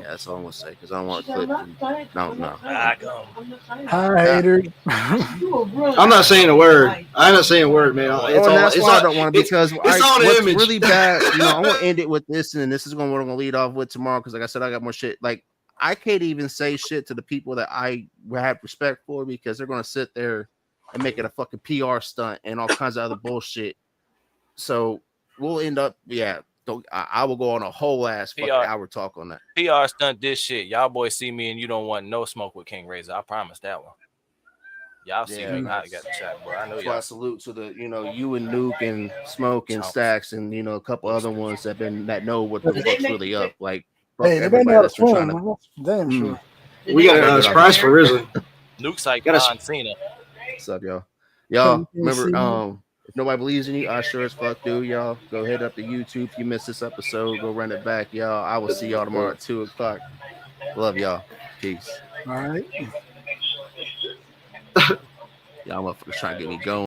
that's all I'm gonna say because I don't want to clip. No. Hi, haters. I'm not saying a word. I'm not saying a word, man. That's why I don't want to because it's all the what's image. really bad. You know, I'm gonna end it with this, and then this is what I'm gonna lead off with tomorrow because, like I said, I got more shit. Like I can't even say shit to the people that I have respect for because they're gonna sit there and make it a fucking PR stunt and all kinds of other bullshit. So we'll end up, I will go on a whole ass fucking hour talk on that. PR stunt this shit. Y'all boys see me and you don't want no smoke with King Razor. I promise that one. Y'all see me. I got the shot, bro. I know That's y'all. why I salute to the, you and Nuke and Smoke and Stacks and a couple other ones that know what the fuck's really up. Like Hey, they everybody know how to that's been trying swim. to. Damn sure. We got a surprise for Rizzo. Nuke's like John Cena. What's up, y'all? Y'all remember, if nobody believes in you, I sure as fuck do, y'all. Go head up to YouTube. If you missed this episode, go run it back, y'all. I will see y'all tomorrow at 2:00. Love y'all. Peace. All right. Y'all motherfuckers trying to get me going.